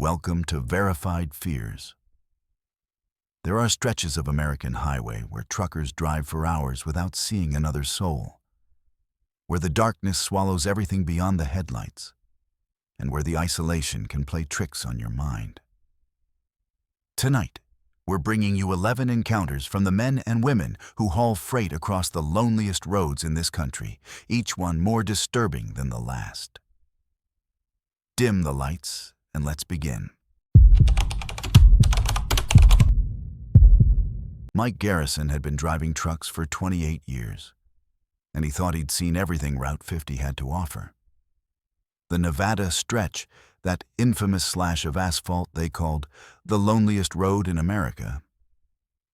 Welcome to Verified Fears. There are stretches of American highway where truckers drive for hours without seeing another soul, where the darkness swallows everything beyond the headlights, and where the isolation can play tricks on your mind. Tonight, we're bringing you 11 encounters from the men and women who haul freight across the loneliest roads in this country, each one more disturbing than the last. Dim the lights, and let's begin. Mike Garrison had been driving trucks for 28 years, and he thought he'd seen everything Route 50 had to offer. The Nevada stretch, that infamous slash of asphalt they called the loneliest road in America,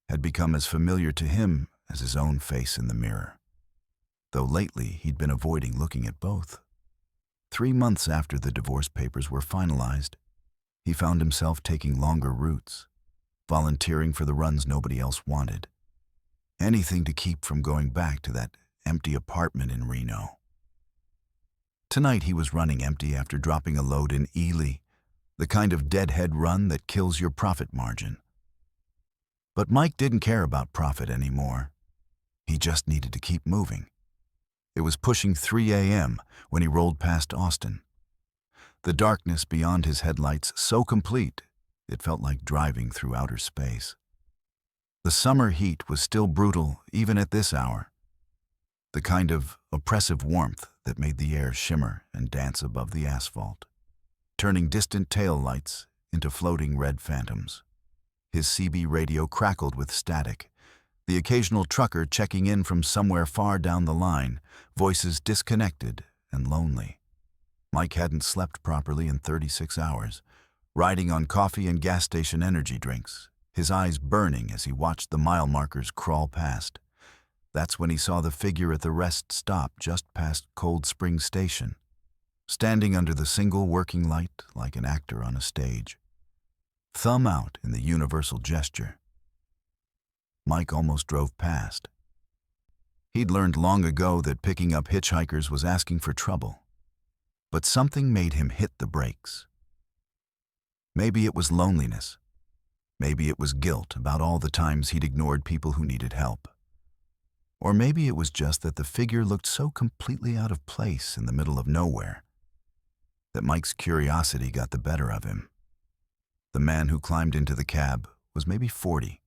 had become as familiar to him as his own face in the mirror, though lately he'd been avoiding looking at both. 3 months after the divorce papers were finalized, he found himself taking longer routes, volunteering for the runs nobody else wanted. Anything to keep from going back to that empty apartment in Reno. Tonight he was running empty after dropping a load in Ely, the kind of deadhead run that kills your profit margin. But Mike didn't care about profit anymore. He just needed to keep moving. It was pushing 3 a.m. when he rolled past Austin. The darkness beyond his headlights so complete, it felt like driving through outer space. The summer heat was still brutal even at this hour, the kind of oppressive warmth that made the air shimmer and dance above the asphalt, turning distant tail lights into floating red phantoms. His CB radio crackled with static, the occasional trucker checking in from somewhere far down the line, voices disconnected and lonely. Mike hadn't slept properly in 36 hours, riding on coffee and gas station energy drinks, his eyes burning as he watched the mile markers crawl past. That's when he saw the figure at the rest stop just past Cold Spring Station, standing under the single working light like an actor on a stage, thumb out in the universal gesture. Mike almost drove past. He'd learned long ago that picking up hitchhikers was asking for trouble, but something made him hit the brakes. Maybe it was loneliness. Maybe it was guilt about all the times he'd ignored people who needed help. Or maybe it was just that the figure looked so completely out of place in the middle of nowhere that Mike's curiosity got the better of him. The man who climbed into the cab was maybe 40,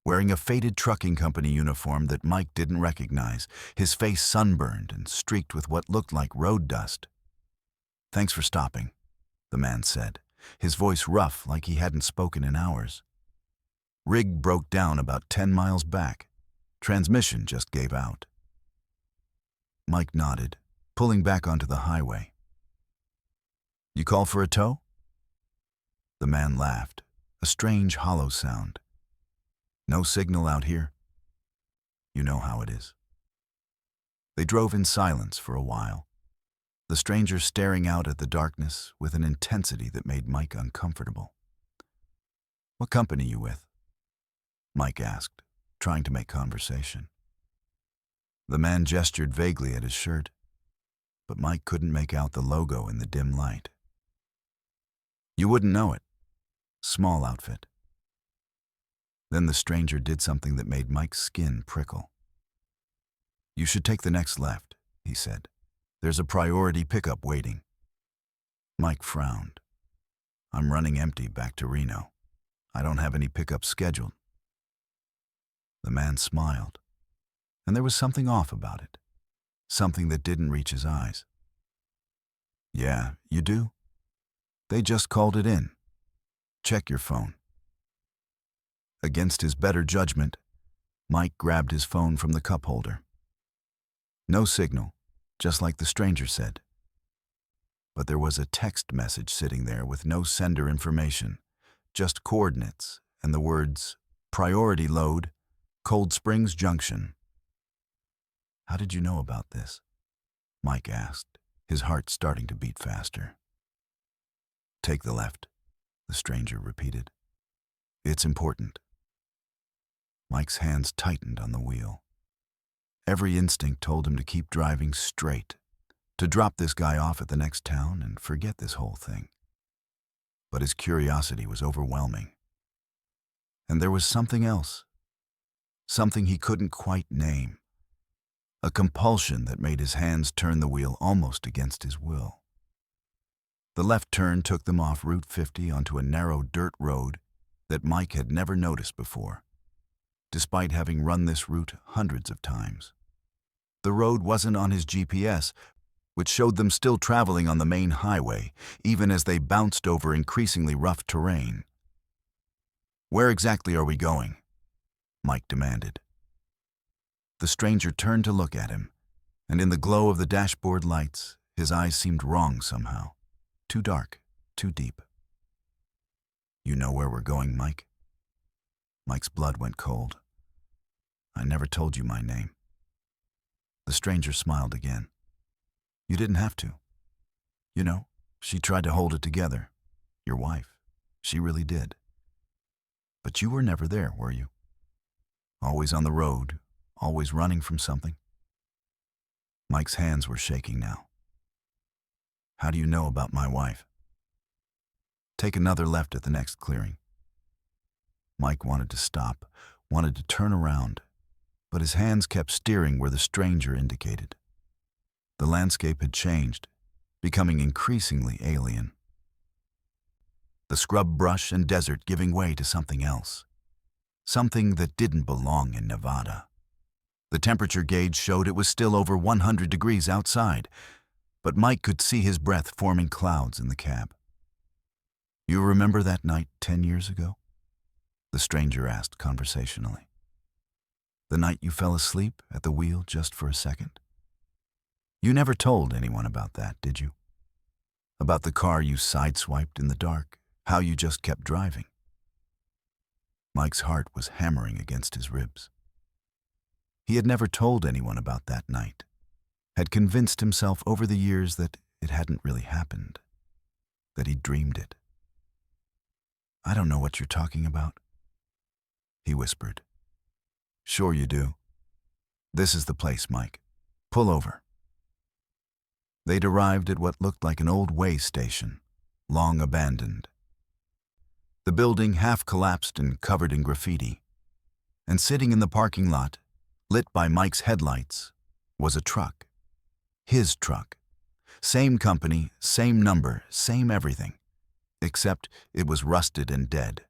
wearing a faded trucking company uniform that Mike didn't recognize, his face sunburned and streaked with what looked like road dust. "Thanks for stopping," the man said, his voice rough like he hadn't spoken in hours. "Rig broke down about 10 miles back. Transmission just gave out." Mike nodded, pulling back onto the highway. "You call for a tow?" The man laughed, a strange hollow sound. "No signal out here. You know how it is." They drove in silence for a while, the stranger staring out at the darkness with an intensity that made Mike uncomfortable. "What company you with?" Mike asked, trying to make conversation. The man gestured vaguely at his shirt, but Mike couldn't make out the logo in the dim light. "You wouldn't know it. Small outfit." Then the stranger did something that made Mike's skin prickle. "You should take the next left," he said. "There's a priority pickup waiting." Mike frowned. "I'm running empty back to Reno. I don't have any pickups scheduled." The man smiled, and there was something off about it, something that didn't reach his eyes. "Yeah, you do? They just called it in. Check your phone." Against his better judgment, Mike grabbed his phone from the cup holder. No signal, just like the stranger said. But there was a text message sitting there with no sender information, just coordinates and the words, "Priority load, Cold Springs Junction." "How did you know about this?" Mike asked, his heart starting to beat faster. "Take the left," the stranger repeated. "It's important." Mike's hands tightened on the wheel. Every instinct told him to keep driving straight, to drop this guy off at the next town and forget this whole thing. but his curiosity was overwhelming. And there was something else, something he couldn't quite name, a compulsion that made his hands turn the wheel almost against his will. The left turn took them off Route 50 onto a narrow dirt road that Mike had never noticed before, despite having run this route hundreds of times. The road wasn't on his GPS, which showed them still traveling on the main highway, even as they bounced over increasingly rough terrain. "Where exactly are we going?" Mike demanded. The stranger turned to look at him, and in the glow of the dashboard lights, his eyes seemed wrong somehow. Too dark, too deep. "You know where we're going, Mike?" Mike's blood went cold. "I never told you my name." The stranger smiled again. "You didn't have to. You know, she tried to hold it together. Your wife. She really did. But you were never there, were you? Always on the road, always running from something." Mike's hands were shaking now. "How do you know about my wife?" "Take another left at the next clearing." Mike wanted to stop, wanted to turn around, but his hands kept steering where the stranger indicated. The landscape had changed, becoming increasingly alien. The scrub brush and desert giving way to something else. Something that didn't belong in Nevada. The temperature gauge showed it was still over 100 degrees outside, but Mike could see his breath forming clouds in the cab. "You remember that night 10 years ago?" the stranger asked conversationally. "The night you fell asleep at the wheel just for a second? You never told anyone about that, did you? About the car you sideswiped in the dark, how you just kept driving?" Mike's heart was hammering against his ribs. He had never told anyone about that night, had convinced himself over the years that it hadn't really happened, that he'd dreamed it. "I don't know what you're talking about," he whispered. "Sure you do. This is the place, Mike. Pull over." They'd arrived at what looked like an old way station, long abandoned. The building half collapsed and covered in graffiti, and sitting in the parking lot, lit by Mike's headlights, was a truck. His truck. Same company, same number, same everything, except it was rusted and dead.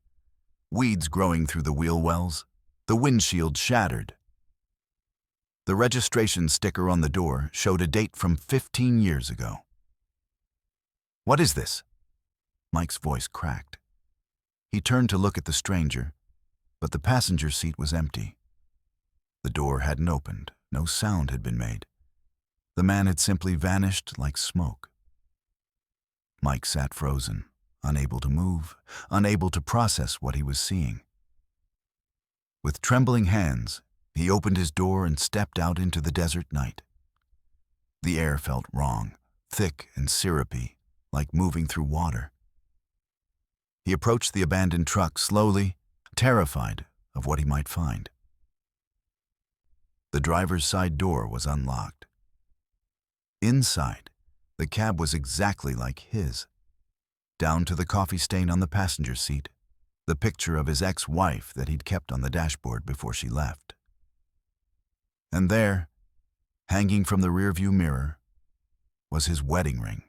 Weeds growing through the wheel wells, the windshield shattered. The registration sticker on the door showed a date from 15 years ago. "What is this?" Mike's voice cracked. He turned to look at the stranger, but the passenger seat was empty. The door hadn't opened, no sound had been made. The man had simply vanished like smoke. Mike sat frozen, unable to move, unable to process what he was seeing. With trembling hands, he opened his door and stepped out into the desert night. The air felt wrong, thick and syrupy, like moving through water. He approached the abandoned truck slowly, terrified of what he might find. The driver's side door was unlocked. Inside, the cab was exactly like his. Down to the coffee stain on the passenger seat, the picture of his ex-wife that he'd kept on the dashboard before she left. And there, hanging from the rearview mirror, was his wedding ring,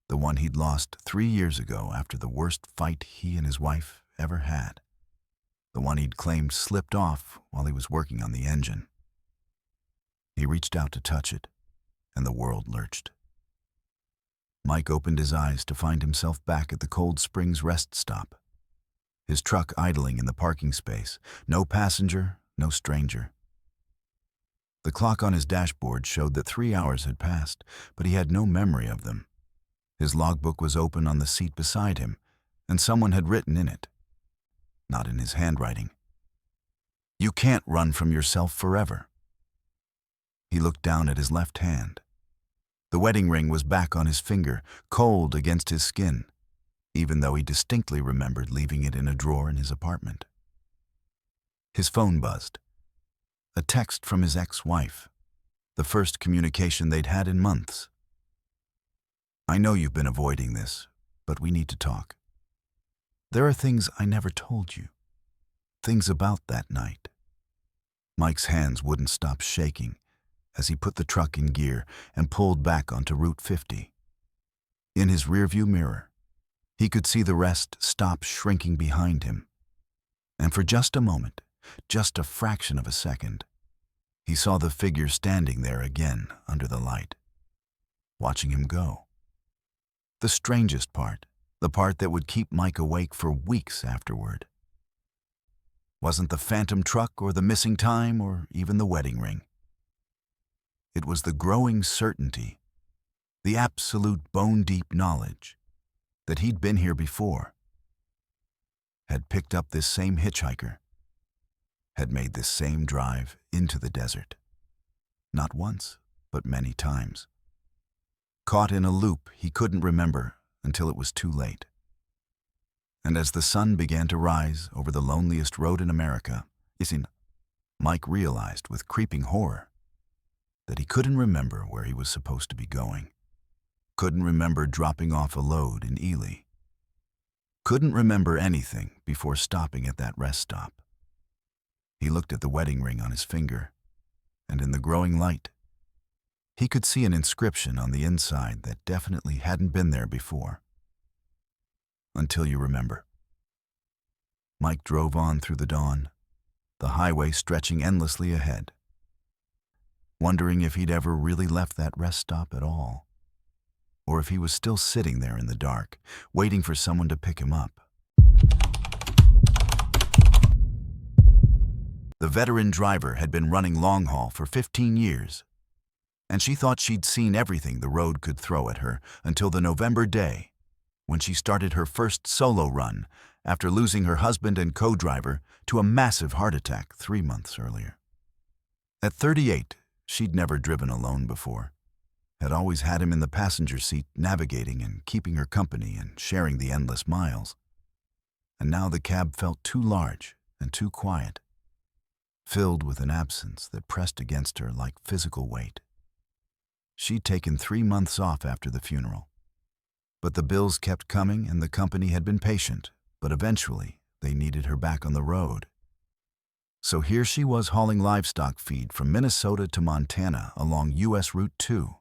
the one he'd lost 3 years ago after the worst fight he and his wife ever had, the one he'd claimed slipped off while he was working on the engine. He reached out to touch it, and the world lurched. Mike opened his eyes to find himself back at the Cold Springs rest stop, his truck idling in the parking space, no passenger, no stranger. The clock on his dashboard showed that 3 hours had passed, but he had no memory of them. His logbook was open on the seat beside him, and someone had written in it, not in his handwriting, "You can't run from yourself forever." He looked down at his left hand. The wedding ring was back on his finger, cold against his skin, even though he distinctly remembered leaving it in a drawer in his apartment. His phone buzzed. A text from his ex-wife, the first communication they'd had in months. "I know you've been avoiding this, but we need to talk." There are things I never told you. Things about that night. Mike's hands wouldn't stop shaking as he put the truck in gear and pulled back onto Route 50. In his rearview mirror, he could see the rest stop shrinking behind him. And for just a moment, just a fraction of a second, he saw the figure standing there again under the light, watching him go. The strangest part, the part that would keep Mike awake for weeks afterward, wasn't the phantom truck or the missing time or even the wedding ring. It was the growing certainty, the absolute bone-deep knowledge that he'd been here before, had picked up this same hitchhiker, had made this same drive into the desert. Not once, but many times. Caught in a loop he couldn't remember until it was too late. And as the sun began to rise over the loneliest road in America, Mike realized with creeping horror that he couldn't remember where he was supposed to be going. Couldn't remember dropping off a load in Ely. Couldn't remember anything before stopping at that rest stop. He looked at the wedding ring on his finger, and in the growing light, he could see an inscription on the inside that definitely hadn't been there before. Until you remember. Mike drove on through the dawn, the highway stretching endlessly ahead, wondering if he'd ever really left that rest stop at all, or if he was still sitting there in the dark, waiting for someone to pick him up. The veteran driver had been running long haul for 15 years, and she thought she'd seen everything the road could throw at her until the November day when she started her first solo run after losing her husband and co-driver to a massive heart attack 3 months earlier. At 38, she'd never driven alone before, had always had him in the passenger seat navigating and keeping her company and sharing the endless miles. And now the cab felt too large and too quiet, filled with an absence that pressed against her like physical weight. She'd taken 3 months off after the funeral, but the bills kept coming and the company had been patient, but eventually they needed her back on the road. So here she was hauling livestock feed from Minnesota to Montana along U.S. Route 2,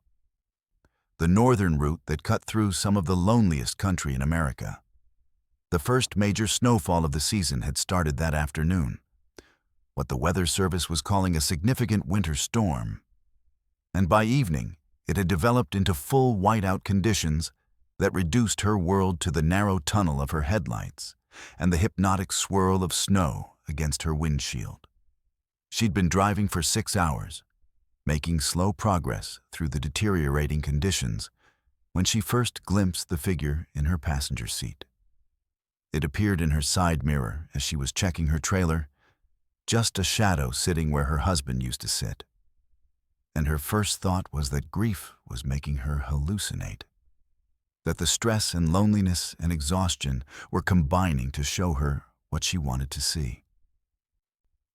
the northern route that cut through some of the loneliest country in America. The first major snowfall of the season had started that afternoon, what the Weather Service was calling a significant winter storm. And by evening, it had developed into full whiteout conditions that reduced her world to the narrow tunnel of her headlights and the hypnotic swirl of snow against her windshield. She'd been driving for 6 hours, making slow progress through the deteriorating conditions, when she first glimpsed the figure in her passenger seat. It appeared in her side mirror as she was checking her trailer, just a shadow sitting where her husband used to sit. And her first thought was that grief was making her hallucinate, that the stress and loneliness and exhaustion were combining to show her what she wanted to see.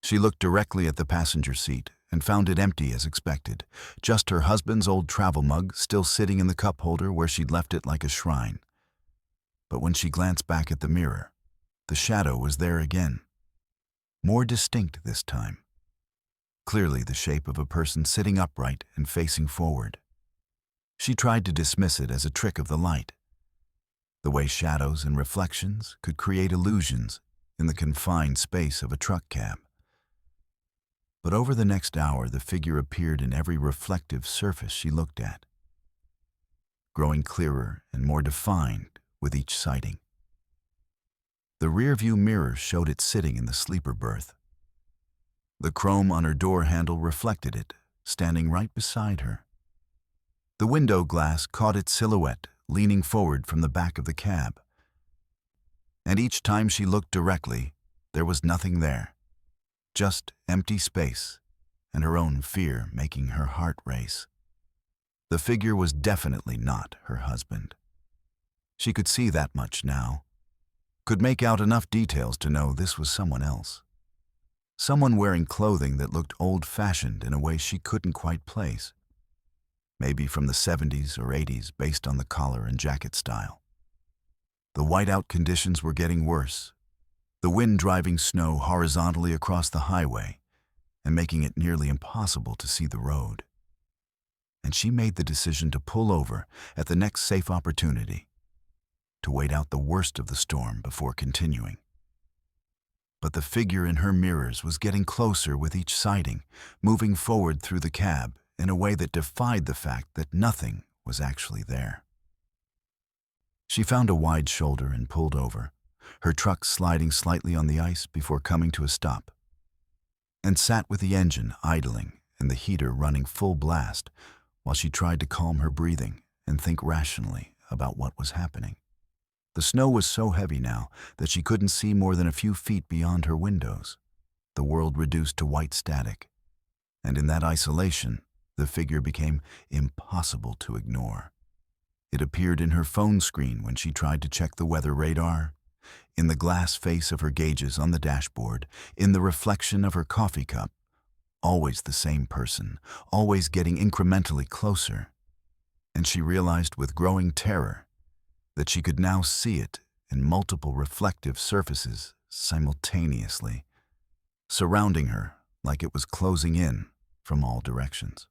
She looked directly at the passenger seat and found it empty as expected, just her husband's old travel mug still sitting in the cup holder where she'd left it like a shrine. But when she glanced back at the mirror, the shadow was there again, more distinct this time. Clearly the shape of a person sitting upright and facing forward. She tried to dismiss it as a trick of the light, the way shadows and reflections could create illusions in the confined space of a truck cab. But over the next hour, the figure appeared in every reflective surface she looked at, growing clearer and more defined with each sighting. The rearview mirror showed it sitting in the sleeper berth. The chrome on her door handle reflected it, standing right beside her. The window glass caught its silhouette leaning forward from the back of the cab. And each time she looked directly, there was nothing there, just empty space and her own fear making her heart race. The figure was definitely not her husband. She could see that much now, could make out enough details to know this was someone else. Someone wearing clothing that looked old-fashioned in a way she couldn't quite place. Maybe from the 70s or 80s based on the collar and jacket style. The whiteout conditions were getting worse, the wind driving snow horizontally across the highway and making it nearly impossible to see the road. And she made the decision to pull over at the next safe opportunity, to wait out the worst of the storm before continuing. But the figure in her mirrors was getting closer with each sighting, moving forward through the cab in a way that defied the fact that nothing was actually there. She found a wide shoulder and pulled over, her truck sliding slightly on the ice before coming to a stop, and sat with the engine idling and the heater running full blast while she tried to calm her breathing and think rationally about what was happening. The snow was so heavy now that she couldn't see more than a few feet beyond her windows, the world reduced to white static, and in that isolation, the figure became impossible to ignore. It appeared in her phone screen when she tried to check the weather radar, in the glass face of her gauges on the dashboard, in the reflection of her coffee cup. Always the same person, always getting incrementally closer. And she realized with growing terror that she could now see it in multiple reflective surfaces simultaneously, surrounding her like it was closing in from all directions.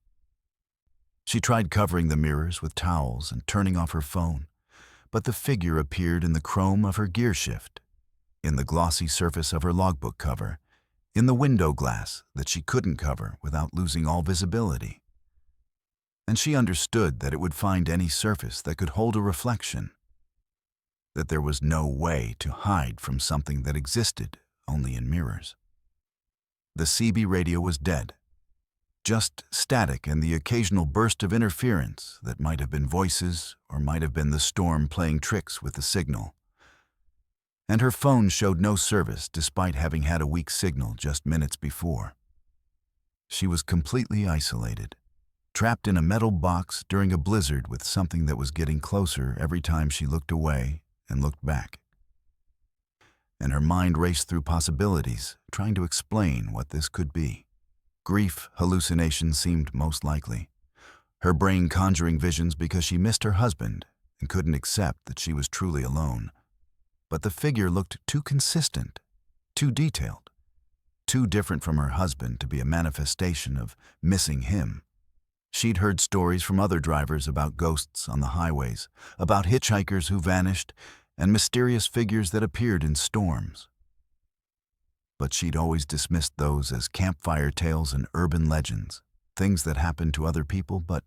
She tried covering the mirrors with towels and turning off her phone, but the figure appeared in the chrome of her gear shift, in the glossy surface of her logbook cover, in the window glass that she couldn't cover without losing all visibility. And she understood that it would find any surface that could hold a reflection, that there was no way to hide from something that existed only in mirrors. The CB radio was dead. Just static and the occasional burst of interference that might have been voices or might have been the storm playing tricks with the signal. And her phone showed no service despite having had a weak signal just minutes before. She was completely isolated, trapped in a metal box during a blizzard with something that was getting closer every time she looked away and looked back. And her mind raced through possibilities, trying to explain what this could be. Grief hallucination seemed most likely, her brain conjuring visions because she missed her husband and couldn't accept that she was truly alone. But the figure looked too consistent, too detailed, too different from her husband to be a manifestation of missing him. She'd heard stories from other drivers about ghosts on the highways, about hitchhikers who vanished, and mysterious figures that appeared in storms. But she'd always dismissed those as campfire tales and urban legends, things that happened to other people but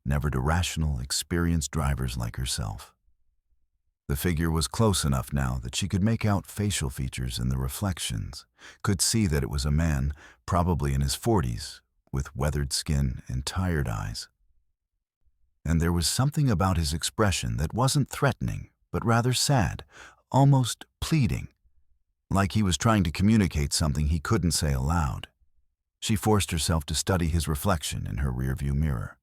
never to rational, experienced drivers like herself. The figure was close enough now that she could make out facial features in the reflections, could see that it was a man, probably in his 40s, with weathered skin and tired eyes. And there was something about his expression that wasn't threatening, but rather sad, almost pleading, like he was trying to communicate something he couldn't say aloud. She forced herself to study his reflection in her rearview mirror,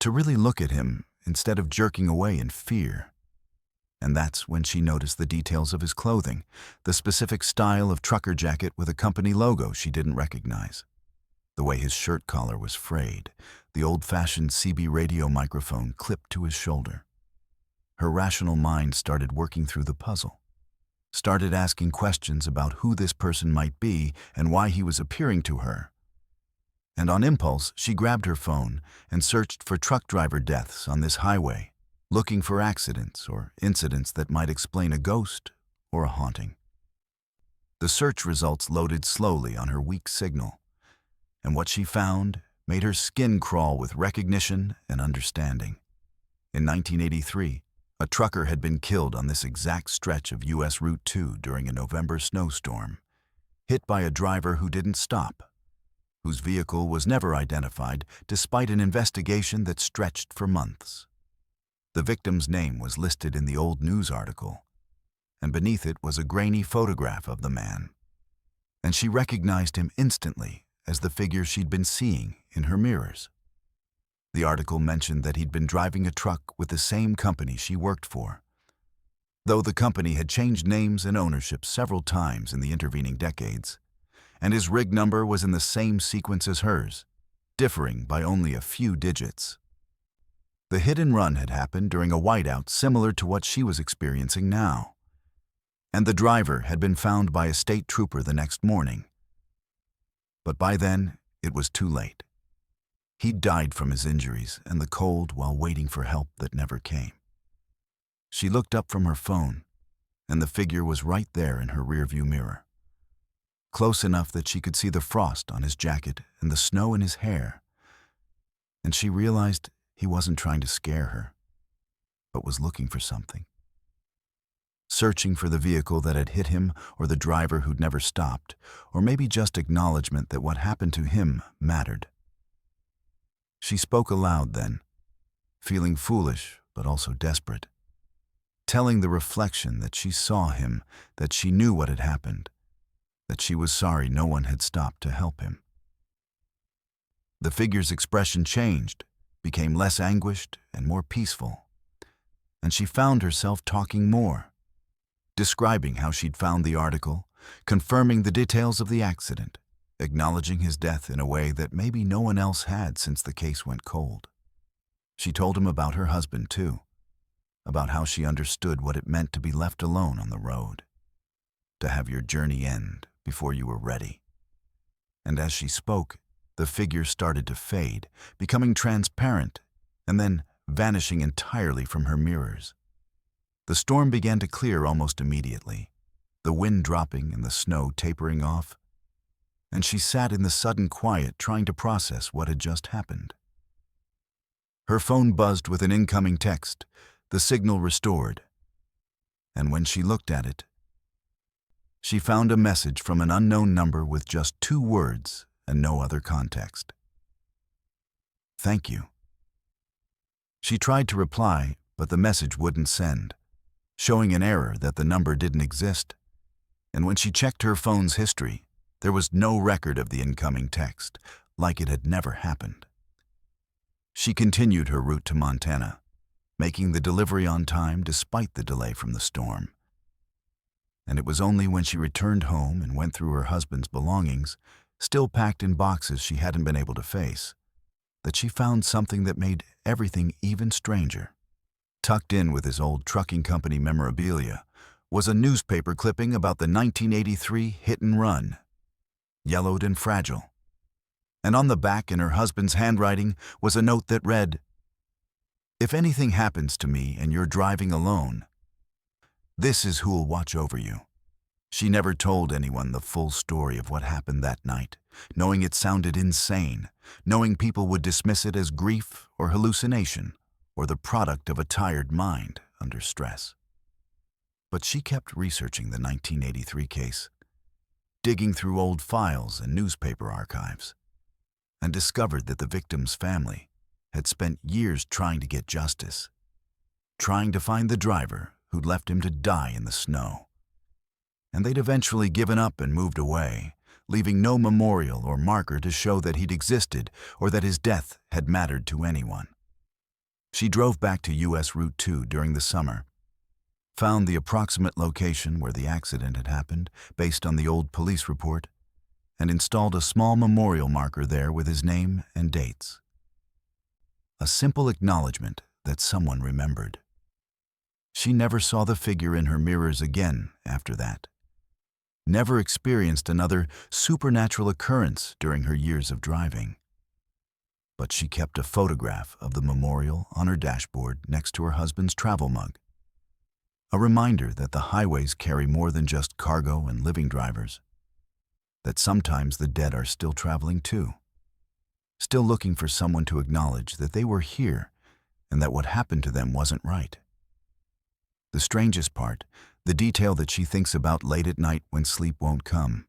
to really look at him instead of jerking away in fear. And that's when she noticed the details of his clothing, the specific style of trucker jacket with a company logo she didn't recognize, the way his shirt collar was frayed, the old-fashioned CB radio microphone clipped to his shoulder. Her rational mind started working through the puzzle, started asking questions about who this person might be and why he was appearing to her. And on impulse, she grabbed her phone and searched for truck driver deaths on this highway, looking for accidents or incidents that might explain a ghost or a haunting. The search results loaded slowly on her weak signal, and what she found made her skin crawl with recognition and understanding. In 1983, a trucker had been killed on this exact stretch of U.S. Route 2 during a November snowstorm, hit by a driver who didn't stop, whose vehicle was never identified despite an investigation that stretched for months. The victim's name was listed in the old news article, and beneath it was a grainy photograph of the man. And she recognized him instantly as the figure she'd been seeing in her mirrors. The article mentioned that he'd been driving a truck with the same company she worked for, though the company had changed names and ownership several times in the intervening decades, and his rig number was in the same sequence as hers, differing by only a few digits. The hit-and-run had happened during a whiteout similar to what she was experiencing now, and the driver had been found by a state trooper the next morning. But by then, it was too late. He'd died from his injuries and the cold while waiting for help that never came. She looked up from her phone, and the figure was right there in her rearview mirror, close enough that she could see the frost on his jacket and the snow in his hair, and she realized he wasn't trying to scare her, but was looking for something. Searching for the vehicle that had hit him or the driver who'd never stopped, or maybe just acknowledgement that what happened to him mattered. She spoke aloud then, feeling foolish but also desperate, telling the reflection that she saw him, that she knew what had happened, that she was sorry no one had stopped to help him. The figure's expression changed, became less anguished and more peaceful, and she found herself talking more, describing how she'd found the article, confirming the details of the accident, acknowledging his death in a way that maybe no one else had since the case went cold. She told him about her husband, too, about how she understood what it meant to be left alone on the road, to have your journey end before you were ready. And as she spoke, the figure started to fade, becoming transparent, and then vanishing entirely from her mirrors. The storm began to clear almost immediately, the wind dropping and the snow tapering off, and she sat in the sudden quiet trying to process what had just happened. Her phone buzzed with an incoming text, the signal restored, and when she looked at it, she found a message from an unknown number with just 2 words and no other context. "Thank you." She tried to reply, but the message wouldn't send, showing an error that the number didn't exist. And when she checked her phone's history, there was no record of the incoming text, like it had never happened. She continued her route to Montana, making the delivery on time despite the delay from the storm. And it was only when she returned home and went through her husband's belongings, still packed in boxes she hadn't been able to face, that she found something that made everything even stranger. Tucked in with his old trucking company memorabilia was a newspaper clipping about the 1983 hit-and-run, yellowed and fragile. And on the back, in her husband's handwriting, was a note that read, "If anything happens to me and you're driving alone, this is who'll watch over you." She never told anyone the full story of what happened that night, knowing it sounded insane, knowing people would dismiss it as grief or hallucination, or the product of a tired mind under stress. But she kept researching the 1983 case, digging through old files and newspaper archives, and discovered that the victim's family had spent years trying to get justice, trying to find the driver who'd left him to die in the snow. And they'd eventually given up and moved away, leaving no memorial or marker to show that he'd existed or that his death had mattered to anyone. She drove back to US Route 2 during the summer, found the approximate location where the accident had happened based on the old police report, and installed a small memorial marker there with his name and dates. A simple acknowledgement that someone remembered. She never saw the figure in her mirrors again after that. Never experienced another supernatural occurrence during her years of driving. But she kept a photograph of the memorial on her dashboard next to her husband's travel mug. A reminder that the highways carry more than just cargo and living drivers. That sometimes the dead are still traveling too. Still looking for someone to acknowledge that they were here and that what happened to them wasn't right. The strangest part, the detail that she thinks about late at night when sleep won't come,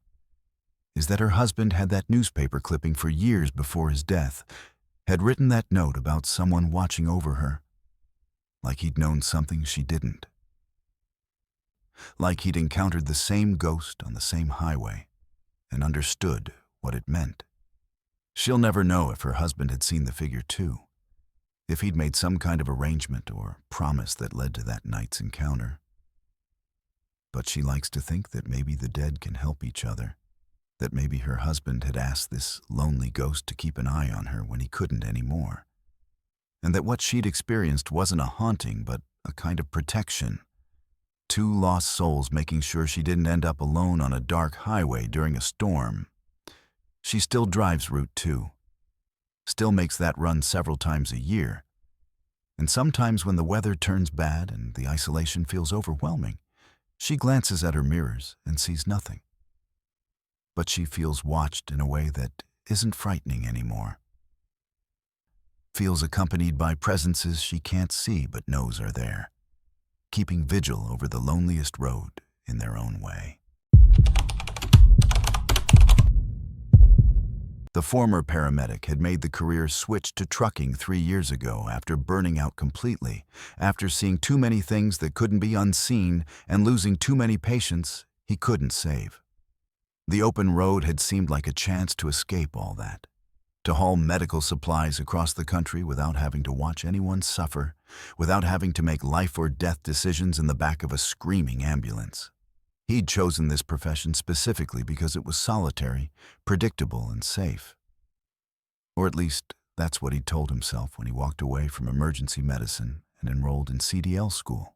is that her husband had that newspaper clipping for years before his death, had written that note about someone watching over her, like he'd known something she didn't. Like he'd encountered the same ghost on the same highway and understood what it meant. She'll never know if her husband had seen the figure too, if he'd made some kind of arrangement or promise that led to that night's encounter. But she likes to think that maybe the dead can help each other, that maybe her husband had asked this lonely ghost to keep an eye on her when he couldn't anymore, and that what she'd experienced wasn't a haunting but a kind of protection. Two lost souls making sure she didn't end up alone on a dark highway during a storm. She still drives Route 2, still makes that run several times a year, and sometimes when the weather turns bad and the isolation feels overwhelming, she glances at her mirrors and sees nothing. But she feels watched in a way that isn't frightening anymore. Feels accompanied by presences she can't see but knows are there, keeping vigil over the loneliest road in their own way. The former paramedic had made the career switch to trucking 3 years ago after burning out completely, after seeing too many things that couldn't be unseen and losing too many patients he couldn't save. The open road had seemed like a chance to escape all that, to haul medical supplies across the country without having to watch anyone suffer, without having to make life or death decisions in the back of a screaming ambulance. He'd chosen this profession specifically because it was solitary, predictable, and safe. Or at least, that's what he'd told himself when he walked away from emergency medicine and enrolled in CDL school.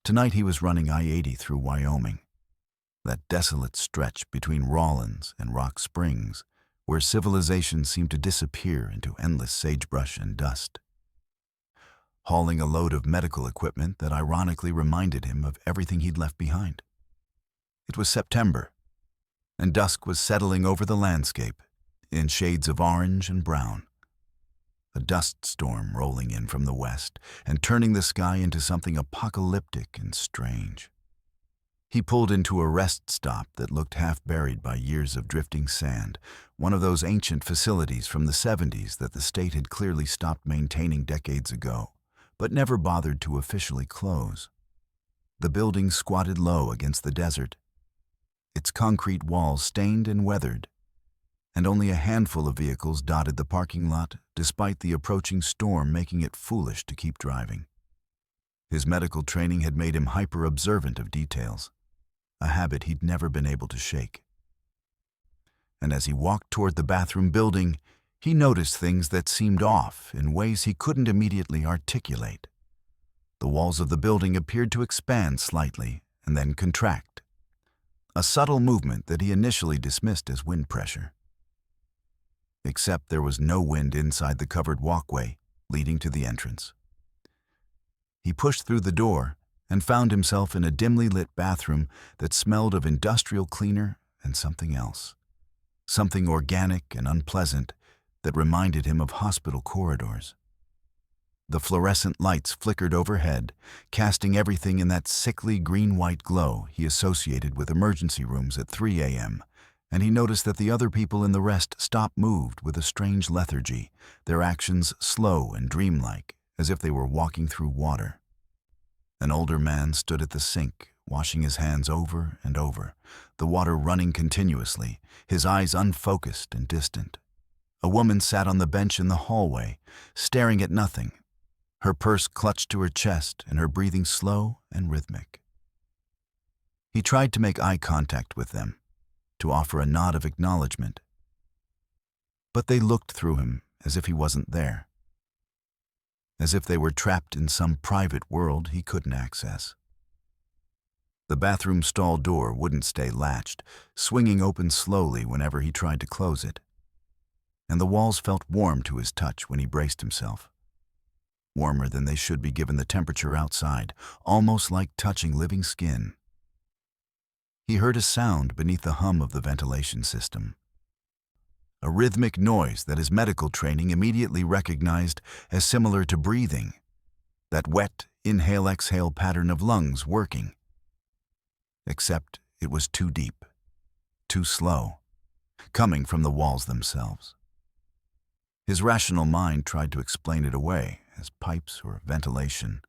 Tonight he was running I-80 through Wyoming, that desolate stretch between Rawlins and Rock Springs, where civilization seemed to disappear into endless sagebrush and dust. Hauling a load of medical equipment that ironically reminded him of everything he'd left behind. It was September, and dusk was settling over the landscape in shades of orange and brown. A dust storm rolling in from the west and turning the sky into something apocalyptic and strange. He pulled into a rest stop that looked half buried by years of drifting sand, one of those ancient facilities from the 70s that the state had clearly stopped maintaining decades ago, but never bothered to officially close. The building squatted low against the desert, its concrete walls stained and weathered, and only a handful of vehicles dotted the parking lot despite the approaching storm making it foolish to keep driving. His medical training had made him hyper-observant of details, a habit he'd never been able to shake. And as he walked toward the bathroom building, he noticed things that seemed off in ways he couldn't immediately articulate. The walls of the building appeared to expand slightly and then contract, a subtle movement that he initially dismissed as wind pressure. Except there was no wind inside the covered walkway leading to the entrance. He pushed through the door and found himself in a dimly lit bathroom that smelled of industrial cleaner and something else, something organic and unpleasant that reminded him of hospital corridors. The fluorescent lights flickered overhead, casting everything in that sickly green-white glow he associated with emergency rooms at 3 a.m., and he noticed that the other people in the rest stop moved with a strange lethargy, their actions slow and dreamlike, as if they were walking through water. An older man stood at the sink, washing his hands over and over, the water running continuously, his eyes unfocused and distant. A woman sat on the bench in the hallway, staring at nothing, her purse clutched to her chest and her breathing slow and rhythmic. He tried to make eye contact with them, to offer a nod of acknowledgement, but they looked through him as if he wasn't there, as if they were trapped in some private world he couldn't access. The bathroom stall door wouldn't stay latched, swinging open slowly whenever he tried to close it, and the walls felt warm to his touch when he braced himself. Warmer than they should be given the temperature outside, almost like touching living skin. He heard a sound beneath the hum of the ventilation system. A rhythmic noise that his medical training immediately recognized as similar to breathing, that wet, inhale-exhale pattern of lungs working. Except it was too deep, too slow, coming from the walls themselves. His rational mind tried to explain it away as pipes or ventilation,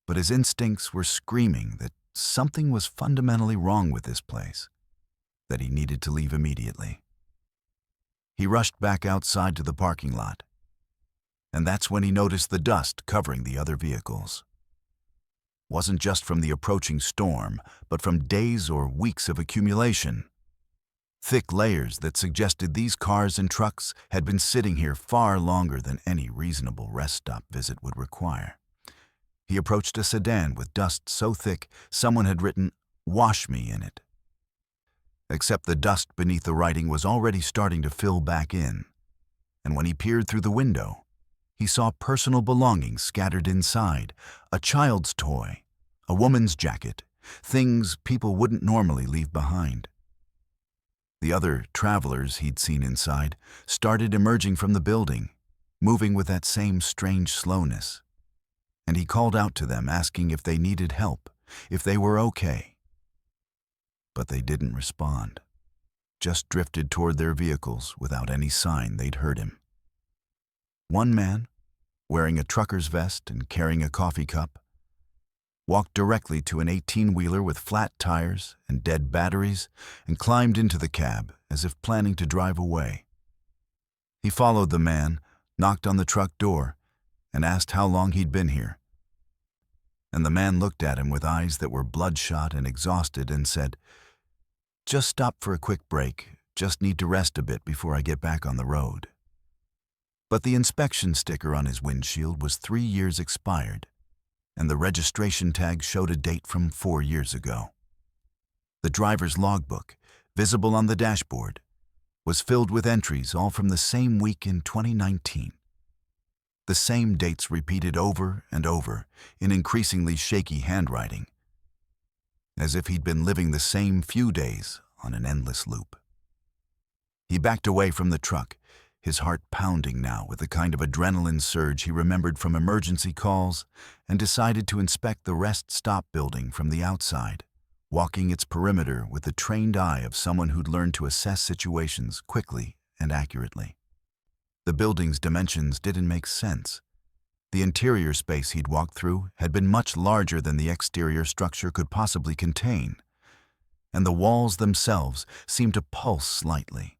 but his instincts were screaming that something was fundamentally wrong with this place, that he needed to leave immediately. He rushed back outside to the parking lot, and that's when he noticed the dust covering the other vehicles. Wasn't just from the approaching storm, but from days or weeks of accumulation. thick layers that suggested these cars and trucks had been sitting here far longer than any reasonable rest stop visit would require. He approached a sedan with dust so thick someone had written, "Wash me" in it. Except the dust beneath the writing was already starting to fill back in, and when he peered through the window, he saw personal belongings scattered inside, a child's toy, a woman's jacket, things people wouldn't normally leave behind. The other travelers he'd seen inside started emerging from the building, moving with that same strange slowness, and he called out to them asking if they needed help, if they were okay. But they didn't respond, just drifted toward their vehicles without any sign they'd heard him. One man, wearing a trucker's vest and carrying a coffee cup, walked directly to an 18-wheeler with flat tires and dead batteries and climbed into the cab as if planning to drive away. He followed the man, knocked on the truck door, and asked how long he'd been here. And the man looked at him with eyes that were bloodshot and exhausted and said, "Just stopped for a quick break, just need to rest a bit before I get back on the road." But the inspection sticker on his windshield was 3 years expired, and the registration tag showed a date from 4 years ago. The driver's logbook, visible on the dashboard, was filled with entries all from the same week in 2019. The same dates repeated over and over in increasingly shaky handwriting, as if he'd been living the same few days on an endless loop. He backed away from the truck, his heart pounding now with the kind of adrenaline surge he remembered from emergency calls, and decided to inspect the rest stop building from the outside, walking its perimeter with the trained eye of someone who'd learned to assess situations quickly and accurately. The building's dimensions didn't make sense. The interior space he'd walked through had been much larger than the exterior structure could possibly contain, and the walls themselves seemed to pulse slightly.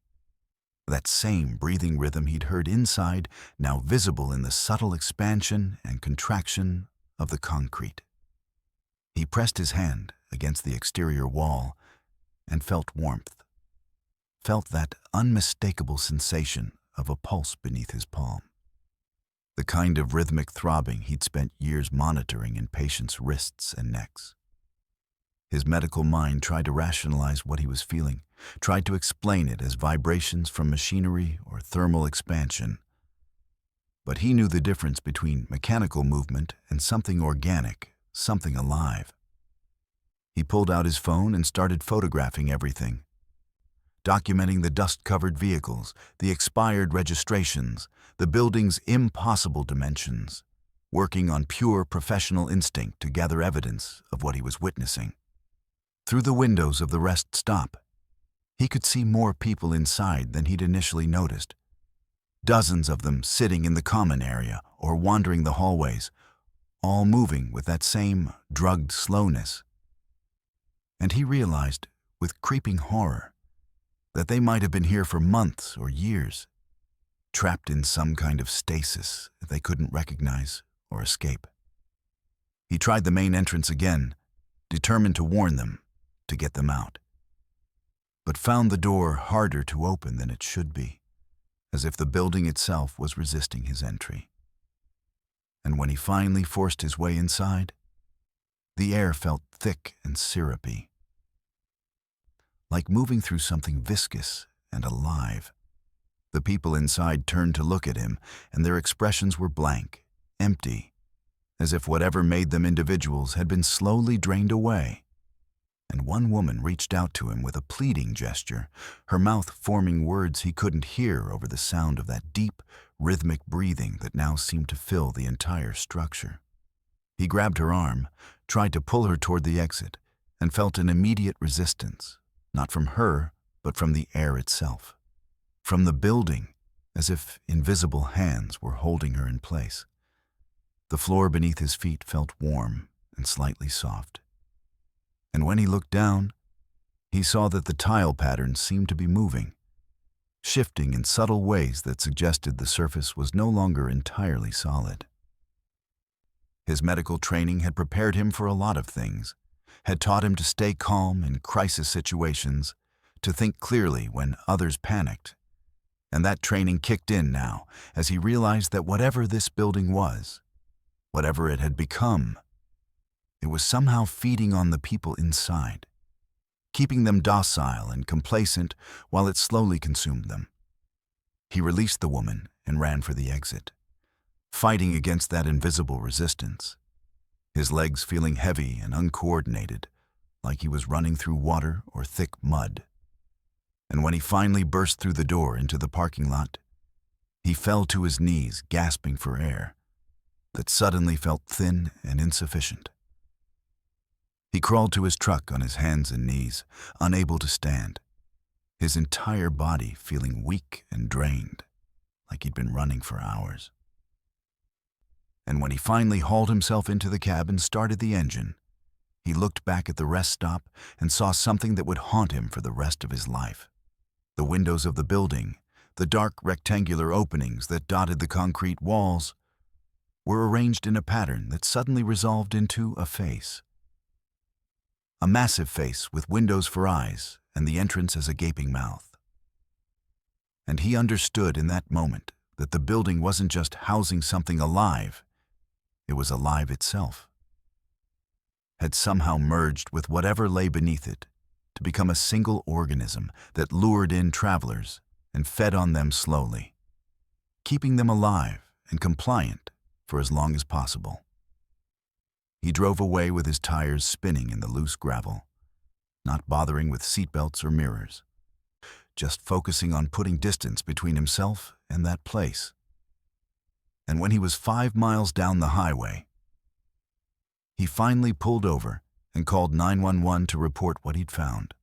That same breathing rhythm he'd heard inside, now visible in the subtle expansion and contraction of the concrete. He pressed his hand against the exterior wall and felt warmth, felt that unmistakable sensation of a pulse beneath his palm. The kind of rhythmic throbbing he'd spent years monitoring in patients' wrists and necks. His medical mind tried to rationalize what he was feeling, tried to explain it as vibrations from machinery or thermal expansion. But he knew the difference between mechanical movement and something organic, something alive. He pulled out his phone and started photographing everything, documenting the dust-covered vehicles, the expired registrations, the building's impossible dimensions, working on pure professional instinct to gather evidence of what he was witnessing. Through the windows of the rest stop, he could see more people inside than he'd initially noticed. Dozens of them sitting in the common area or wandering the hallways, all moving with that same drugged slowness. And he realized, with creeping horror, that they might have been here for months or years, trapped in some kind of stasis that they couldn't recognize or escape. He tried the main entrance again, determined to warn them, to get them out, but found the door harder to open than it should be, as if the building itself was resisting his entry. And when he finally forced his way inside, the air felt thick and syrupy, like moving through something viscous and alive. The people inside turned to look at him, and their expressions were blank, empty, as if whatever made them individuals had been slowly drained away. And one woman reached out to him with a pleading gesture, her mouth forming words he couldn't hear over the sound of that deep, rhythmic breathing that now seemed to fill the entire structure. He grabbed her arm, tried to pull her toward the exit, and felt an immediate resistance, not from her, but from the air itself, from the building, as if invisible hands were holding her in place. The floor beneath his feet felt warm and slightly soft. And when he looked down, he saw that the tile patterns seemed to be moving, shifting in subtle ways that suggested the surface was no longer entirely solid. His medical training had prepared him for a lot of things, had taught him to stay calm in crisis situations, to think clearly when others panicked. And that training kicked in now as he realized that whatever this building was, whatever it had become, it was somehow feeding on the people inside, keeping them docile and complacent while it slowly consumed them. He released the woman and ran for the exit, fighting against that invisible resistance, his legs feeling heavy and uncoordinated, like he was running through water or thick mud. And when he finally burst through the door into the parking lot, he fell to his knees, gasping for air that suddenly felt thin and insufficient. He crawled to his truck on his hands and knees, unable to stand, his entire body feeling weak and drained, like he'd been running for hours. And when he finally hauled himself into the cab and started the engine, he looked back at the rest stop and saw something that would haunt him for the rest of his life. The windows of the building, the dark rectangular openings that dotted the concrete walls, were arranged in a pattern that suddenly resolved into a face. A massive face with windows for eyes and the entrance as a gaping mouth. And he understood in that moment that the building wasn't just housing something alive, it was alive itself. Had somehow merged with whatever lay beneath it to become a single organism that lured in travelers and fed on them slowly, keeping them alive and compliant for as long as possible. He drove away with his tires spinning in the loose gravel, not bothering with seatbelts or mirrors, just focusing on putting distance between himself and that place. And when he was 5 miles down the highway, he finally pulled over and called 911 to report what he'd found.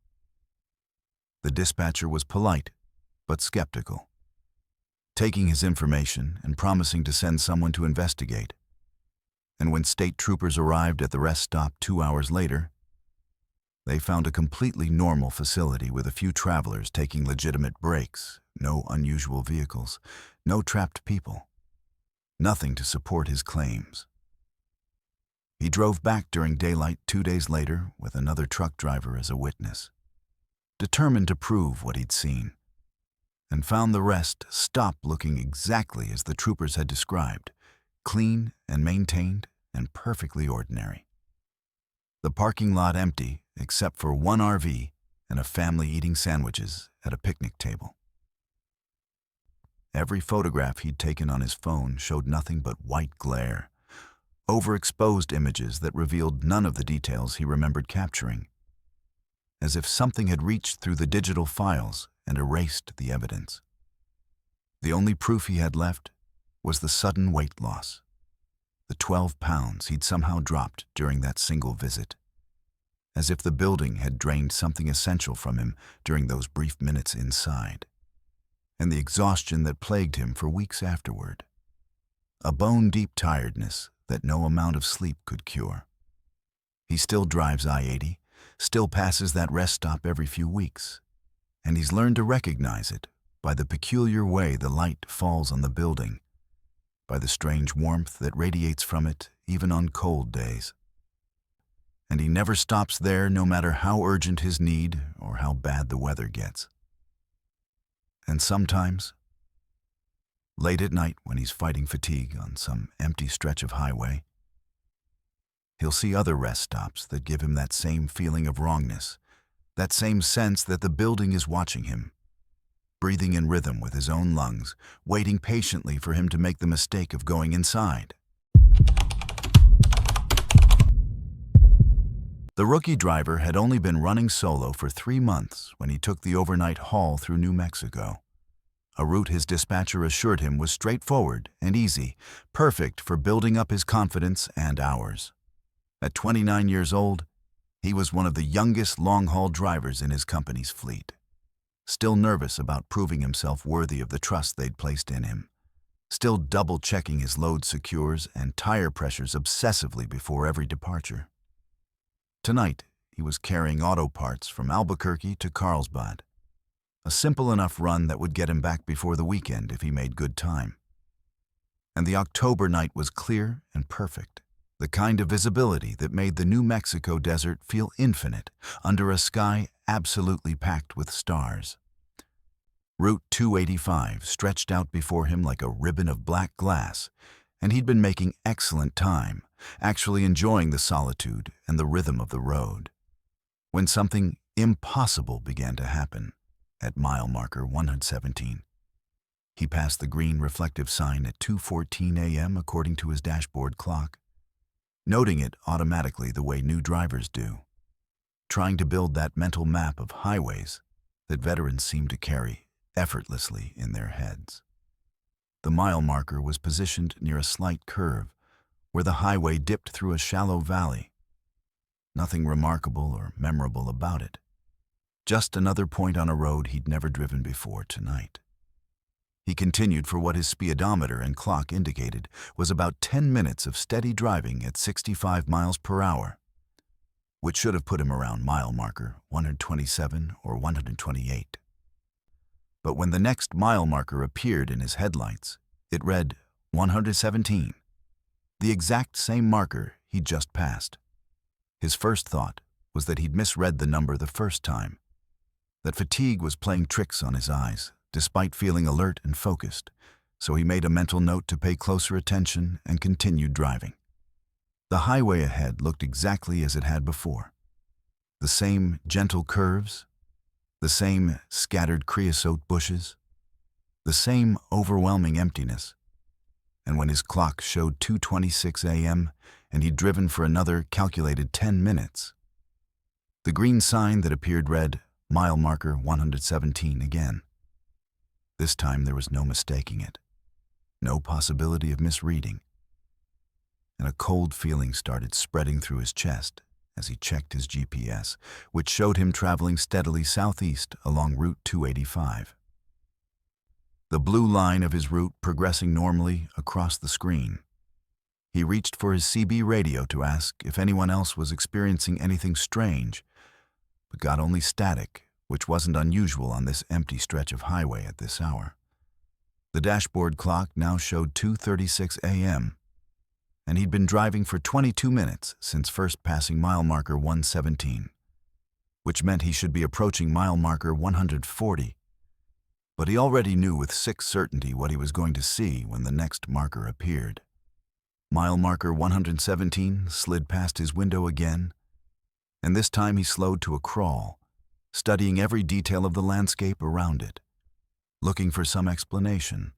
The dispatcher was polite, but skeptical, taking his information and promising to send someone to investigate. And when state troopers arrived at the rest stop 2 hours later, they found a completely normal facility with a few travelers taking legitimate breaks, no unusual vehicles, no trapped people, nothing to support his claims. He drove back during daylight 2 days later with another truck driver as a witness, determined to prove what he'd seen, and found the rest stop looking exactly as the troopers had described, clean and maintained and perfectly ordinary. The parking lot empty except for one RV and a family eating sandwiches at a picnic table. Every photograph he'd taken on his phone showed nothing but white glare, overexposed images that revealed none of the details he remembered capturing, as if something had reached through the digital files and erased the evidence. The only proof he had left was the sudden weight loss, the 12 pounds he'd somehow dropped during that single visit, as if the building had drained something essential from him during those brief minutes inside, and the exhaustion that plagued him for weeks afterward, a bone-deep tiredness that no amount of sleep could cure. He still drives I-80, still passes that rest stop every few weeks, and he's learned to recognize it by the peculiar way the light falls on the building, by the strange warmth that radiates from it even on cold days. And he never stops there no matter how urgent his need or how bad the weather gets. And sometimes, late at night when he's fighting fatigue on some empty stretch of highway, he'll see other rest stops that give him that same feeling of wrongness, that same sense that the building is watching him, breathing in rhythm with his own lungs, waiting patiently for him to make the mistake of going inside. The rookie driver had only been running solo for 3 months when he took the overnight haul through New Mexico, a route his dispatcher assured him was straightforward and easy, perfect for building up his confidence and hours. At 29 years old, he was one of the youngest long-haul drivers in his company's fleet, still nervous about proving himself worthy of the trust they'd placed in him, still double-checking his load secures and tire pressures obsessively before every departure. Tonight, he was carrying auto parts from Albuquerque to Carlsbad, a simple enough run that would get him back before the weekend if he made good time. And the October night was clear and perfect, the kind of visibility that made the New Mexico desert feel infinite under a sky absolutely packed with stars. Route 285 stretched out before him like a ribbon of black glass, and he'd been making excellent time, actually enjoying the solitude and the rhythm of the road, when something impossible began to happen at mile marker 117. He passed the green reflective sign at 2:14 a.m. according to his dashboard clock, noting it automatically the way new drivers do, trying to build that mental map of highways that veterans seem to carry effortlessly in their heads. The mile marker was positioned near a slight curve where the highway dipped through a shallow valley. Nothing remarkable or memorable about it. Just another point on a road he'd never driven before tonight. He continued for what his speedometer and clock indicated was about 10 minutes of steady driving at 65 miles per hour, which should have put him around mile marker 127 or 128. But when the next mile marker appeared in his headlights, it read 117, the exact same marker he'd just passed. His first thought was that he'd misread the number the first time, that fatigue was playing tricks on his eyes, despite feeling alert and focused, so he made a mental note to pay closer attention and continued driving. The highway ahead looked exactly as it had before. The same gentle curves, the same scattered creosote bushes, the same overwhelming emptiness. And when his clock showed 2:26 a.m. and he'd driven for another calculated 10 minutes, the green sign that appeared read mile marker 117 again. This time there was no mistaking it, no possibility of misreading, and a cold feeling started spreading through his chest as he checked his GPS, which showed him traveling steadily southeast along Route 285. The blue line of his route progressing normally across the screen. He reached for his CB radio to ask if anyone else was experiencing anything strange, but got only static, which wasn't unusual on this empty stretch of highway at this hour. The dashboard clock now showed 2:36 a.m., and he'd been driving for 22 minutes since first passing mile marker 117, which meant he should be approaching mile marker 140. But he already knew with sick certainty what he was going to see when the next marker appeared. Mile marker 117 slid past his window again, and this time he slowed to a crawl, studying every detail of the landscape around it, looking for some explanation,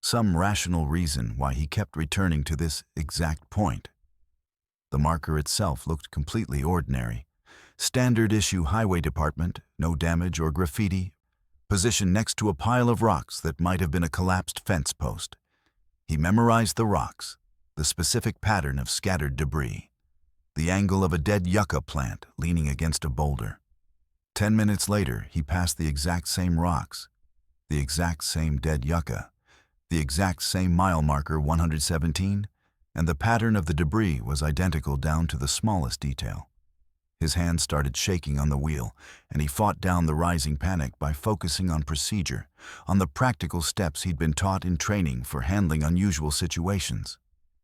some rational reason why he kept returning to this exact point. The marker itself looked completely ordinary. Standard issue highway department, no damage or graffiti, positioned next to a pile of rocks that might have been a collapsed fence post. He memorized the rocks, the specific pattern of scattered debris, the angle of a dead yucca plant leaning against a boulder. 10 minutes later, he passed the exact same rocks, the exact same dead yucca, the exact same mile marker 117, and the pattern of the debris was identical down to the smallest detail. His hands started shaking on the wheel, and he fought down the rising panic by focusing on procedure, on the practical steps he'd been taught in training for handling unusual situations.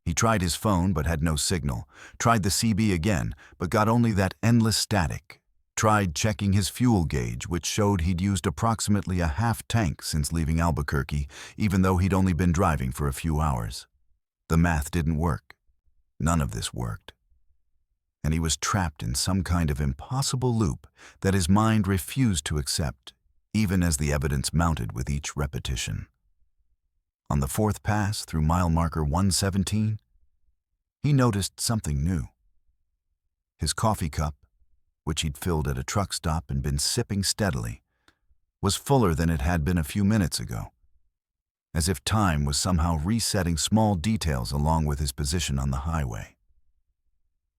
He tried his phone but had no signal, tried the CB again but got only that endless static, tried checking his fuel gauge, which showed he'd used approximately a half tank since leaving Albuquerque, even though he'd only been driving for a few hours. The math didn't work. None of this worked. And he was trapped in some kind of impossible loop that his mind refused to accept, even as the evidence mounted with each repetition. On the fourth pass through mile marker 117, he noticed something new. His coffee cup, which he'd filled at a truck stop and been sipping steadily, was fuller than it had been a few minutes ago, as if time was somehow resetting small details along with his position on the highway.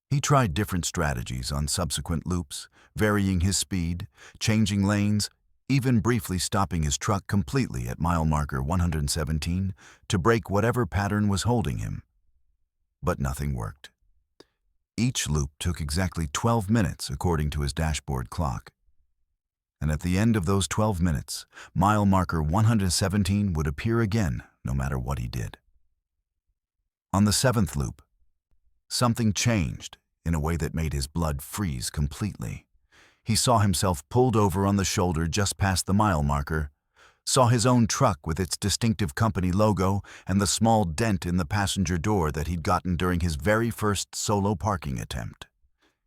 He tried different strategies on subsequent loops, varying his speed, changing lanes, even briefly stopping his truck completely at mile marker 117 to break whatever pattern was holding him. But nothing worked. Each loop took exactly 12 minutes according to his dashboard clock. And at the end of those 12 minutes, mile marker 117 would appear again, no matter what he did. On the seventh loop, something changed in a way that made his blood freeze completely. he saw himself pulled over on the shoulder just past the mile marker, saw his own truck with its distinctive company logo and the small dent in the passenger door that he'd gotten during his very first solo parking attempt.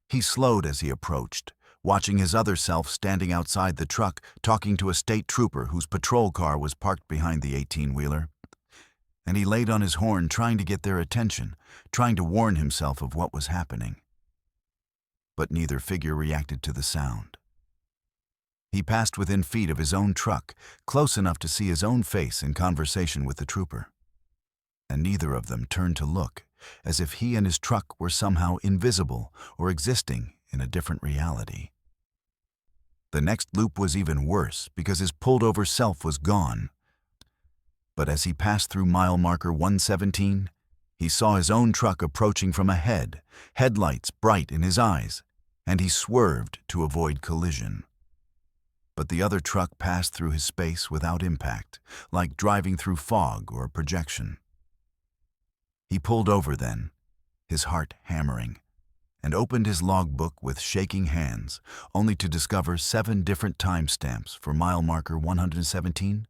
He slowed as he approached, watching his other self standing outside the truck talking to a state trooper whose patrol car was parked behind the 18-wheeler. And he laid on his horn trying to get their attention, trying to warn himself of what was happening. But neither figure reacted to the sound. He passed within feet of his own truck, close enough to see his own face in conversation with the trooper. And neither of them turned to look, as if he and his truck were somehow invisible or existing in a different reality. The next loop was even worse because his pulled-over self was gone. But as he passed through mile marker 117, he saw his own truck approaching from ahead, headlights bright in his eyes, and he swerved to avoid collision. But the other truck passed through his space without impact, like driving through fog or projection. He pulled over then, his heart hammering, and opened his logbook with shaking hands, only to discover 7 different timestamps for mile marker 117.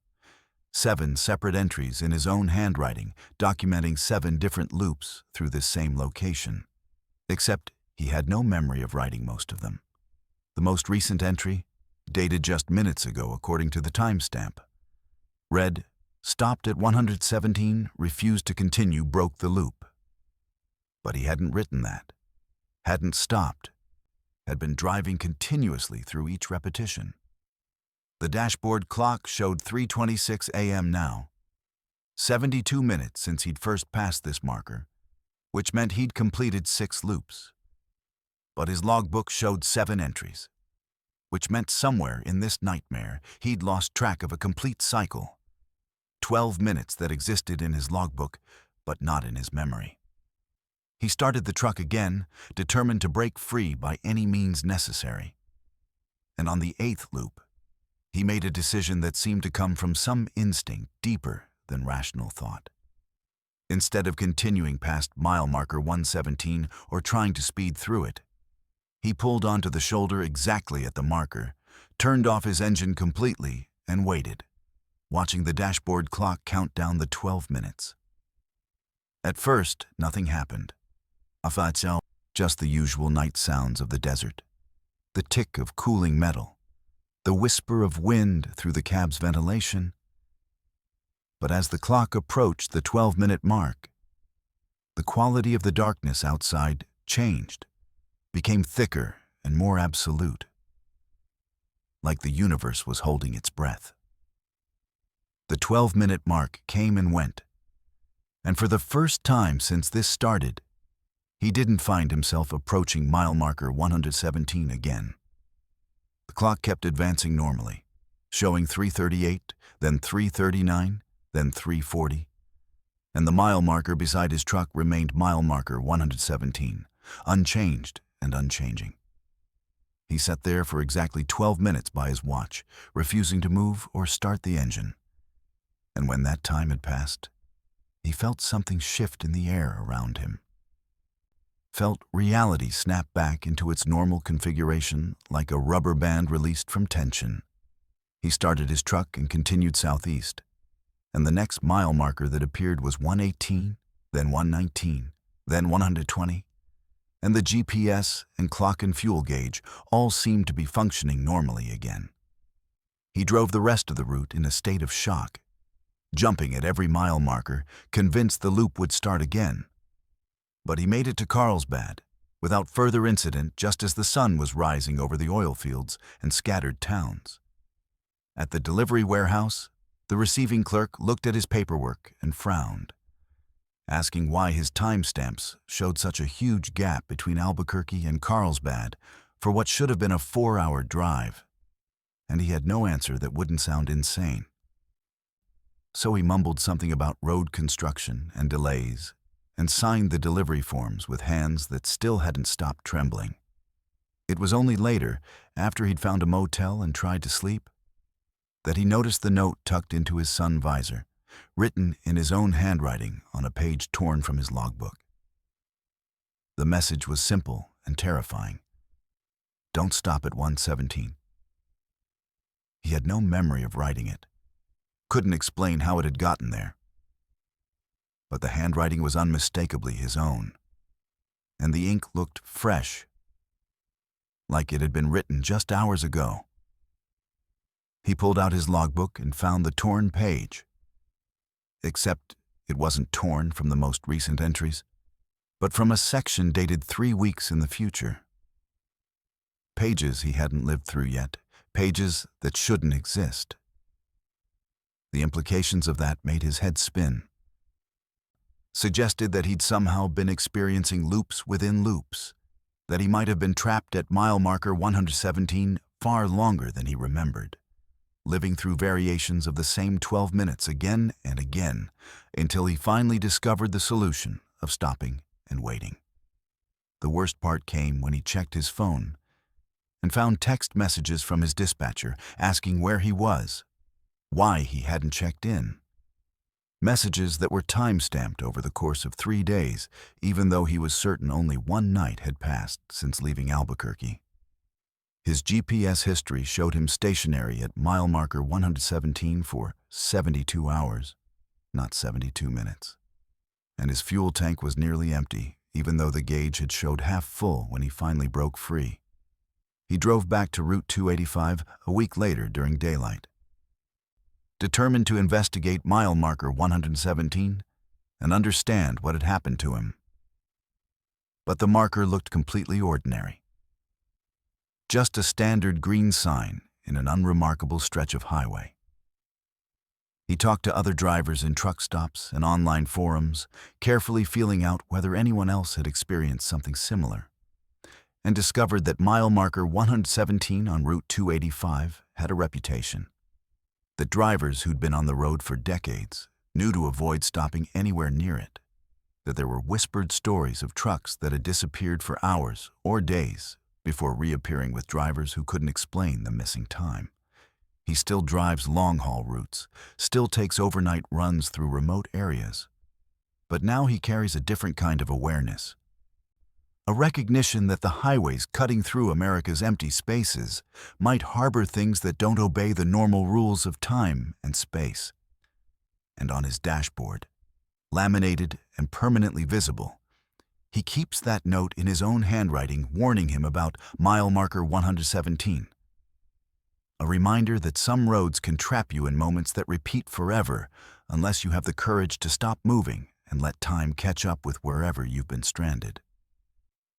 7 separate entries in his own handwriting, documenting 7 different loops through this same location. Except he had no memory of writing most of them. The most recent entry, dated just minutes ago according to the timestamp, read, "Stopped at 117, refused to continue, broke the loop." But he hadn't written that, hadn't stopped, had been driving continuously through each repetition. The dashboard clock showed 3:26 a.m. now, 72 minutes since he'd first passed this marker, which meant he'd completed 6 loops. But his logbook showed 7 entries, which meant somewhere in this nightmare he'd lost track of a complete cycle, 12 minutes that existed in his logbook, but not in his memory. He started the truck again, determined to break free by any means necessary. And on the 8th loop, he made a decision that seemed to come from some instinct deeper than rational thought. Instead of continuing past mile marker 117 or trying to speed through it, he pulled onto the shoulder exactly at the marker, turned off his engine completely, and waited, watching the dashboard clock count down the 12 minutes. At first, nothing happened. Just the usual night sounds of the desert, the tick of cooling metal, the whisper of wind through the cab's ventilation. But as the clock approached the 12-minute mark, the quality of the darkness outside changed, became thicker and more absolute, like the universe was holding its breath. The 12-minute mark came and went, and for the first time since this started, he didn't find himself approaching mile marker 117 again. The clock kept advancing normally, showing 3:38, then 3:39, then 3:40, and the mile marker beside his truck remained mile marker 117, unchanged and unchanging. He sat there for exactly 12 minutes by his watch, refusing to move or start the engine. And when that time had passed, he felt something shift in the air around him. Felt reality snap back into its normal configuration like a rubber band released from tension. He started his truck and continued southeast, and the next mile marker that appeared was 118, then 119, then 120, and the GPS and clock and fuel gauge all seemed to be functioning normally again. He drove the rest of the route in a state of shock, jumping at every mile marker, convinced the loop would start again. But he made it to Carlsbad without further incident just as the sun was rising over the oil fields and scattered towns. At the delivery warehouse, the receiving clerk looked at his paperwork and frowned, asking why his timestamps showed such a huge gap between Albuquerque and Carlsbad for what should have been a 4-hour drive, and he had no answer that wouldn't sound insane. So he mumbled something about road construction and delays, and signed the delivery forms with hands that still hadn't stopped trembling. It was only later, after he'd found a motel and tried to sleep, that he noticed the note tucked into his sun visor, written in his own handwriting on a page torn from his logbook. The message was simple and terrifying. "Don't stop at 117." He had no memory of writing it, couldn't explain how it had gotten there. But the handwriting was unmistakably his own, and the ink looked fresh, like it had been written just hours ago. He pulled out his logbook and found the torn page, except it wasn't torn from the most recent entries, but from a section dated 3 weeks in the future. Pages he hadn't lived through yet, pages that shouldn't exist. The implications of that made his head spin. Suggested that he'd somehow been experiencing loops within loops, that he might have been trapped at mile marker 117 far longer than he remembered, living through variations of the same 12 minutes again and again until he finally discovered the solution of stopping and waiting. The worst part came when he checked his phone and found text messages from his dispatcher asking where he was, why he hadn't checked in. Messages that were time-stamped over the course of 3 days, even though he was certain only 1 night had passed since leaving Albuquerque. His GPS history showed him stationary at mile marker 117 for 72 hours, not 72 minutes. And his fuel tank was nearly empty, even though the gauge had showed half full when he finally broke free. He drove back to Route 285 a week later during daylight, determined to investigate mile marker 117 and understand what had happened to him. But the marker looked completely ordinary. Just a standard green sign in an unremarkable stretch of highway. He talked to other drivers in truck stops and online forums, carefully feeling out whether anyone else had experienced something similar, and discovered that mile marker 117 on Route 285 had a reputation. That drivers who'd been on the road for decades knew to avoid stopping anywhere near it. That there were whispered stories of trucks that had disappeared for hours or days before reappearing with drivers who couldn't explain the missing time. He still drives long-haul routes, still takes overnight runs through remote areas. But now he carries a different kind of awareness. A recognition that the highways cutting through America's empty spaces might harbor things that don't obey the normal rules of time and space. And on his dashboard, laminated and permanently visible, he keeps that note in his own handwriting warning him about mile marker 117. A reminder that some roads can trap you in moments that repeat forever unless you have the courage to stop moving and let time catch up with wherever you've been stranded.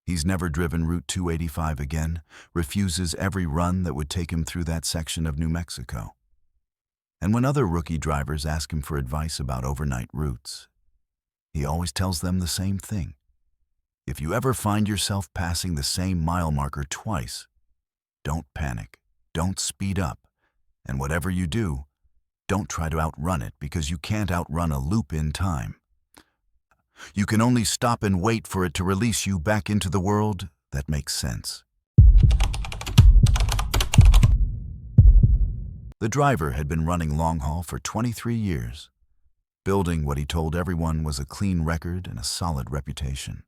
He's never driven Route 285 again, refuses every run that would take him through that section of New Mexico. And when other rookie drivers ask him for advice about overnight routes, he always tells them the same thing. If you ever find yourself passing the same mile marker twice, don't panic, don't speed up, and whatever you do, don't try to outrun it because you can't outrun a loop in time. You can only stop and wait for it to release you back into the world that makes sense. The driver had been running long haul for 23 years, building what he told everyone was a clean record and a solid reputation.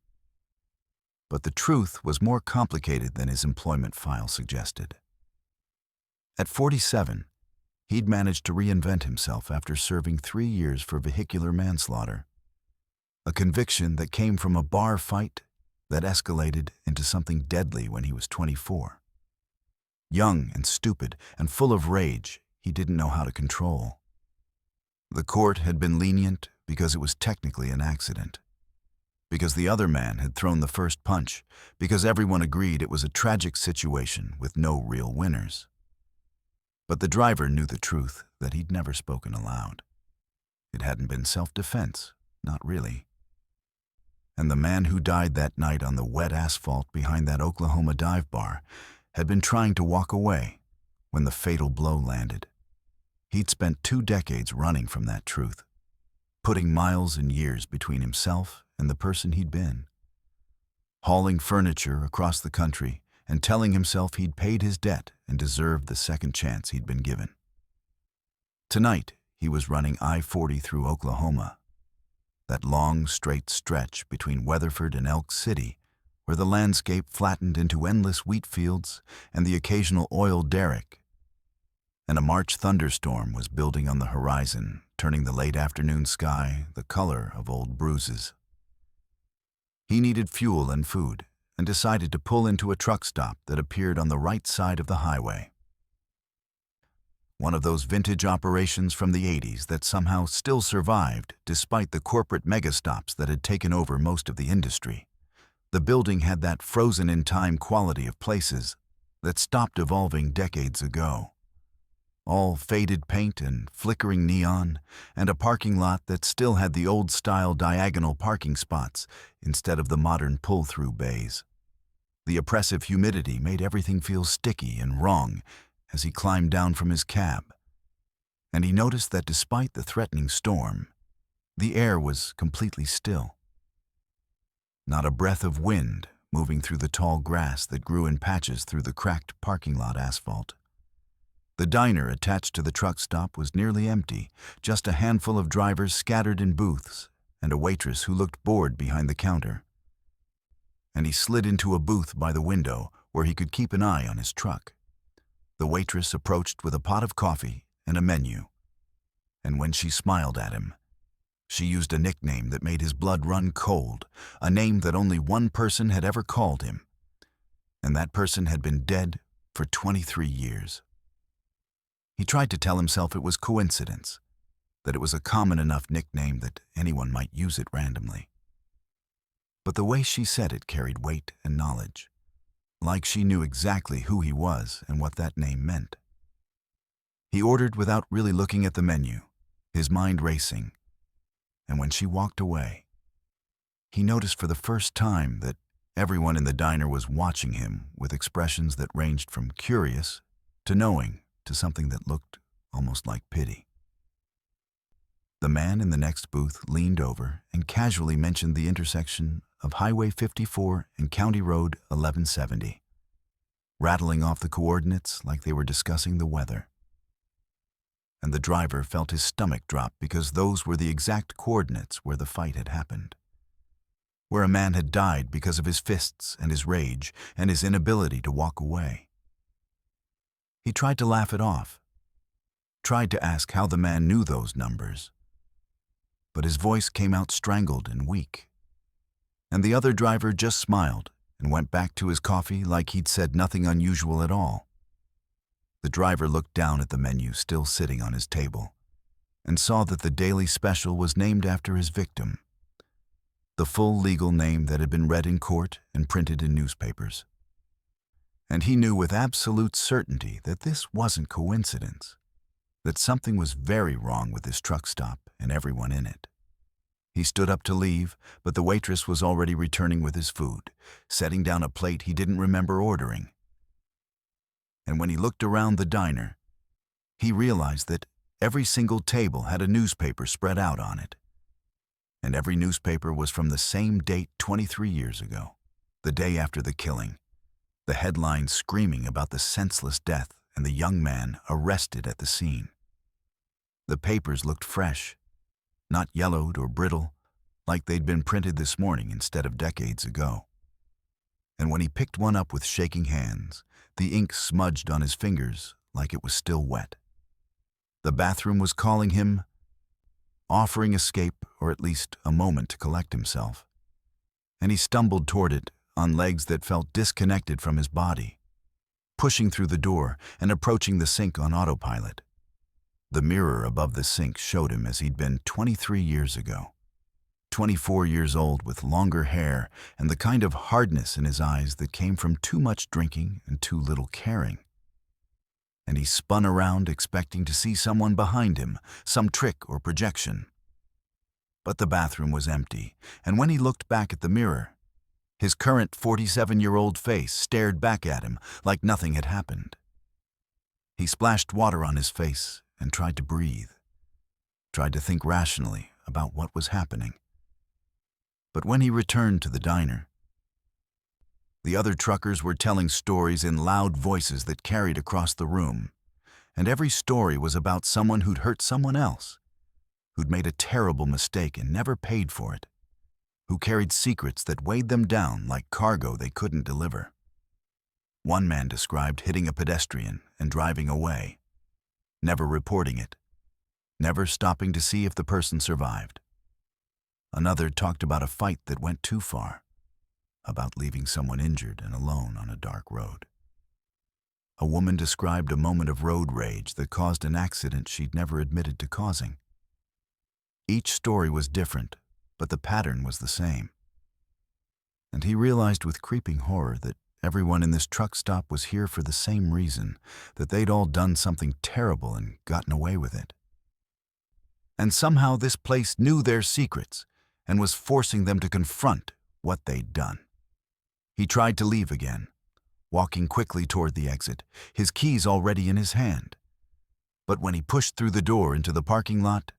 But the truth was more complicated than his employment file suggested. At 47, he'd managed to reinvent himself after serving 3 years for vehicular manslaughter. A conviction that came from a bar fight that escalated into something deadly when he was 24. Young and stupid and full of rage he didn't know how to control. The court had been lenient because it was technically an accident. Because the other man had thrown the first punch. Because everyone agreed it was a tragic situation with no real winners. But the driver knew the truth that he'd never spoken aloud. It hadn't been self-defense, not really. And the man who died that night on the wet asphalt behind that Oklahoma dive bar had been trying to walk away when the fatal blow landed. He'd spent 2 decades running from that truth, putting miles and years between himself and the person he'd been, hauling furniture across the country and telling himself he'd paid his debt and deserved the second chance he'd been given. Tonight, he was running I-40 through Oklahoma, that long, straight stretch between Weatherford and Elk City where the landscape flattened into endless wheat fields and the occasional oil derrick, and a March thunderstorm was building on the horizon, turning the late afternoon sky the color of old bruises. He needed fuel and food, and decided to pull into a truck stop that appeared on the right side of the highway. One of those vintage operations from the 80s that somehow still survived despite the corporate megastops that had taken over most of the industry. The building had that frozen-in-time quality of places that stopped evolving decades ago. All faded paint and flickering neon, and a parking lot that still had the old-style diagonal parking spots instead of the modern pull-through bays. The oppressive humidity made everything feel sticky and wrong as he climbed down from his cab, and he noticed that despite the threatening storm, the air was completely still. Not a breath of wind moving through the tall grass that grew in patches through the cracked parking lot asphalt. The diner attached to the truck stop was nearly empty, just a handful of drivers scattered in booths and a waitress who looked bored behind the counter. And he slid into a booth by the window where he could keep an eye on his truck. The waitress approached with a pot of coffee and a menu, and when she smiled at him, she used a nickname that made his blood run cold, a name that only one person had ever called him, and that person had been dead for 23 years. He tried to tell himself it was coincidence, that it was a common enough nickname that anyone might use it randomly. But the way she said it carried weight and knowledge, like she knew exactly who he was and what that name meant. He ordered without really looking at the menu, his mind racing, and when she walked away, he noticed for the first time that everyone in the diner was watching him with expressions that ranged from curious to knowing to something that looked almost like pity. The man in the next booth leaned over and casually mentioned the intersection of Highway 54 and County Road 1170, rattling off the coordinates like they were discussing the weather. And the driver felt his stomach drop because those were the exact coordinates where the fight had happened, where a man had died because of his fists and his rage and his inability to walk away. He tried to laugh it off, tried to ask how the man knew those numbers, but his voice came out strangled and weak, and the other driver just smiled and went back to his coffee like he'd said nothing unusual at all. The driver looked down at the menu still sitting on his table and saw that the daily special was named after his victim, the full legal name that had been read in court and printed in newspapers. And he knew with absolute certainty that this wasn't coincidence, that something was very wrong with this truck stop and everyone in it. He stood up to leave, but the waitress was already returning with his food, setting down a plate he didn't remember ordering. And when he looked around the diner, he realized that every single table had a newspaper spread out on it. And every newspaper was from the same date 23 years ago, the day after the killing, the headline screaming about the senseless death and the young man arrested at the scene. The papers looked fresh, not yellowed or brittle, like they'd been printed this morning instead of decades ago. And when he picked one up with shaking hands, the ink smudged on his fingers like it was still wet. The bathroom was calling him, offering escape or at least a moment to collect himself. And he stumbled toward it on legs that felt disconnected from his body, pushing through the door and approaching the sink on autopilot. The mirror above the sink showed him as he'd been 23 years ago, 24 years old with longer hair and the kind of hardness in his eyes that came from too much drinking and too little caring. And he spun around expecting to see someone behind him, some trick or projection. But the bathroom was empty, and when he looked back at the mirror, his current 47-year-old face stared back at him like nothing had happened. He splashed water on his face and tried to breathe, tried to think rationally about what was happening. But when he returned to the diner, the other truckers were telling stories in loud voices that carried across the room, and every story was about someone who'd hurt someone else, who'd made a terrible mistake and never paid for it, who carried secrets that weighed them down like cargo they couldn't deliver. One man described hitting a pedestrian and driving away, never reporting it, never stopping to see if the person survived. Another talked about a fight that went too far, about leaving someone injured and alone on a dark road. A woman described a moment of road rage that caused an accident she'd never admitted to causing. Each story was different, but the pattern was the same. And he realized with creeping horror that everyone in this truck stop was here for the same reason, that they'd all done something terrible and gotten away with it. And somehow this place knew their secrets and was forcing them to confront what they'd done. He tried to leave again, walking quickly toward the exit, his keys already in his hand. But when he pushed through the door into the parking lot,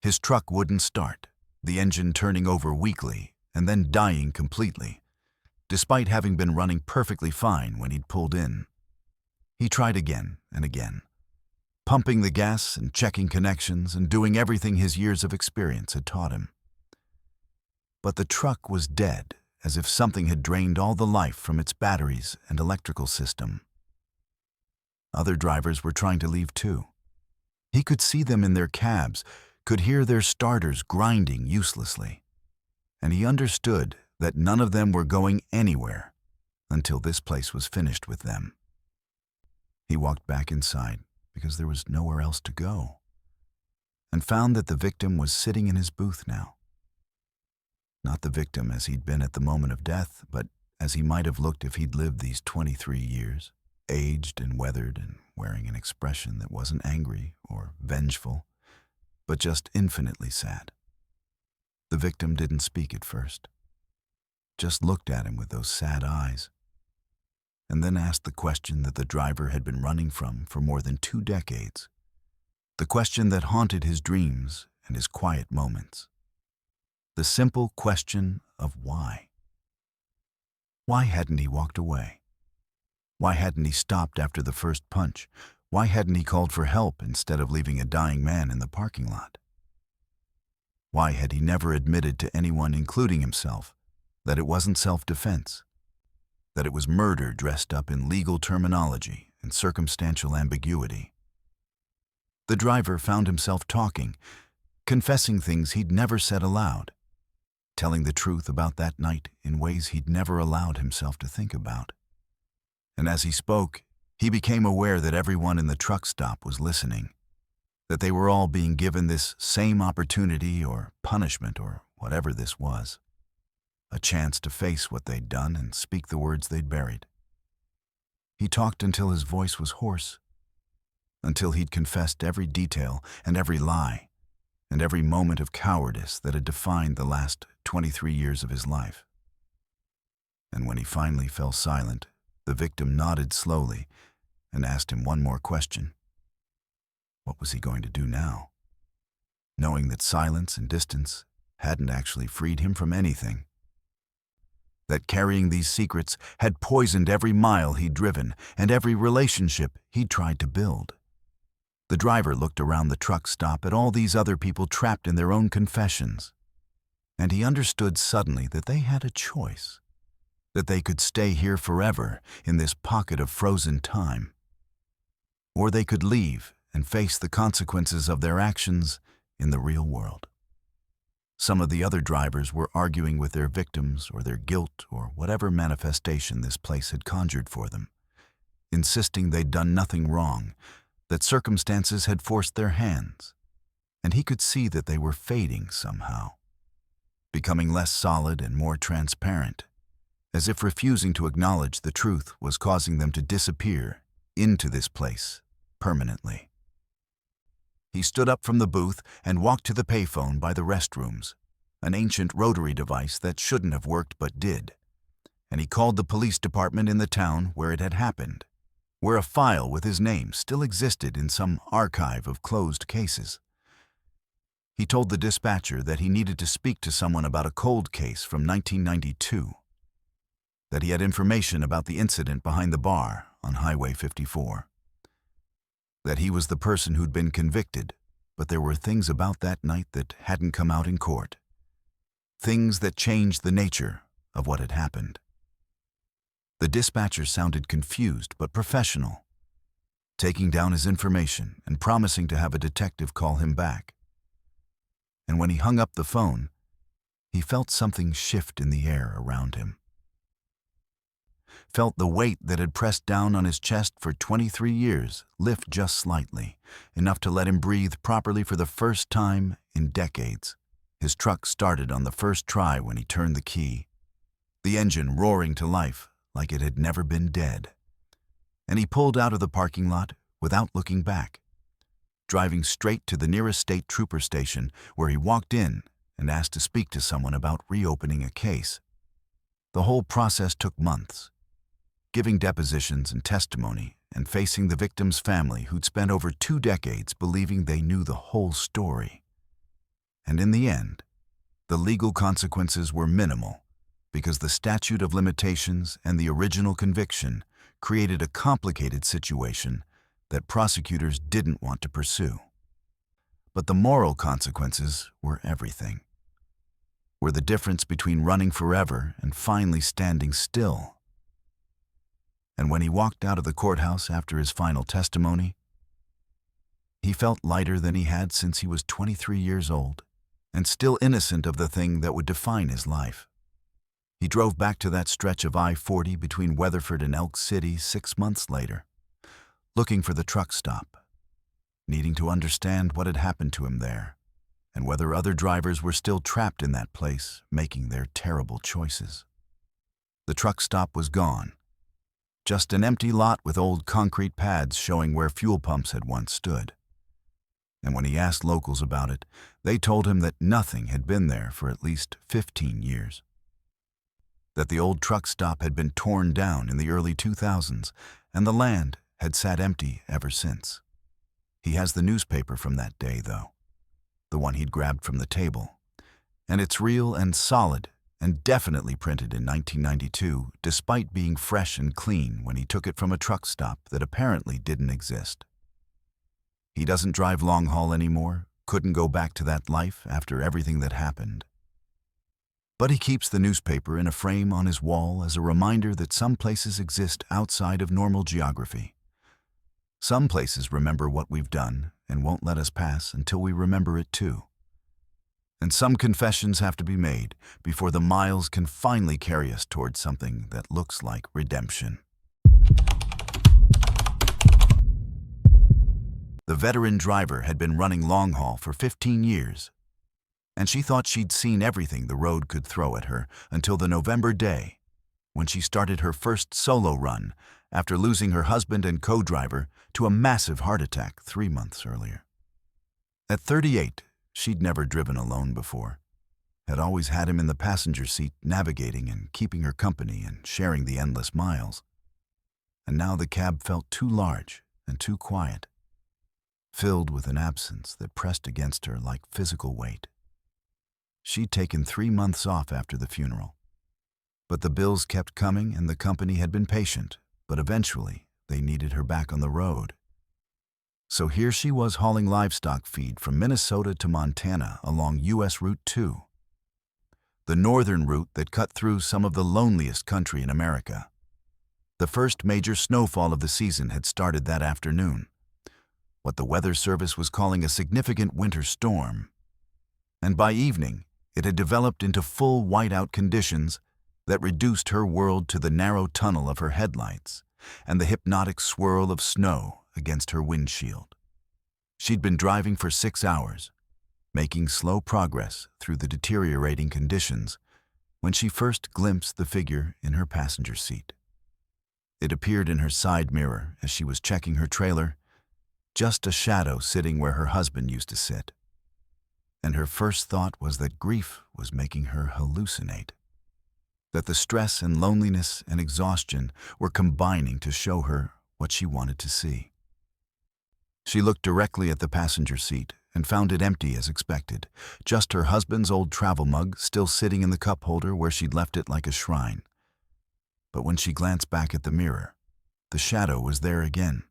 his truck wouldn't start, the engine turning over weakly and then dying completely, despite having been running perfectly fine when he'd pulled in. He tried again and again, pumping the gas and checking connections and doing everything his years of experience had taught him. But the truck was dead, as if something had drained all the life from its batteries and electrical system. Other drivers were trying to leave too. He could see them in their cabs, could hear their starters grinding uselessly. And he understood that none of them were going anywhere until this place was finished with them. He walked back inside because there was nowhere else to go, and found that the victim was sitting in his booth now. Not the victim as he'd been at the moment of death, but as he might have looked if he'd lived these 23 years, aged and weathered and wearing an expression that wasn't angry or vengeful, but just infinitely sad. The victim didn't speak at first, just looked at him with those sad eyes, and then asked the question that the driver had been running from for more than 2 decades, the question that haunted his dreams and his quiet moments. The simple question of why. Why hadn't he walked away? Why hadn't he stopped after the first punch? Why hadn't he called for help instead of leaving a dying man in the parking lot? Why had he never admitted to anyone, including himself, that it wasn't self-defense, that it was murder dressed up in legal terminology and circumstantial ambiguity? The driver found himself talking, confessing things he'd never said aloud, telling the truth about that night in ways he'd never allowed himself to think about. And as he spoke, he became aware that everyone in the truck stop was listening, that they were all being given this same opportunity or punishment or whatever this was, a chance to face what they'd done and speak the words they'd buried. He talked until his voice was hoarse, until he'd confessed every detail and every lie, and every moment of cowardice that had defined the last 23 years of his life. And when he finally fell silent, the victim nodded slowly and asked him one more question. What was he going to do now? Knowing that silence and distance hadn't actually freed him from anything. That carrying these secrets had poisoned every mile he'd driven and every relationship he'd tried to build. The driver looked around the truck stop at all these other people trapped in their own confessions, and he understood suddenly that they had a choice, that they could stay here forever in this pocket of frozen time, or they could leave and face the consequences of their actions in the real world. Some of the other drivers were arguing with their victims or their guilt or whatever manifestation this place had conjured for them, insisting they'd done nothing wrong, that circumstances had forced their hands, and he could see that they were fading somehow, becoming less solid and more transparent, as if refusing to acknowledge the truth was causing them to disappear into this place permanently. He stood up from the booth and walked to the payphone by the restrooms, an ancient rotary device that shouldn't have worked but did, and he called the police department in the town where it had happened, where a file with his name still existed in some archive of closed cases. He told the dispatcher that he needed to speak to someone about a cold case from 1992, that he had information about the incident behind the bar on Highway 54, that he was the person who'd been convicted, but there were things about that night that hadn't come out in court, things that changed the nature of what had happened. The dispatcher sounded confused but professional, taking down his information and promising to have a detective call him back. And when he hung up the phone, he felt something shift in the air around him. Felt the weight that had pressed down on his chest for 23 years lift just slightly, enough to let him breathe properly for the first time in decades. His truck started on the first try when he turned the key, the engine roaring to life like it had never been dead. And he pulled out of the parking lot without looking back, driving straight to the nearest state trooper station, where he walked in and asked to speak to someone about reopening a case. The whole process took months, giving depositions and testimony and facing the victim's family, who'd spent over 2 decades believing they knew the whole story. And in the end, the legal consequences were minimal, because the statute of limitations and the original conviction created a complicated situation that prosecutors didn't want to pursue. But the moral consequences were everything. Were the difference between running forever and finally standing still. And when he walked out of the courthouse after his final testimony, he felt lighter than he had since he was 23 years old, and still innocent of the thing that would define his life. He drove back to that stretch of I-40 between Weatherford and Elk City 6 months later, looking for the truck stop, needing to understand what had happened to him there, and whether other drivers were still trapped in that place, making their terrible choices. The truck stop was gone, just an empty lot with old concrete pads showing where fuel pumps had once stood. And when he asked locals about it, they told him that nothing had been there for at least 15 years. That the old truck stop had been torn down in the early 2000s, and the land had sat empty ever since. He has the newspaper from that day, though, the one he'd grabbed from the table, and it's real and solid and definitely printed in 1992, despite being fresh and clean when he took it from a truck stop that apparently didn't exist. He doesn't drive long haul anymore, couldn't go back to that life after everything that happened. But he keeps the newspaper in a frame on his wall as a reminder that some places exist outside of normal geography. Some places remember what we've done and won't let us pass until we remember it too. And some confessions have to be made before the miles can finally carry us towards something that looks like redemption. The veteran driver had been running long haul for 15 years, and she thought she'd seen everything the road could throw at her until the November day, when she started her first solo run after losing her husband and co-driver to a massive heart attack 3 months earlier. At 38, she'd never driven alone before, had always had him in the passenger seat navigating and keeping her company and sharing the endless miles. And now the cab felt too large and too quiet, filled with an absence that pressed against her like physical weight. She'd taken 3 months off after the funeral, but the bills kept coming and the company had been patient, but eventually they needed her back on the road. So here she was hauling livestock feed from Minnesota to Montana along U.S. Route 2, the northern route that cut through some of the loneliest country in America. The first major snowfall of the season had started that afternoon, what the Weather Service was calling a significant winter storm. And by evening, it had developed into full whiteout conditions that reduced her world to the narrow tunnel of her headlights and the hypnotic swirl of snow against her windshield. She'd been driving for 6 hours, making slow progress through the deteriorating conditions, when she first glimpsed the figure in her passenger seat. It appeared in her side mirror as she was checking her trailer, just a shadow sitting where her husband used to sit. And her first thought was that grief was making her hallucinate, that the stress and loneliness and exhaustion were combining to show her what she wanted to see. She looked directly at the passenger seat and found it empty as expected, just her husband's old travel mug still sitting in the cup holder where she'd left it like a shrine. But when she glanced back at the mirror, the shadow was there again,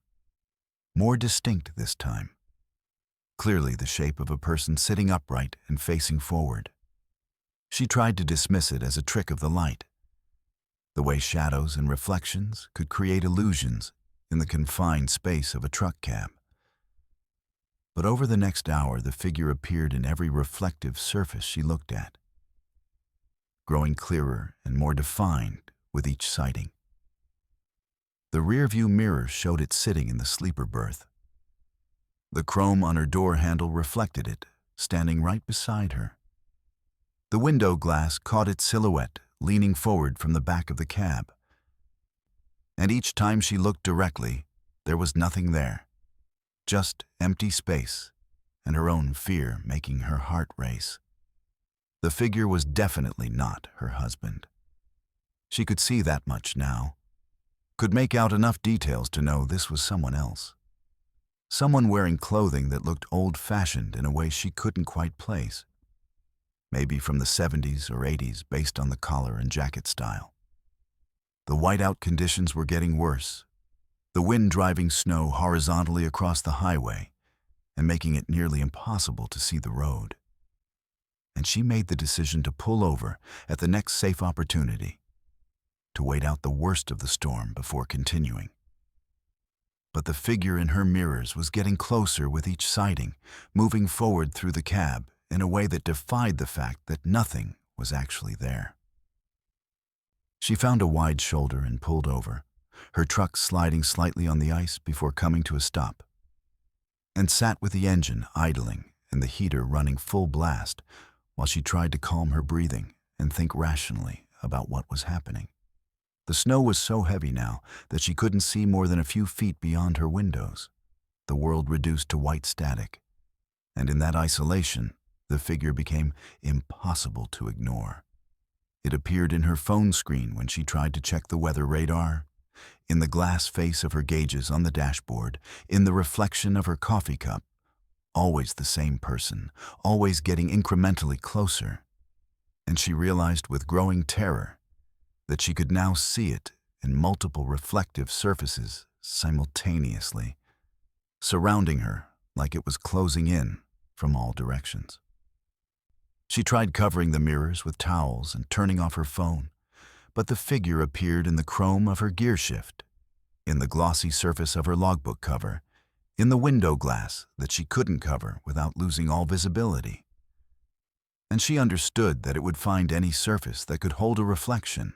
more distinct this time. Clearly the shape of a person sitting upright and facing forward. She tried to dismiss it as a trick of the light, the way shadows and reflections could create illusions in the confined space of a truck cab. But over the next hour, the figure appeared in every reflective surface she looked at, growing clearer and more defined with each sighting. The rearview mirror showed it sitting in the sleeper berth. The chrome on her door handle reflected it, standing right beside her. The window glass caught its silhouette, leaning forward from the back of the cab. And each time she looked directly, there was nothing there. Just empty space, and her own fear making her heart race. The figure was definitely not her husband. She could see that much now, could make out enough details to know this was someone else. Someone wearing clothing that looked old-fashioned in a way she couldn't quite place. Maybe from the 70s or 80s based on the collar and jacket style. The whiteout conditions were getting worse, the wind driving snow horizontally across the highway and making it nearly impossible to see the road. And she made the decision to pull over at the next safe opportunity, to wait out the worst of the storm before continuing. But the figure in her mirrors was getting closer with each sighting, moving forward through the cab in a way that defied the fact that nothing was actually there. She found a wide shoulder and pulled over, her truck sliding slightly on the ice before coming to a stop, and sat with the engine idling and the heater running full blast while she tried to calm her breathing and think rationally about what was happening. The snow was so heavy now that she couldn't see more than a few feet beyond her windows, the world reduced to white static, and in that isolation, the figure became impossible to ignore. It appeared in her phone screen when she tried to check the weather radar, in the glass face of her gauges on the dashboard, in the reflection of her coffee cup. Always the same person, always getting incrementally closer. And she realized with growing terror that she could now see it in multiple reflective surfaces simultaneously, surrounding her like it was closing in from all directions. She tried covering the mirrors with towels and turning off her phone, but the figure appeared in the chrome of her gear shift, in the glossy surface of her logbook cover, in the window glass that she couldn't cover without losing all visibility. And she understood that it would find any surface that could hold a reflection,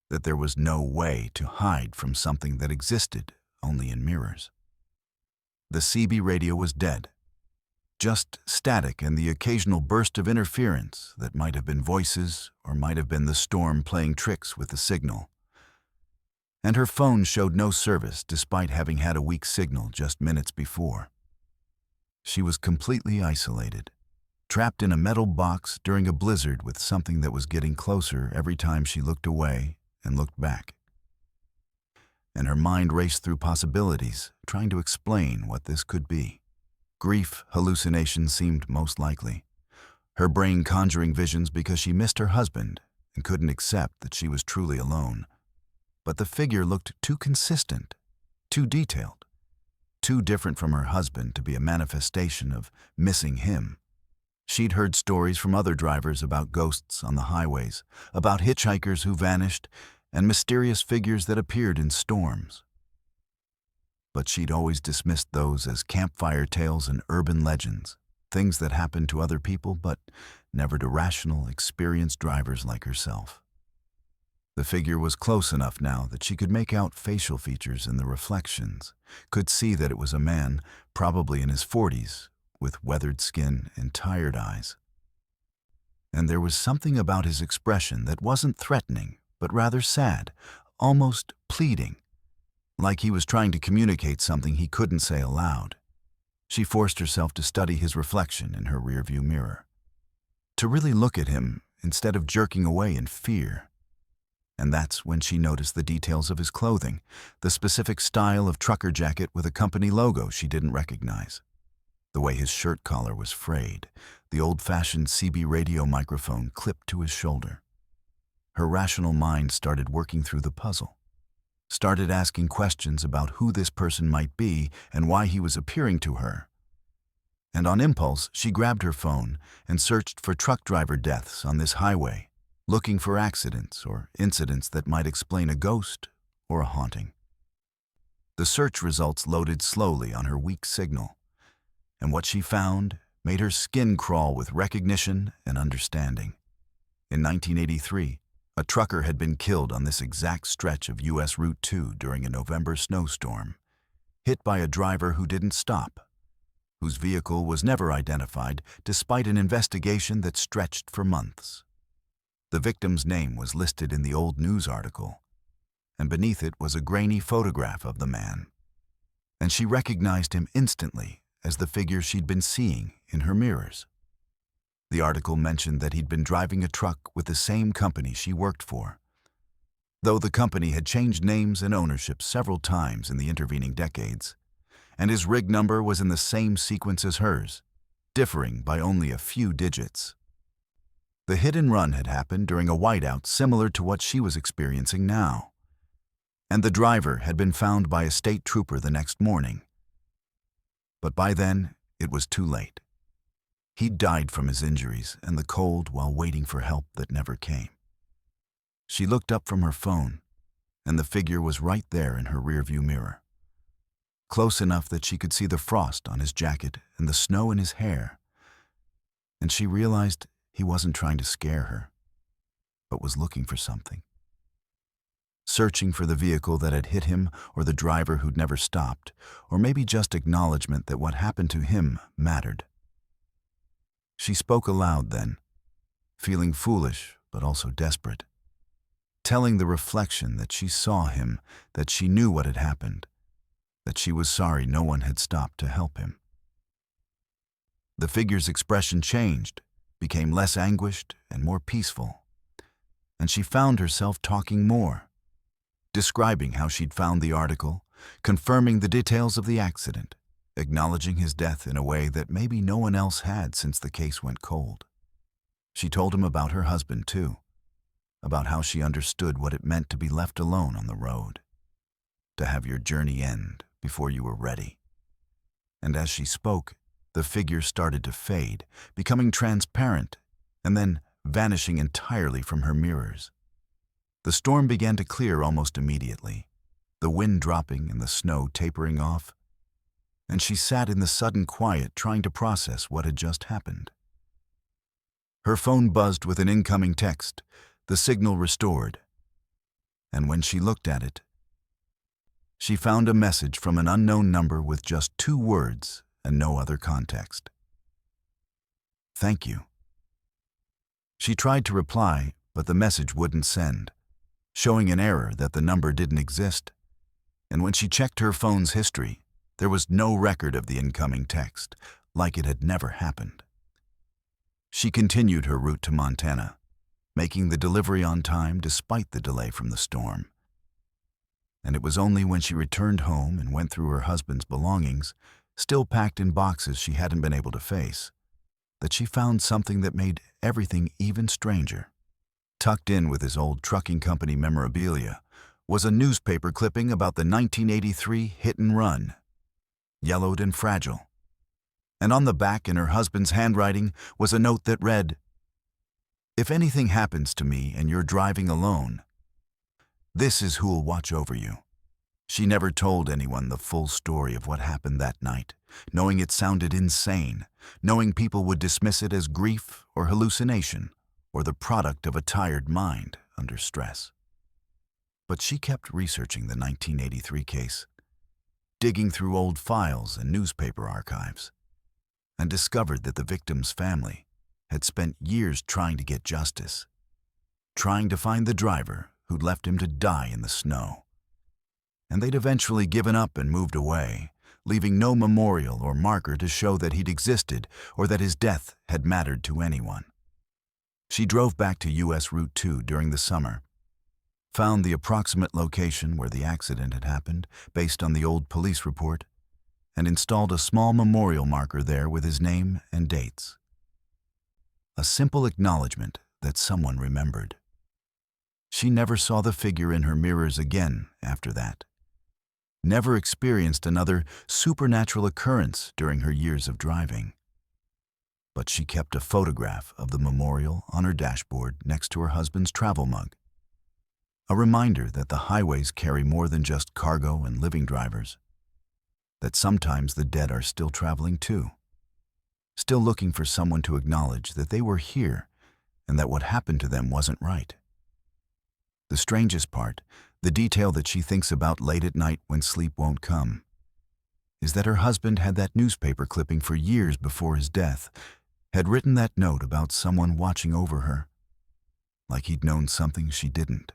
that there was no way to hide from something that existed only in mirrors. The CB radio was dead. Just static and the occasional burst of interference that might have been voices or might have been the storm playing tricks with the signal. And her phone showed no service despite having had a weak signal just minutes before. She was completely isolated, trapped in a metal box during a blizzard with something that was getting closer every time she looked away and looked back. And her mind raced through possibilities, trying to explain what this could be. Grief hallucination seemed most likely, her brain conjuring visions because she missed her husband and couldn't accept that she was truly alone. But the figure looked too consistent, too detailed, too different from her husband to be a manifestation of missing him. She'd heard stories from other drivers about ghosts on the highways, about hitchhikers who vanished, and mysterious figures that appeared in storms. But she'd always dismissed those as campfire tales and urban legends, things that happened to other people but never to rational, experienced drivers like herself. The figure was close enough now that she could make out facial features in the reflections, could see that it was a man, probably in his 40s, with weathered skin and tired eyes. And there was something about his expression that wasn't threatening, but rather sad, almost pleading, like he was trying to communicate something he couldn't say aloud. She forced herself to study his reflection in her rearview mirror, to really look at him instead of jerking away in fear. And that's when she noticed the details of his clothing, the specific style of trucker jacket with a company logo she didn't recognize, the way his shirt collar was frayed, the old-fashioned CB radio microphone clipped to his shoulder. Her rational mind started working through the puzzle, started asking questions about who this person might be and why he was appearing to her. And on impulse, she grabbed her phone and searched for truck driver deaths on this highway, looking for accidents or incidents that might explain a ghost or a haunting. The search results loaded slowly on her weak signal, and what she found made her skin crawl with recognition and understanding. In 1983, a trucker had been killed on this exact stretch of US Route 2 during a November snowstorm, hit by a driver who didn't stop, whose vehicle was never identified despite an investigation that stretched for months. The victim's name was listed in the old news article, and beneath it was a grainy photograph of the man, and she recognized him instantly as the figure she'd been seeing in her mirrors. The article mentioned that he'd been driving a truck with the same company she worked for, though the company had changed names and ownership several times in the intervening decades, and his rig number was in the same sequence as hers, differing by only a few digits. The hit and run had happened during a whiteout similar to what she was experiencing now, and the driver had been found by a state trooper the next morning. But by then, it was too late. He'd died from his injuries and the cold while waiting for help that never came. She looked up from her phone, and the figure was right there in her rearview mirror, close enough that she could see the frost on his jacket and the snow in his hair, and she realized he wasn't trying to scare her, but was looking for something. Searching for the vehicle that had hit him or the driver who'd never stopped, or maybe just acknowledgement that what happened to him mattered. She spoke aloud then, feeling foolish but also desperate, telling the reflection that she saw him, that she knew what had happened, that she was sorry no one had stopped to help him. The figure's expression changed, became less anguished and more peaceful, and she found herself talking more, describing how she'd found the article, confirming the details of the accident, acknowledging his death in a way that maybe no one else had since the case went cold. She told him about her husband, too, about how she understood what it meant to be left alone on the road, to have your journey end before you were ready. And as she spoke, the figure started to fade, becoming transparent, and then vanishing entirely from her mirrors. The storm began to clear almost immediately, the wind dropping and the snow tapering off, and she sat in the sudden quiet trying to process what had just happened. Her phone buzzed with an incoming text, the signal restored, and when she looked at it, she found a message from an unknown number with just 2 words and no other context. "Thank you." She tried to reply, but the message wouldn't send, showing an error that the number didn't exist, and when she checked her phone's history, there was no record of the incoming text, like it had never happened. She continued her route to Montana, making the delivery on time despite the delay from the storm. And it was only when she returned home and went through her husband's belongings, still packed in boxes she hadn't been able to face, that she found something that made everything even stranger. Tucked in with his old trucking company memorabilia was a newspaper clipping about the 1983 hit and run, yellowed and fragile. And on the back in her husband's handwriting was a note that read, "If anything happens to me and you're driving alone, this is who'll watch over you." She never told anyone the full story of what happened that night, knowing it sounded insane, knowing people would dismiss it as grief or hallucination, or the product of a tired mind under stress. But she kept researching the 1983 case, digging through old files and newspaper archives, and discovered that the victim's family had spent years trying to get justice, trying to find the driver who'd left him to die in the snow. And they'd eventually given up and moved away, leaving no memorial or marker to show that he'd existed or that his death had mattered to anyone. She drove back to US Route 2 during the summer, found the approximate location where the accident had happened based on the old police report, and installed a small memorial marker there with his name and dates. A simple acknowledgement that someone remembered. She never saw the figure in her mirrors again after that. Never experienced another supernatural occurrence during her years of driving. but she kept a photograph of the memorial on her dashboard next to her husband's travel mug. A reminder that the highways carry more than just cargo and living drivers, that sometimes the dead are still traveling too, still looking for someone to acknowledge that they were here and that what happened to them wasn't right. The strangest part, the detail that she thinks about late at night when sleep won't come, is that her husband had that newspaper clipping for years before his death, had written that note about someone watching over her, like he'd known something she didn't.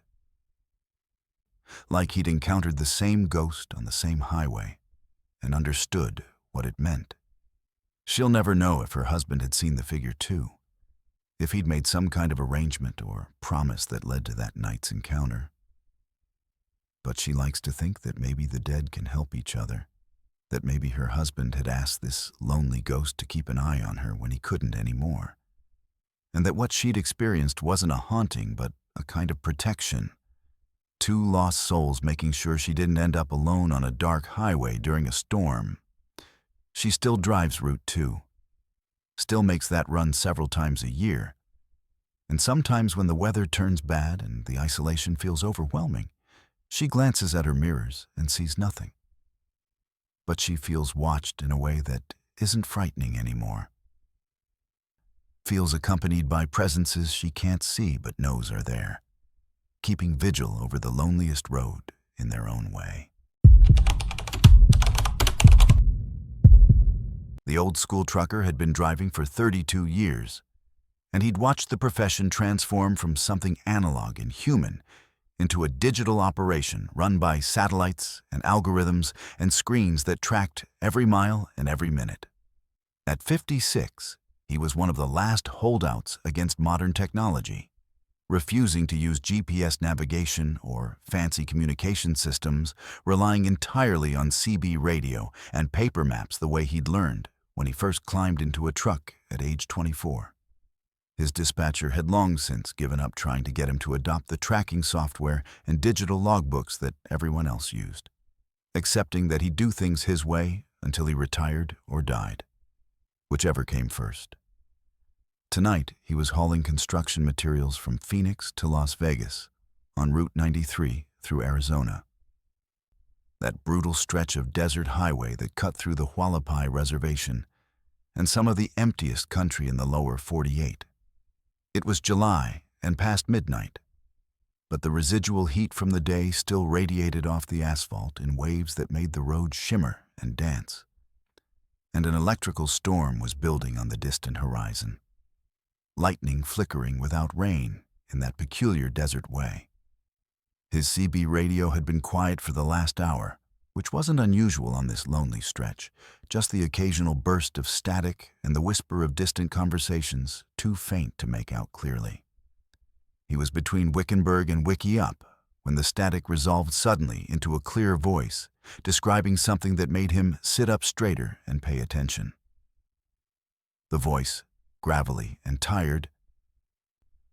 Like he'd encountered the same ghost on the same highway and understood what it meant. She'll never know if her husband had seen the figure too, if he'd made some kind of arrangement or promise that led to that night's encounter. But she likes to think that maybe the dead can help each other, that maybe her husband had asked this lonely ghost to keep an eye on her when he couldn't anymore, and that what she'd experienced wasn't a haunting but a kind of protection. Two lost souls making sure she didn't end up alone on a dark highway during a storm. She still drives Route 2, still makes that run several times a year, and sometimes when the weather turns bad and the isolation feels overwhelming, she glances at her mirrors and sees nothing. But she feels watched in a way that isn't frightening anymore. Feels accompanied by presences she can't see but knows are there, keeping vigil over the loneliest road in their own way. The old-school trucker had been driving for 32 years, and he'd watched the profession transform from something analog and human into a digital operation run by satellites and algorithms and screens that tracked every mile and every minute. At 56, he was one of the last holdouts against modern technology, refusing to use GPS navigation or fancy communication systems, relying entirely on CB radio and paper maps the way he'd learned when he first climbed into a truck at age 24. His dispatcher had long since given up trying to get him to adopt the tracking software and digital logbooks that everyone else used, accepting that he'd do things his way until he retired or died, whichever came first. Tonight, he was hauling construction materials from Phoenix to Las Vegas on Route 93 through Arizona. That brutal stretch of desert highway that cut through the Hualapai Reservation and some of the emptiest country in the lower 48. It was July and past midnight, but the residual heat from the day still radiated off the asphalt in waves that made the road shimmer and dance. And an electrical storm was building on the distant horizon, lightning flickering without rain in that peculiar desert way. His CB radio had been quiet for the last hour, which wasn't unusual on this lonely stretch, just the occasional burst of static and the whisper of distant conversations too faint to make out clearly. He was between Wickenburg and Wiki Up when the static resolved suddenly into a clear voice, describing something that made him sit up straighter and pay attention. The voice, gravelly and tired,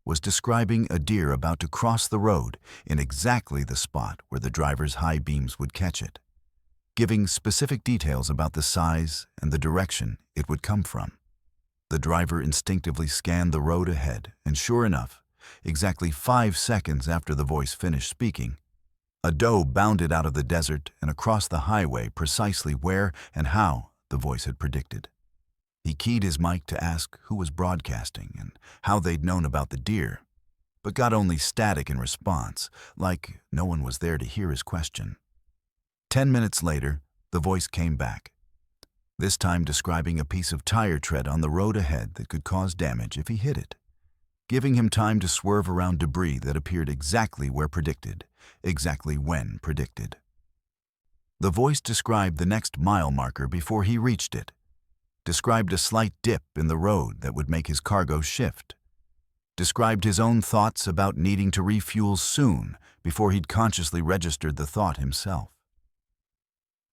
was describing a deer about to cross the road in exactly the spot where the driver's high beams would catch it, giving specific details about the size and the direction it would come from. The driver instinctively scanned the road ahead, and sure enough, exactly 5 seconds after the voice finished speaking, a doe bounded out of the desert and across the highway precisely where and how the voice had predicted. He keyed his mic to ask who was broadcasting and how they'd known about the deer, but got only static in response, like no one was there to hear his question. 10 minutes later, the voice came back, this time describing a piece of tire tread on the road ahead that could cause damage if he hit it, giving him time to swerve around debris that appeared exactly where predicted, exactly when predicted. The voice described the next mile marker before he reached it, described a slight dip in the road that would make his cargo shift, described his own thoughts about needing to refuel soon before he'd consciously registered the thought himself.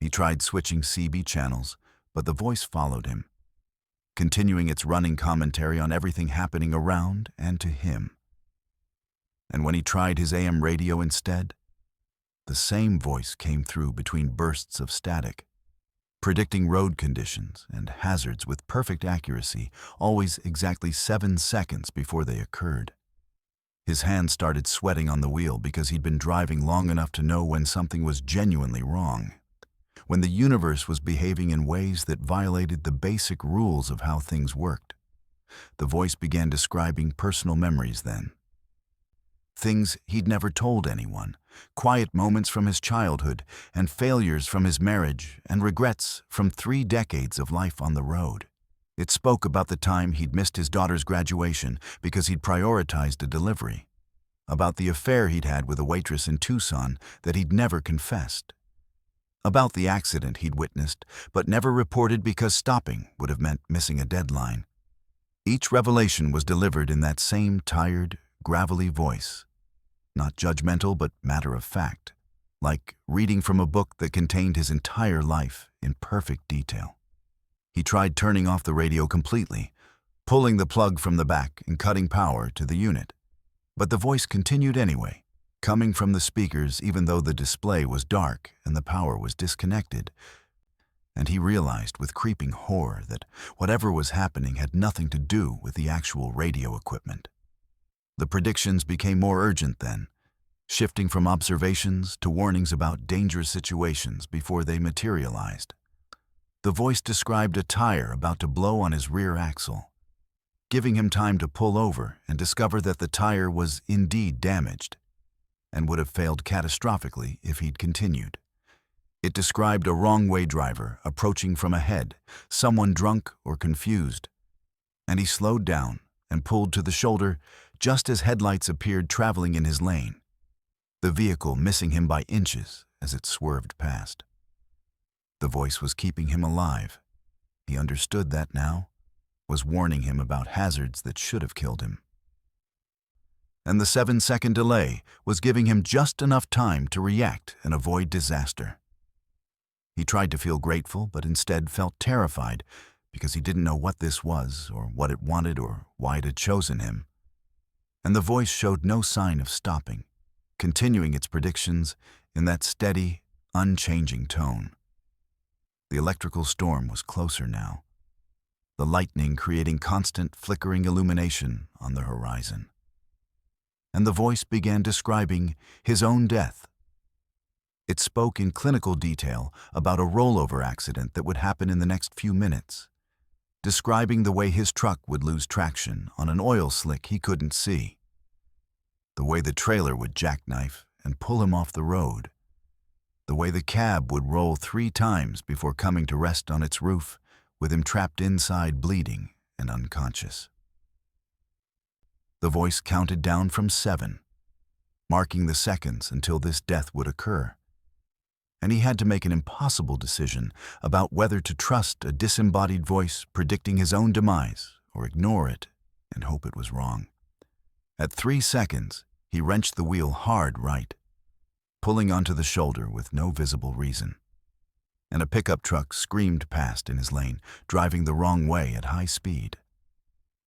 He tried switching CB channels, but the voice followed him, continuing its running commentary on everything happening around and to him. And when he tried his AM radio instead, the same voice came through between bursts of static, predicting road conditions and hazards with perfect accuracy, always exactly 7 seconds before they occurred. His hands started sweating on the wheel because he'd been driving long enough to know when something was genuinely wrong, when the universe was behaving in ways that violated the basic rules of how things worked. The voice began describing personal memories then. Things he'd never told anyone, quiet moments from his childhood, and failures from his marriage, and regrets from 3 decades of life on the road. It spoke about the time he'd missed his daughter's graduation because he'd prioritized a delivery, about the affair he'd had with a waitress in Tucson that he'd never confessed, about the accident he'd witnessed but never reported because stopping would have meant missing a deadline. Each revelation was delivered in that same tired, gravelly voice, not judgmental but matter-of-fact, like reading from a book that contained his entire life in perfect detail. He tried turning off the radio completely, pulling the plug from the back and cutting power to the unit. But the voice continued anyway, coming from the speakers even though the display was dark and the power was disconnected. And he realized with creeping horror that whatever was happening had nothing to do with the actual radio equipment. The predictions became more urgent then, shifting from observations to warnings about dangerous situations before they materialized. The voice described a tire about to blow on his rear axle, giving him time to pull over and discover that the tire was indeed damaged and would have failed catastrophically if he'd continued. It described a wrong-way driver approaching from ahead, someone drunk or confused, and he slowed down and pulled to the shoulder just as headlights appeared traveling in his lane, the vehicle missing him by inches as it swerved past. The voice was keeping him alive. He understood that now, was warning him about hazards that should have killed him. And the 7-second delay was giving him just enough time to react and avoid disaster. He tried to feel grateful, but instead felt terrified because he didn't know what this was or what it wanted or why it had chosen him. And the voice showed no sign of stopping, continuing its predictions in that steady, unchanging tone. The electrical storm was closer now, the lightning creating constant flickering illumination on the horizon. And the voice began describing his own death. It spoke in clinical detail about a rollover accident that would happen in the next few minutes, describing the way his truck would lose traction on an oil slick he couldn't see, the way the trailer would jackknife and pull him off the road, the way the cab would roll 3 times before coming to rest on its roof, with him trapped inside bleeding and unconscious. The voice counted down from 7, marking the seconds until this death would occur. And he had to make an impossible decision about whether to trust a disembodied voice predicting his own demise or ignore it and hope it was wrong. At 3 seconds, he wrenched the wheel hard right, pulling onto the shoulder with no visible reason. And a pickup truck screamed past in his lane, driving the wrong way at high speed.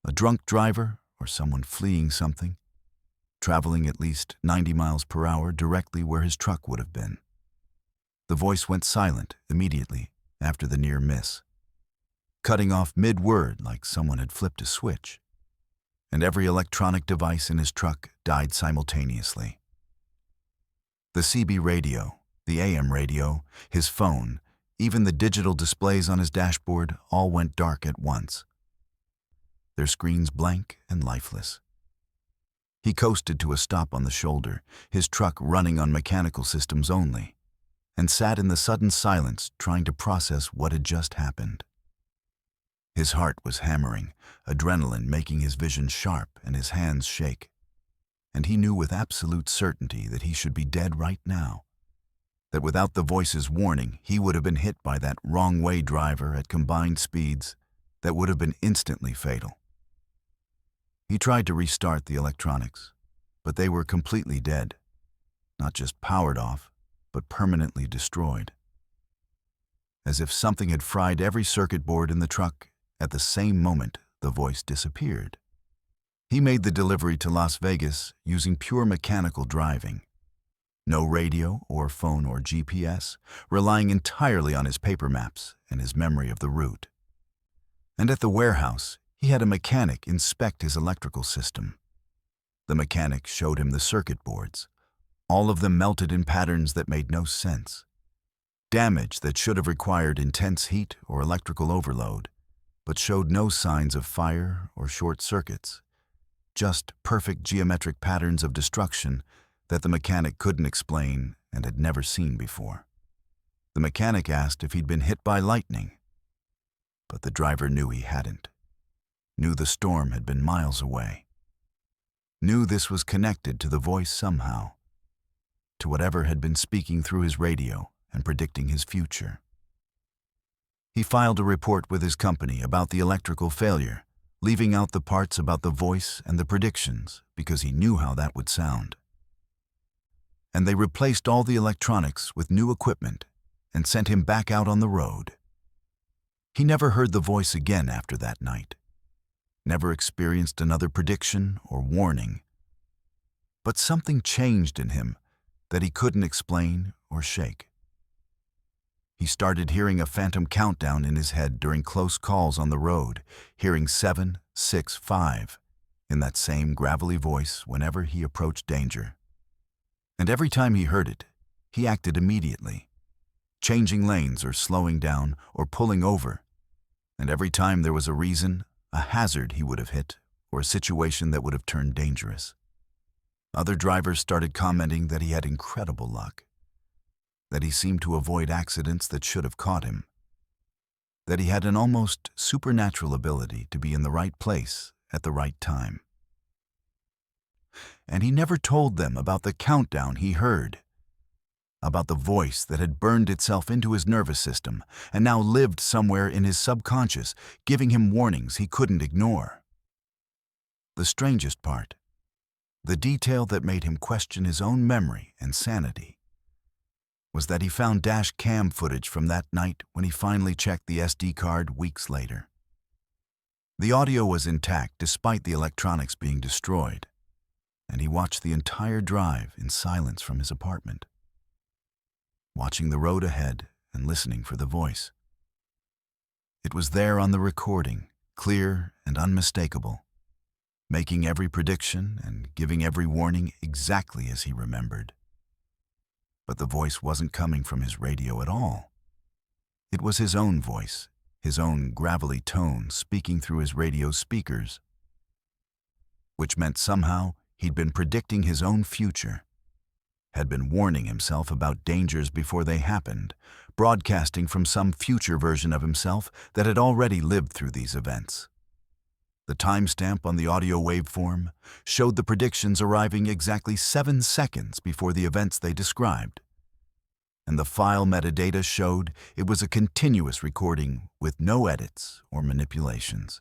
A drunk driver or someone fleeing something, traveling at least 90 miles per hour directly where his truck would have been. The voice went silent immediately after the near miss, cutting off mid-word like someone had flipped a switch, and every electronic device in his truck died simultaneously. The CB radio, the AM radio, his phone, even the digital displays on his dashboard all went dark at once, their screens blank and lifeless. He coasted to a stop on the shoulder, his truck running on mechanical systems only, and sat in the sudden silence trying to process what had just happened. His heart was hammering, adrenaline making his vision sharp and his hands shake. And he knew with absolute certainty that he should be dead right now, that without the voice's warning, he would have been hit by that wrong-way driver at combined speeds that would have been instantly fatal. He tried to restart the electronics, but they were completely dead, not just powered off, but permanently destroyed. As if something had fried every circuit board in the truck, at the same moment the voice disappeared. He made the delivery to Las Vegas using pure mechanical driving. No radio or phone or GPS, relying entirely on his paper maps and his memory of the route. And at the warehouse, he had a mechanic inspect his electrical system. The mechanic showed him the circuit boards, all of them melted in patterns that made no sense. Damage that should have required intense heat or electrical overload, but showed no signs of fire or short circuits. Just perfect geometric patterns of destruction that the mechanic couldn't explain and had never seen before. The mechanic asked if he'd been hit by lightning, but the driver knew he hadn't. Knew the storm had been miles away. Knew this was connected to the voice somehow, to whatever had been speaking through his radio and predicting his future. He filed a report with his company about the electrical failure, leaving out the parts about the voice and the predictions because he knew how that would sound. And they replaced all the electronics with new equipment and sent him back out on the road. He never heard the voice again after that night, never experienced another prediction or warning. But something changed in him that he couldn't explain or shake. He started hearing a phantom countdown in his head during close calls on the road, hearing 7, 6, 5 in that same gravelly voice whenever he approached danger. And every time he heard it, he acted immediately, changing lanes or slowing down or pulling over. And every time there was a reason, a hazard he would have hit, or a situation that would have turned dangerous. Other drivers started commenting that he had incredible luck, that he seemed to avoid accidents that should have caught him, that he had an almost supernatural ability to be in the right place at the right time. And he never told them about the countdown he heard, about the voice that had burned itself into his nervous system and now lived somewhere in his subconscious, giving him warnings he couldn't ignore. The strangest part, the detail that made him question his own memory and sanity, was that he found dash cam footage from that night when he finally checked the SD card weeks later. The audio was intact despite the electronics being destroyed, and he watched the entire drive in silence from his apartment, watching the road ahead and listening for the voice. It was there on the recording, clear and unmistakable, making every prediction and giving every warning exactly as he remembered. But the voice wasn't coming from his radio at all. It was his own voice, his own gravelly tone speaking through his radio speakers, which meant somehow he'd been predicting his own future, had been warning himself about dangers before they happened, broadcasting from some future version of himself that had already lived through these events. The timestamp on the audio waveform showed the predictions arriving exactly 7 seconds before the events they described. And the file metadata showed it was a continuous recording with no edits or manipulations,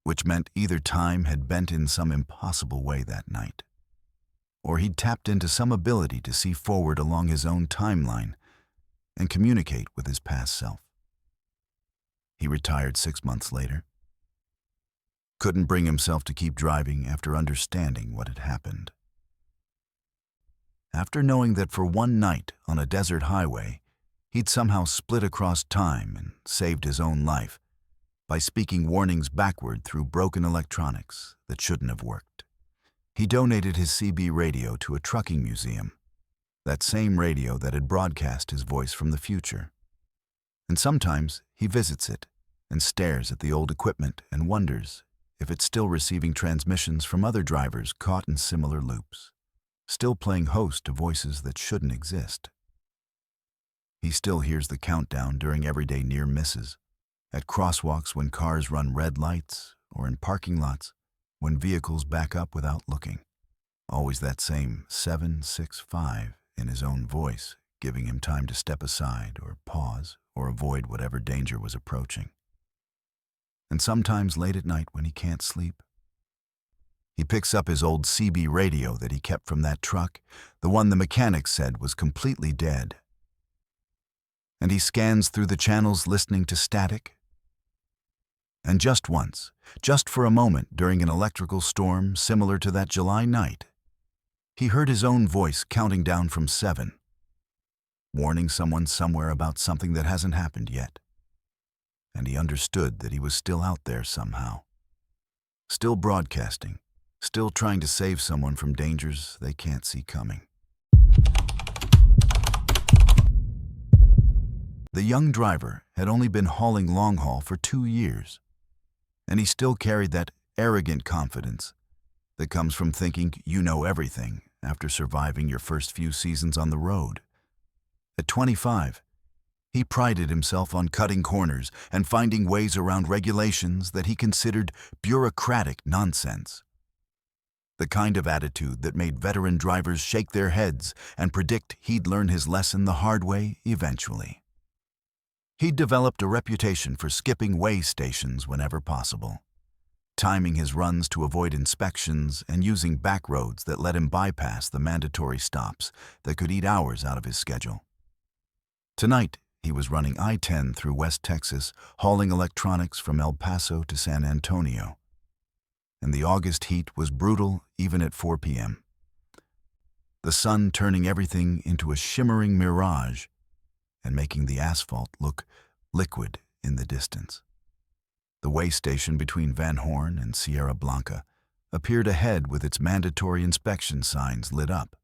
which meant either time had bent in some impossible way that night, or he'd tapped into some ability to see forward along his own timeline and communicate with his past self. He retired 6 months later. Couldn't bring himself to keep driving after understanding what had happened. After knowing that for one night on a desert highway, he'd somehow split across time and saved his own life by speaking warnings backward through broken electronics that shouldn't have worked. He donated his CB radio to a trucking museum, that same radio that had broadcast his voice from the future. And sometimes he visits it and stares at the old equipment and wonders if it's still receiving transmissions from other drivers caught in similar loops, still playing host to voices that shouldn't exist. He still hears the countdown during everyday near misses, at crosswalks when cars run red lights, or in parking lots when vehicles back up without looking. Always that same 7, 6, 5 in his own voice, giving him time to step aside or pause or avoid whatever danger was approaching. And sometimes late at night when he can't sleep, he picks up his old CB radio that he kept from that truck, the one the mechanic said was completely dead. And he scans through the channels listening to static. And just once, just for a moment during an electrical storm similar to that July night, he heard his own voice counting down from 7, warning someone somewhere about something that hasn't happened yet. And he understood that he was still out there somehow. Still broadcasting, still trying to save someone from dangers they can't see coming. The young driver had only been hauling long haul for 2 years, and he still carried that arrogant confidence that comes from thinking you know everything after surviving your first few seasons on the road. At 25, he prided himself on cutting corners and finding ways around regulations that he considered bureaucratic nonsense. The kind of attitude that made veteran drivers shake their heads and predict he'd learn his lesson the hard way eventually. He'd developed a reputation for skipping way stations whenever possible, timing his runs to avoid inspections and using back roads that let him bypass the mandatory stops that could eat hours out of his schedule. Tonight, he was running I-10 through West Texas, hauling electronics from El Paso to San Antonio. And the August heat was brutal even at 4 p.m. The sun turning everything into a shimmering mirage and making the asphalt look liquid in the distance. The way station between Van Horn and Sierra Blanca appeared ahead with its mandatory inspection signs lit up,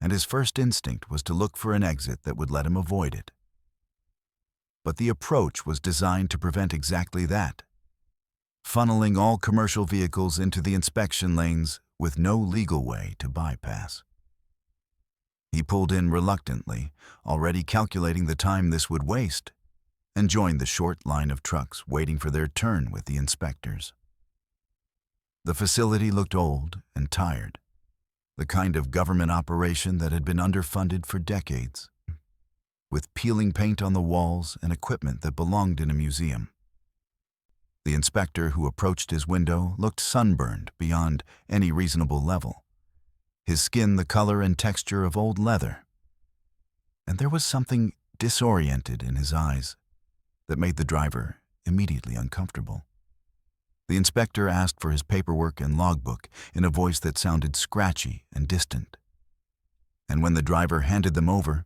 and his first instinct was to look for an exit that would let him avoid it. But the approach was designed to prevent exactly that, funneling all commercial vehicles into the inspection lanes with no legal way to bypass. He pulled in reluctantly, already calculating the time this would waste, and joined the short line of trucks waiting for their turn with the inspectors. The facility looked old and tired, the kind of government operation that had been underfunded for decades, with peeling paint on the walls and equipment that belonged in a museum. The inspector who approached his window looked sunburned beyond any reasonable level, his skin the color and texture of old leather. And there was something disoriented in his eyes that made the driver immediately uncomfortable. The inspector asked for his paperwork and logbook in a voice that sounded scratchy and distant. And when the driver handed them over,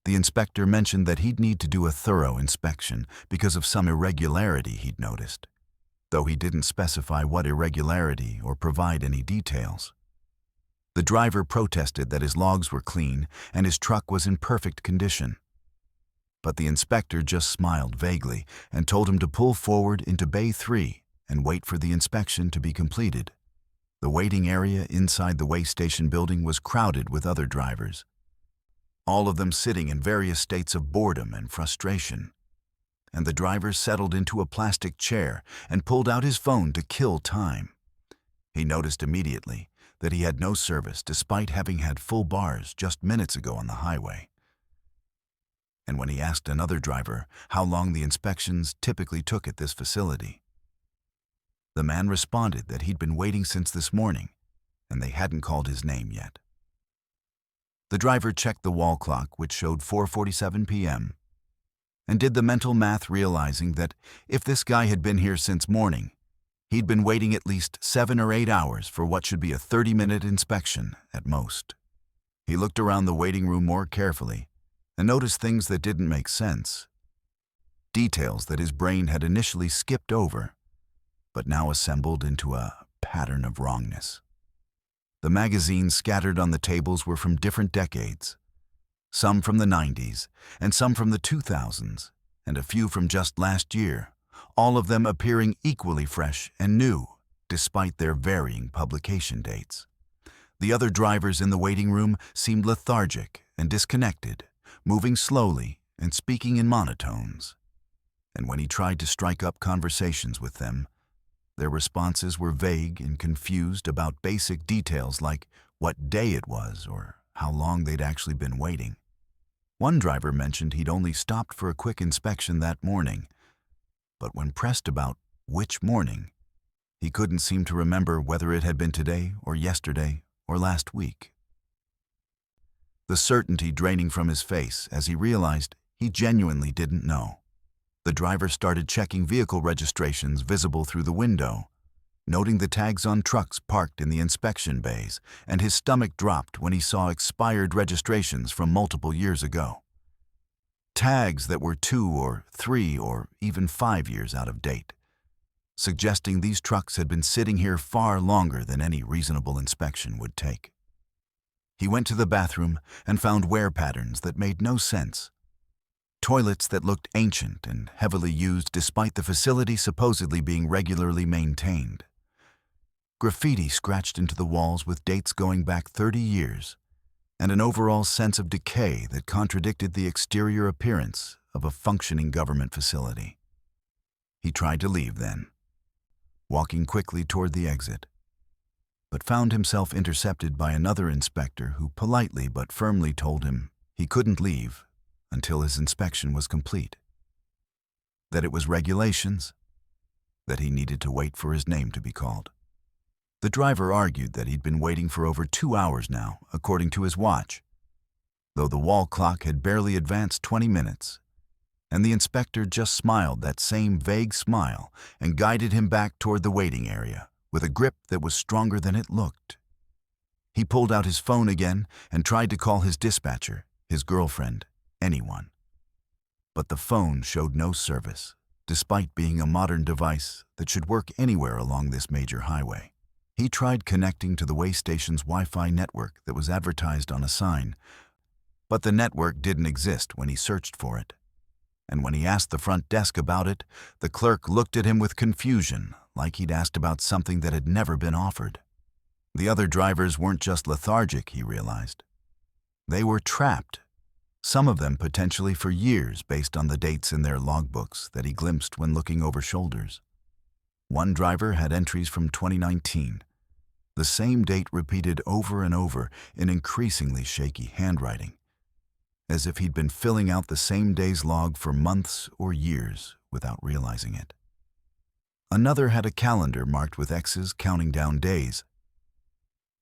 the inspector mentioned that he'd need to do a thorough inspection because of some irregularity he'd noticed, though he didn't specify what irregularity or provide any details. The driver protested that his logs were clean and his truck was in perfect condition. But the inspector just smiled vaguely and told him to pull forward into Bay 3 and wait for the inspection to be completed. The waiting area inside the way station building was crowded with other drivers, all of them sitting in various states of boredom and frustration. And the driver settled into a plastic chair and pulled out his phone to kill time. He noticed immediately that he had no service despite having had full bars just minutes ago on the highway. And when he asked another driver how long the inspections typically took at this facility, the man responded that he'd been waiting since this morning and they hadn't called his name yet. The driver checked the wall clock, which showed 4:47 p.m., and did the mental math, realizing that if this guy had been here since morning, he'd been waiting at least 7 or 8 hours for what should be a 30-minute inspection at most. He looked around the waiting room more carefully and noticed things that didn't make sense, details that his brain had initially skipped over, but now assembled into a pattern of wrongness. The magazines scattered on the tables were from different decades, some from the 90s and some from the 2000s, and a few from just last year, all of them appearing equally fresh and new, despite their varying publication dates. The other drivers in the waiting room seemed lethargic and disconnected, moving slowly and speaking in monotones. And when he tried to strike up conversations with them, their responses were vague and confused about basic details like what day it was or how long they'd actually been waiting. One driver mentioned he'd only stopped for a quick inspection that morning, but when pressed about which morning, he couldn't seem to remember whether it had been today or yesterday or last week. The certainty draining from his face as he realized he genuinely didn't know. The driver started checking vehicle registrations visible through the window, noting the tags on trucks parked in the inspection bays, and his stomach dropped when he saw expired registrations from multiple years ago. Tags that were 2 or 3 or even 5 years out of date, suggesting these trucks had been sitting here far longer than any reasonable inspection would take. He went to the bathroom and found wear patterns that made no sense. Toilets that looked ancient and heavily used despite the facility supposedly being regularly maintained. Graffiti scratched into the walls with dates going back 30 years, and an overall sense of decay that contradicted the exterior appearance of a functioning government facility. He tried to leave then, walking quickly toward the exit, but found himself intercepted by another inspector who politely but firmly told him he couldn't leave until his inspection was complete, that it was regulations, that he needed to wait for his name to be called. The driver argued that he'd been waiting for over 2 hours now, according to his watch, though the wall clock had barely advanced 20 minutes, and the inspector just smiled that same vague smile and guided him back toward the waiting area with a grip that was stronger than it looked. He pulled out his phone again and tried to call his dispatcher, his girlfriend, anyone. But the phone showed no service, despite being a modern device that should work anywhere along this major highway. He tried connecting to the way station's Wi-Fi network that was advertised on a sign, but the network didn't exist when he searched for it. And when he asked the front desk about it, the clerk looked at him with confusion, like he'd asked about something that had never been offered. The other drivers weren't just lethargic, he realized. They were trapped, some of them potentially for years based on the dates in their logbooks that he glimpsed when looking over shoulders. One driver had entries from 2019, the same date repeated over and over in increasingly shaky handwriting, as if he'd been filling out the same day's log for months or years without realizing it. Another had a calendar marked with X's counting down days,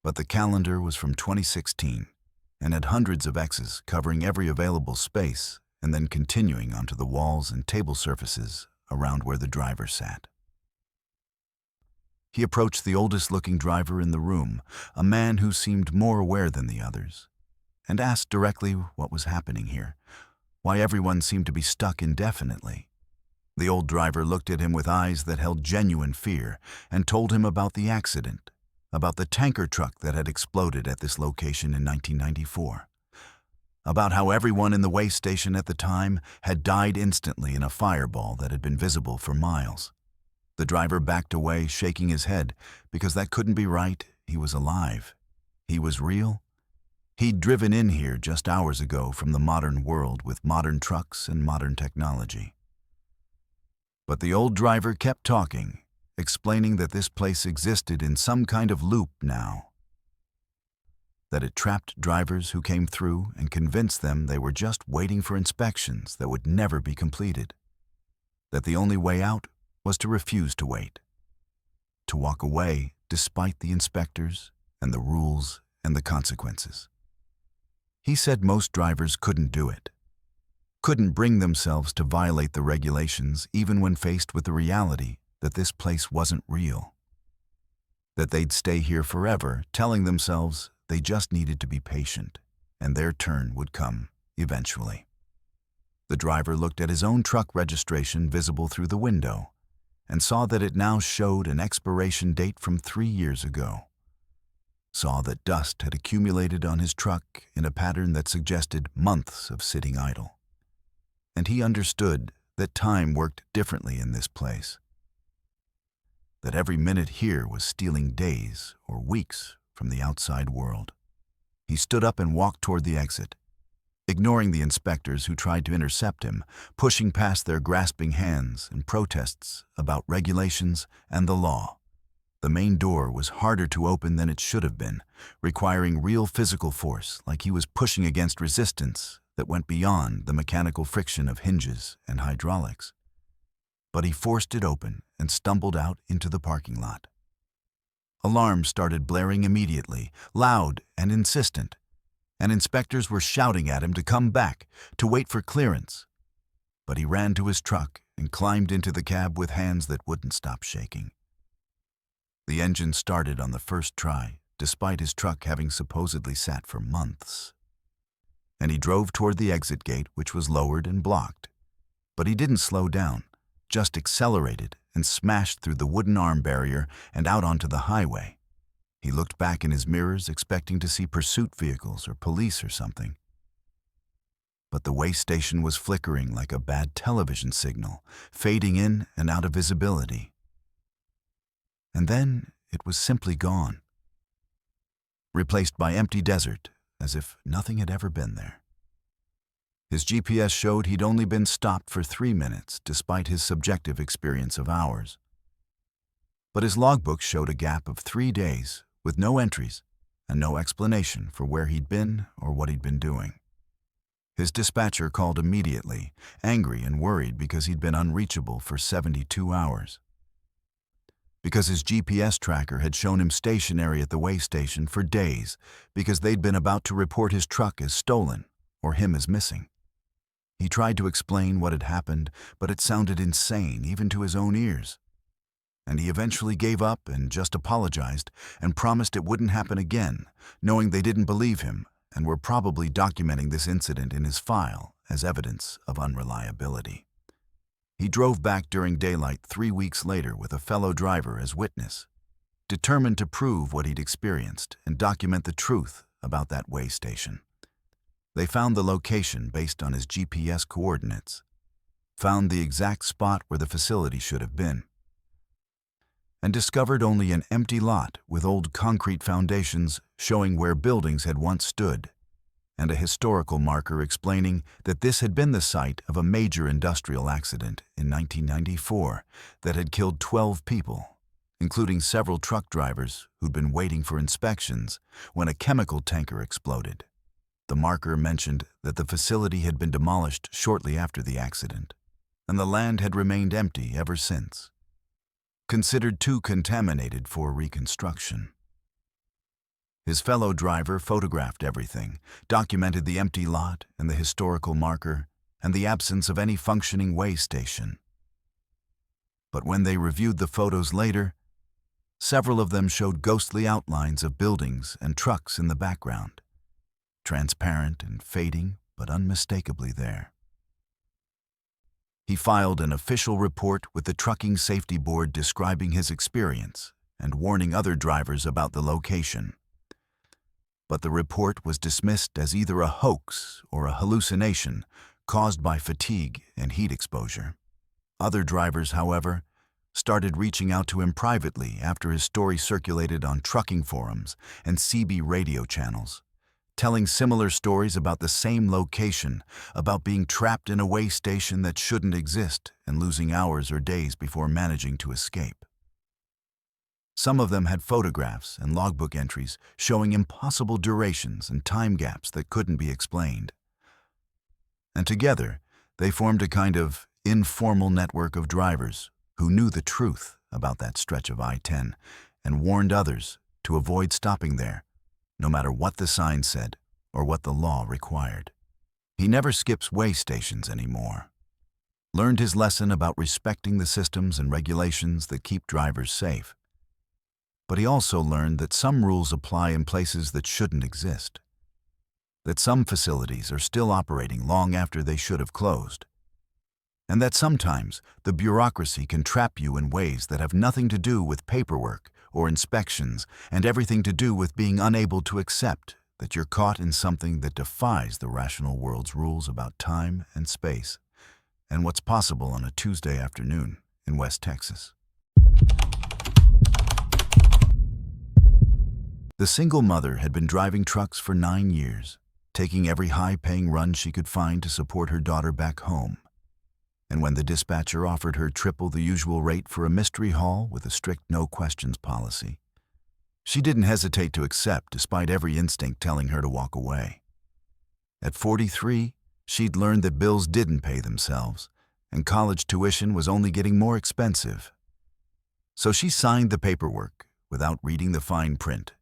but the calendar was from 2016 and had hundreds of X's covering every available space and then continuing onto the walls and table surfaces around where the driver sat. He approached the oldest-looking driver in the room, a man who seemed more aware than the others, and asked directly what was happening here, why everyone seemed to be stuck indefinitely. The old driver looked at him with eyes that held genuine fear and told him about the accident, about the tanker truck that had exploded at this location in 1994, about how everyone in the way station at the time had died instantly in a fireball that had been visible for miles. The driver backed away, shaking his head, because that couldn't be right. He was alive. He was real. He'd driven in here just hours ago from the modern world with modern trucks and modern technology. But the old driver kept talking, explaining that this place existed in some kind of loop now, that it trapped drivers who came through and convinced them they were just waiting for inspections that would never be completed, that the only way out was to refuse to wait, to walk away despite the inspectors and the rules and the consequences. He said most drivers couldn't do it, couldn't bring themselves to violate the regulations even when faced with the reality that this place wasn't real, that they'd stay here forever, telling themselves they just needed to be patient and their turn would come eventually. The driver looked at his own truck registration visible through the window and saw that it now showed an expiration date from 3 years ago, saw that dust had accumulated on his truck in a pattern that suggested months of sitting idle. And he understood that time worked differently in this place, that every minute here was stealing days or weeks from the outside world. He stood up and walked toward the exit, ignoring the inspectors who tried to intercept him, pushing past their grasping hands and protests about regulations and the law. The main door was harder to open than it should have been, requiring real physical force, like he was pushing against resistance that went beyond the mechanical friction of hinges and hydraulics. But he forced it open and stumbled out into the parking lot. Alarms started blaring immediately, loud and insistent, and inspectors were shouting at him to come back, to wait for clearance. But he ran to his truck and climbed into the cab with hands that wouldn't stop shaking. The engine started on the first try, despite his truck having supposedly sat for months. And he drove toward the exit gate, which was lowered and blocked. But he didn't slow down, just accelerated and smashed through the wooden arm barrier and out onto the highway. He looked back in his mirrors, expecting to see pursuit vehicles or police or something. But the way station was flickering like a bad television signal, fading in and out of visibility. And then it was simply gone, replaced by empty desert, as if nothing had ever been there. His GPS showed he'd only been stopped for 3 minutes, despite his subjective experience of hours. But his logbook showed a gap of 3 days, with no entries and no explanation for where he'd been or what he'd been doing. His dispatcher called immediately, angry and worried because he'd been unreachable for 72 hours. Because his GPS tracker had shown him stationary at the way station for days because they'd been about to report his truck as stolen or him as missing. He tried to explain what had happened, but it sounded insane even to his own ears. And he eventually gave up and just apologized and promised it wouldn't happen again, knowing they didn't believe him and were probably documenting this incident in his file as evidence of unreliability. He drove back during daylight 3 weeks later with a fellow driver as witness, determined to prove what he'd experienced and document the truth about that way station. They found the location based on his GPS coordinates, found the exact spot where the facility should have been, and discovered only an empty lot with old concrete foundations showing where buildings had once stood, and a historical marker explaining that this had been the site of a major industrial accident in 1994 that had killed 12 people, including several truck drivers who'd been waiting for inspections when a chemical tanker exploded. The marker mentioned that the facility had been demolished shortly after the accident, and the land had remained empty ever since, considered too contaminated for reconstruction. His fellow driver photographed everything, documented the empty lot and the historical marker, and the absence of any functioning way station. But when they reviewed the photos later, several of them showed ghostly outlines of buildings and trucks in the background, transparent and fading, but unmistakably there. He filed an official report with the Trucking Safety Board describing his experience and warning other drivers about the location. But the report was dismissed as either a hoax or a hallucination caused by fatigue and heat exposure. Other drivers, however, started reaching out to him privately after his story circulated on trucking forums and CB radio channels, telling similar stories about the same location, about being trapped in a way station that shouldn't exist and losing hours or days before managing to escape. Some of them had photographs and logbook entries showing impossible durations and time gaps that couldn't be explained. And together, they formed a kind of informal network of drivers who knew the truth about that stretch of I-10 and warned others to avoid stopping there, no matter what the sign said or what the law required. He never skips way stations anymore. Learned his lesson about respecting the systems and regulations that keep drivers safe. But he also learned that some rules apply in places that shouldn't exist, that some facilities are still operating long after they should have closed, and that sometimes the bureaucracy can trap you in ways that have nothing to do with paperwork or inspections and everything to do with being unable to accept that you're caught in something that defies the rational world's rules about time and space and what's possible on a Tuesday afternoon in West Texas. The single mother had been driving trucks for 9 years, taking every high-paying run she could find to support her daughter back home. And when the dispatcher offered her triple the usual rate for a mystery haul with a strict no-questions policy, she didn't hesitate to accept despite every instinct telling her to walk away. At 43, she'd learned that bills didn't pay themselves, and college tuition was only getting more expensive. So she signed the paperwork without reading the fine print,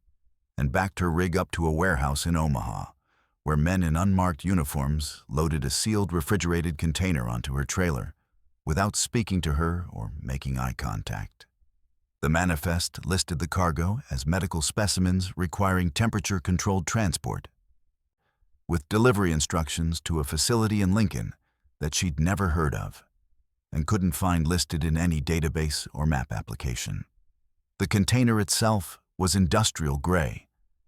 and backed her rig up to a warehouse in Omaha, where men in unmarked uniforms loaded a sealed refrigerated container onto her trailer without speaking to her or making eye contact. The manifest listed the cargo as medical specimens requiring temperature-controlled transport, with delivery instructions to a facility in Lincoln that she'd never heard of and couldn't find listed in any database or map application. The container itself was industrial gray,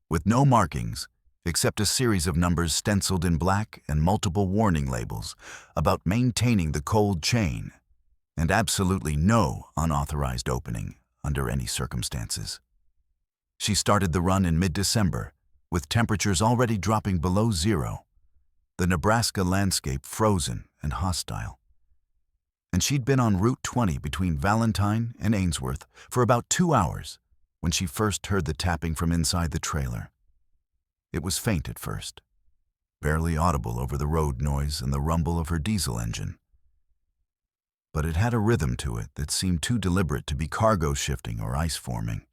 with no markings except a series of numbers stenciled in black and multiple warning labels about maintaining the cold chain, and absolutely no unauthorized opening under any circumstances. She started the run in mid-December, with temperatures already dropping below zero, the Nebraska landscape frozen and hostile. And she'd been on Route 20 between Valentine and Ainsworth for about 2 hours when she first heard the tapping from inside the trailer. It was faint at first, barely audible over the road noise and the rumble of her diesel engine. But it had a rhythm to it that seemed too deliberate to be cargo shifting or ice forming.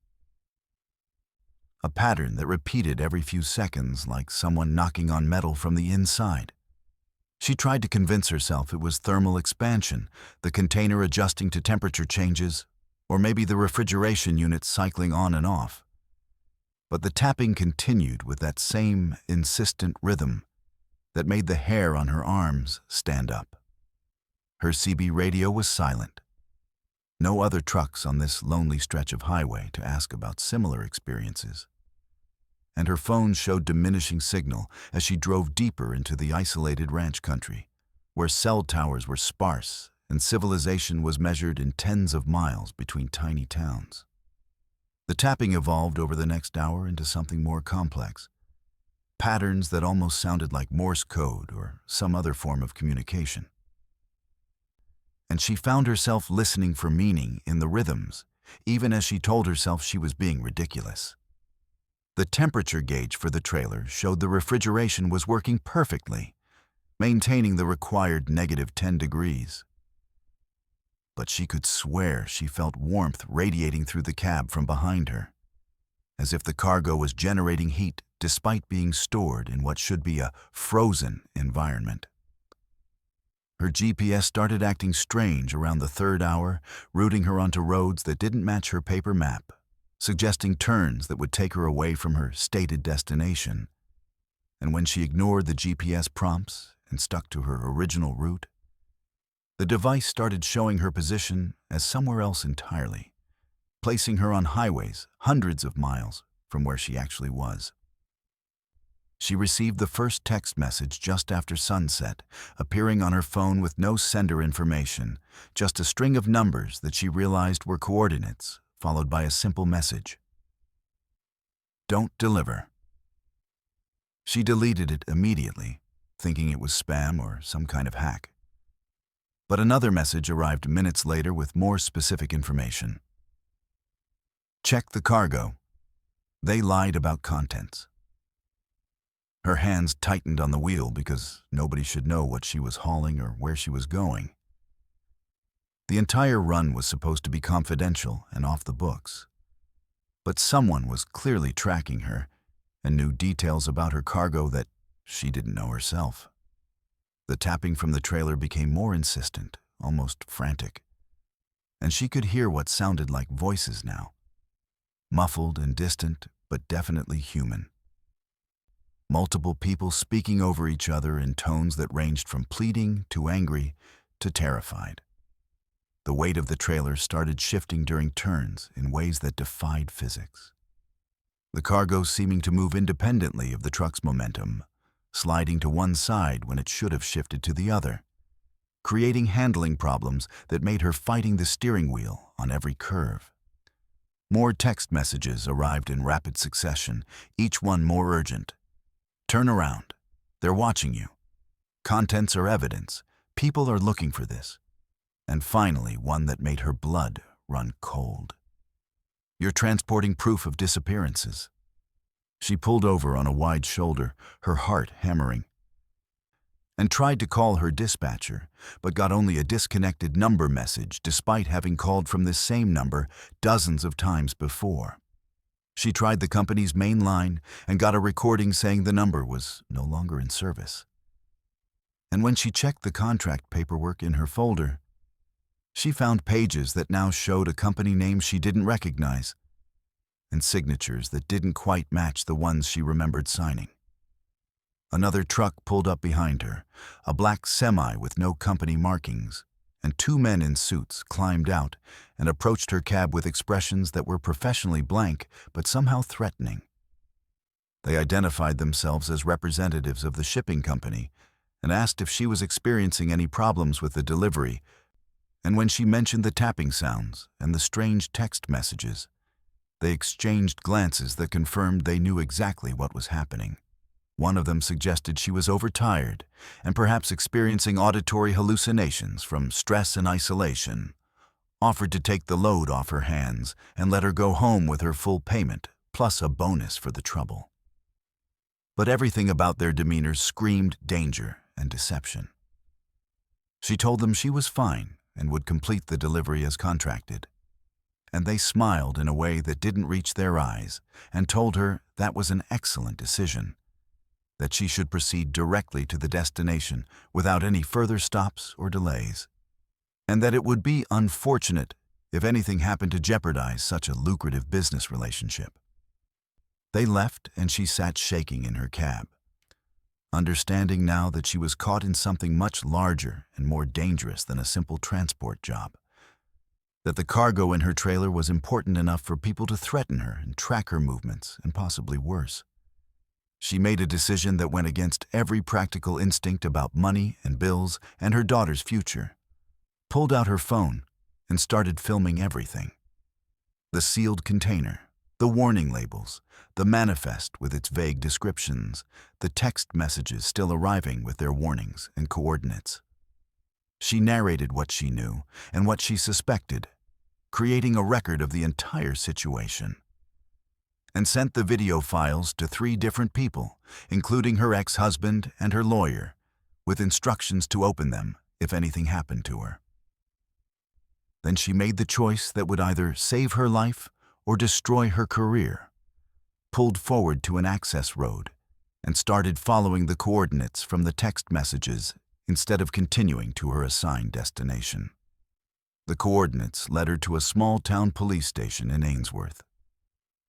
A pattern that repeated every few seconds like someone knocking on metal from the inside. She tried to convince herself it was thermal expansion, the container adjusting to temperature changes, or maybe the refrigeration unit cycling on and off. But the tapping continued with that same insistent rhythm that made the hair on her arms stand up. Her CB radio was silent. No other trucks on this lonely stretch of highway to ask about similar experiences. And her phone showed diminishing signal as she drove deeper into the isolated ranch country, where cell towers were sparse and civilization was measured in tens of miles between tiny towns. The tapping evolved over the next hour into something more complex, patterns that almost sounded like Morse code or some other form of communication. And she found herself listening for meaning in the rhythms, even as she told herself she was being ridiculous. The temperature gauge for the trailer showed the refrigeration was working perfectly, maintaining the required -10 degrees. But she could swear she felt warmth radiating through the cab from behind her, as if the cargo was generating heat despite being stored in what should be a frozen environment. Her GPS started acting strange around the 3rd hour, routing her onto roads that didn't match her paper map, suggesting turns that would take her away from her stated destination. And when she ignored the GPS prompts and stuck to her original route, the device started showing her position as somewhere else entirely, placing her on highways hundreds of miles from where she actually was. She received the first text message just after sunset, appearing on her phone with no sender information, just a string of numbers that she realized were coordinates, followed by a simple message. Don't deliver. She deleted it immediately, thinking it was spam or some kind of hack. But another message arrived minutes later with more specific information. Check the cargo. They lied about contents. Her hands tightened on the wheel because nobody should know what she was hauling or where she was going. The entire run was supposed to be confidential and off the books. But someone was clearly tracking her and knew details about her cargo that she didn't know herself. The tapping from the trailer became more insistent, almost frantic, and she could hear what sounded like voices now, muffled and distant, but definitely human. Multiple people speaking over each other in tones that ranged from pleading to angry to terrified. The weight of the trailer started shifting during turns in ways that defied physics. The cargo seeming to move independently of the truck's momentum, sliding to one side when it should have shifted to the other, creating handling problems that made her fighting the steering wheel on every curve. More text messages arrived in rapid succession, each one more urgent. Turn around. They're watching you. Contents are evidence. People are looking for this. And finally, one that made her blood run cold. You're transporting proof of disappearances. She pulled over on a wide shoulder, her heart hammering, and tried to call her dispatcher, but got only a disconnected number message despite having called from this same number dozens of times before. She tried the company's main line and got a recording saying the number was no longer in service. And when she checked the contract paperwork in her folder, She found pages that now showed a company name she didn't recognize and signatures that didn't quite match the ones she remembered signing. Another truck pulled up behind her, a black semi with no company markings, and two men in suits climbed out and approached her cab with expressions that were professionally blank but somehow threatening. They identified themselves as representatives of the shipping company and asked if she was experiencing any problems with the delivery, and when she mentioned the tapping sounds and the strange text messages, they exchanged glances that confirmed they knew exactly what was happening. One of them suggested she was overtired and perhaps experiencing auditory hallucinations from stress and isolation, offered to take the load off her hands and let her go home with her full payment, plus a bonus for the trouble. But everything about their demeanor screamed danger and deception. She told them she was fine and would complete the delivery as contracted. And they smiled in a way that didn't reach their eyes and told her that was an excellent decision, that she should proceed directly to the destination without any further stops or delays, and that it would be unfortunate if anything happened to jeopardize such a lucrative business relationship. They left and she sat shaking in her cab, understanding now that she was caught in something much larger and more dangerous than a simple transport job, that the cargo in her trailer was important enough for people to threaten her and track her movements, and possibly worse. She made a decision that went against every practical instinct about money and bills and her daughter's future, pulled out her phone, and started filming everything. The sealed container, the warning labels, the manifest with its vague descriptions, the text messages still arriving with their warnings and coordinates. She narrated what she knew and what she suspected, creating a record of the entire situation, and sent the video files to 3 different people, including her ex-husband and her lawyer, with instructions to open them if anything happened to her. Then she made the choice that would either save her life or destroy her career, pulled forward to an access road, and started following the coordinates from the text messages instead of continuing to her assigned destination. The coordinates led her to a small-town police station in Ainsworth,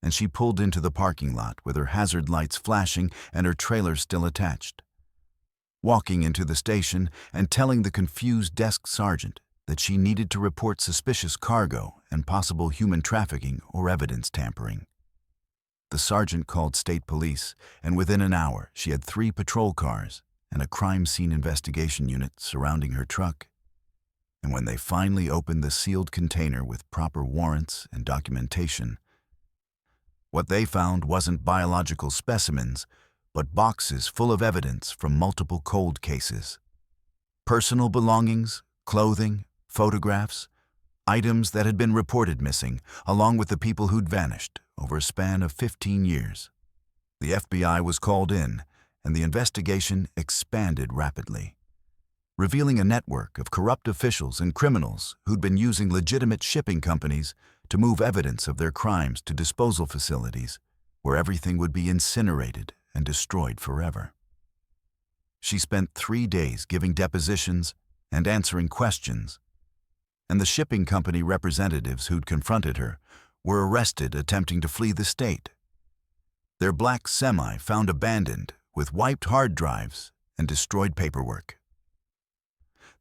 and she pulled into the parking lot with her hazard lights flashing and her trailer still attached, walking into the station and telling the confused desk sergeant that she needed to report suspicious cargo and possible human trafficking or evidence tampering. The sergeant called state police, and within an hour she had 3 patrol cars and a crime scene investigation unit surrounding her truck. And when they finally opened the sealed container with proper warrants and documentation, what they found wasn't biological specimens, but boxes full of evidence from multiple cold cases. Personal belongings, clothing, photographs, items that had been reported missing, along with the people who'd vanished over a span of 15 years. The FBI was called in, and the investigation expanded rapidly, revealing a network of corrupt officials and criminals who'd been using legitimate shipping companies to move evidence of their crimes to disposal facilities where everything would be incinerated and destroyed forever. She spent 3 days giving depositions and answering questions, and the shipping company representatives who'd confronted her were arrested attempting to flee the state. Their black semi found abandoned with wiped hard drives and destroyed paperwork.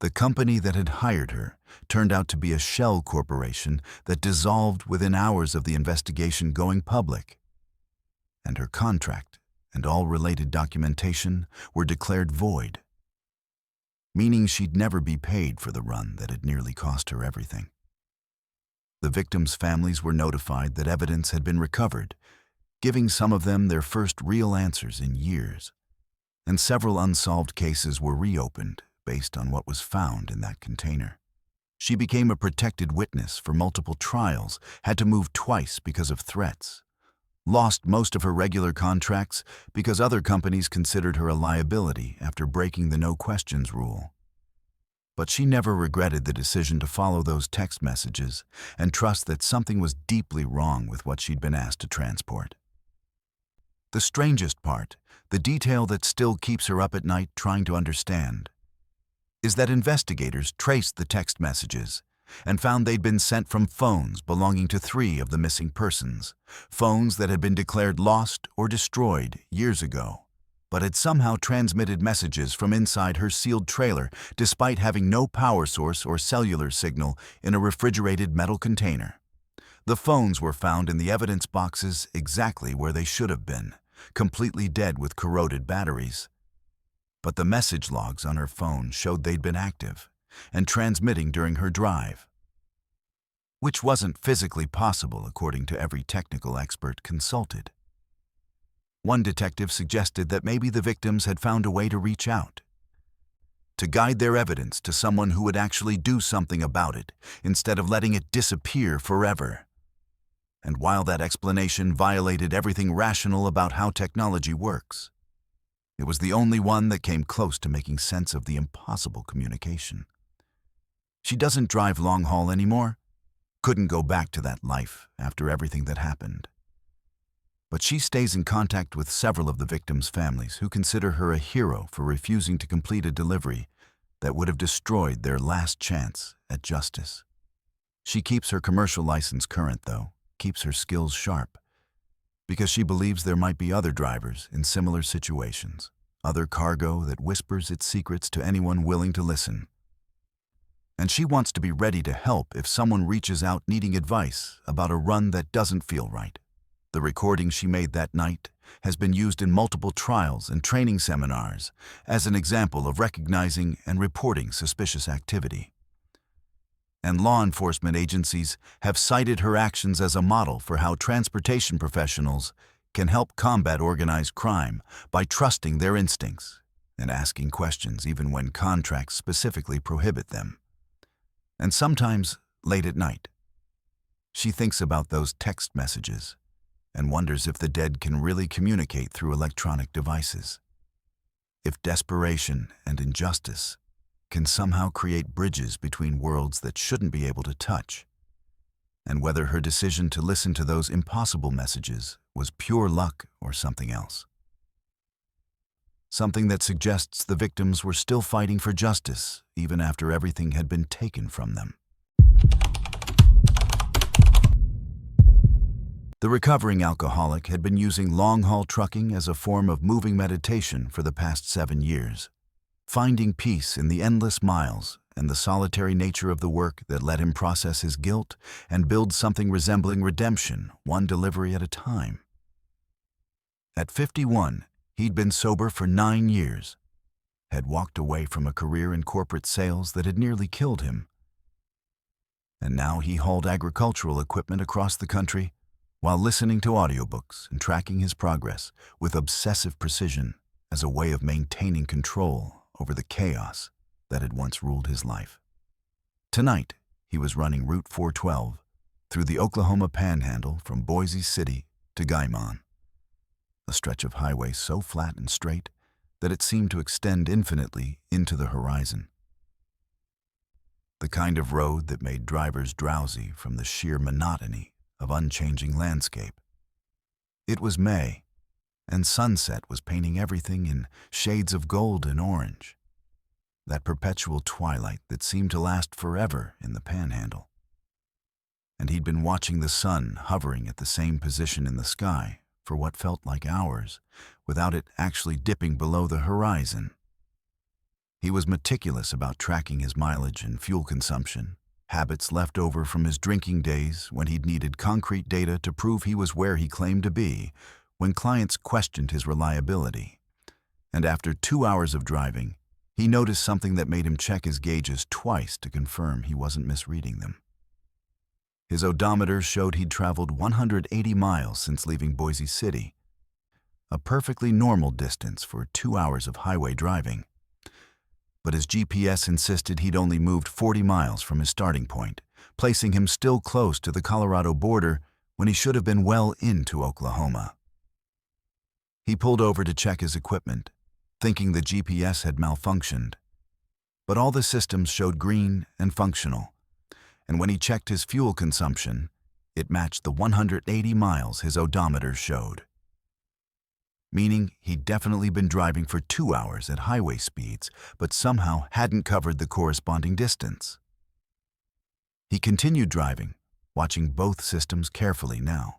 The company that had hired her turned out to be a shell corporation that dissolved within hours of the investigation going public, and her contract and all related documentation were declared void, meaning she'd never be paid for the run that had nearly cost her everything. The victims' families were notified that evidence had been recovered, giving some of them their first real answers in years, and several unsolved cases were reopened based on what was found in that container. She became a protected witness for multiple trials, had to move twice because of threats, lost most of her regular contracts because other companies considered her a liability after breaking the no questions rule. But she never regretted the decision to follow those text messages and trust that something was deeply wrong with what she'd been asked to transport. The strangest part, the detail that still keeps her up at night trying to understand, is that investigators traced the text messages and found they'd been sent from phones belonging to 3 of the missing persons, phones that had been declared lost or destroyed years ago, but had somehow transmitted messages from inside her sealed trailer despite having no power source or cellular signal in a refrigerated metal container. The phones were found in the evidence boxes exactly where they should have been, completely dead with corroded batteries. But the message logs on her phone showed they'd been active and transmitting during her drive, which wasn't physically possible according to every technical expert consulted. One detective suggested that maybe the victims had found a way to reach out, to guide their evidence to someone who would actually do something about it instead of letting it disappear forever. And while that explanation violated everything rational about how technology works, it was the only one that came close to making sense of the impossible communication. She doesn't drive long haul anymore, couldn't go back to that life after everything that happened. But she stays in contact with several of the victims' families who consider her a hero for refusing to complete a delivery that would have destroyed their last chance at justice. She keeps her commercial license current, though, keeps her skills sharp, because she believes there might be other drivers in similar situations, other cargo that whispers its secrets to anyone willing to listen. And she wants to be ready to help if someone reaches out needing advice about a run that doesn't feel right. The recording she made that night has been used in multiple trials and training seminars as an example of recognizing and reporting suspicious activity. And law enforcement agencies have cited her actions as a model for how transportation professionals can help combat organized crime by trusting their instincts and asking questions even when contracts specifically prohibit them. And sometimes, late at night, she thinks about those text messages and wonders if the dead can really communicate through electronic devices. If desperation and injustice can somehow create bridges between worlds that shouldn't be able to touch, and whether her decision to listen to those impossible messages was pure luck or something else. Something that suggests the victims were still fighting for justice even after everything had been taken from them. The recovering alcoholic had been using long-haul trucking as a form of moving meditation for the past 7 years, finding peace in the endless miles and the solitary nature of the work that let him process his guilt and build something resembling redemption, one delivery at a time. At 51, he'd been sober for 9 years, had walked away from a career in corporate sales that had nearly killed him, and now he hauled agricultural equipment across the country while listening to audiobooks and tracking his progress with obsessive precision as a way of maintaining control over the chaos that had once ruled his life. Tonight, he was running Route 412 through the Oklahoma Panhandle from Boise City to Guymon, a stretch of highway so flat and straight that it seemed to extend infinitely into the horizon. The kind of road that made drivers drowsy from the sheer monotony of unchanging landscape. It was May, and sunset was painting everything in shades of gold and orange, that perpetual twilight that seemed to last forever in the Panhandle. And he'd been watching the sun hovering at the same position in the sky for what felt like hours, without it actually dipping below the horizon. He was meticulous about tracking his mileage and fuel consumption, habits left over from his drinking days when he'd needed concrete data to prove he was where he claimed to be when clients questioned his reliability. And after 2 hours of driving, he noticed something that made him check his gauges twice to confirm he wasn't misreading them. His odometer showed he'd traveled 180 miles since leaving Boise City, a perfectly normal distance for 2 hours of highway driving. But his GPS insisted he'd only moved 40 miles from his starting point, placing him still close to the Colorado border when he should have been well into Oklahoma. He pulled over to check his equipment, thinking the GPS had malfunctioned. But all the systems showed green and functional, and when he checked his fuel consumption, it matched the 180 miles his odometer showed. Meaning he'd definitely been driving for 2 hours at highway speeds, but somehow hadn't covered the corresponding distance. He continued driving, watching both systems carefully now,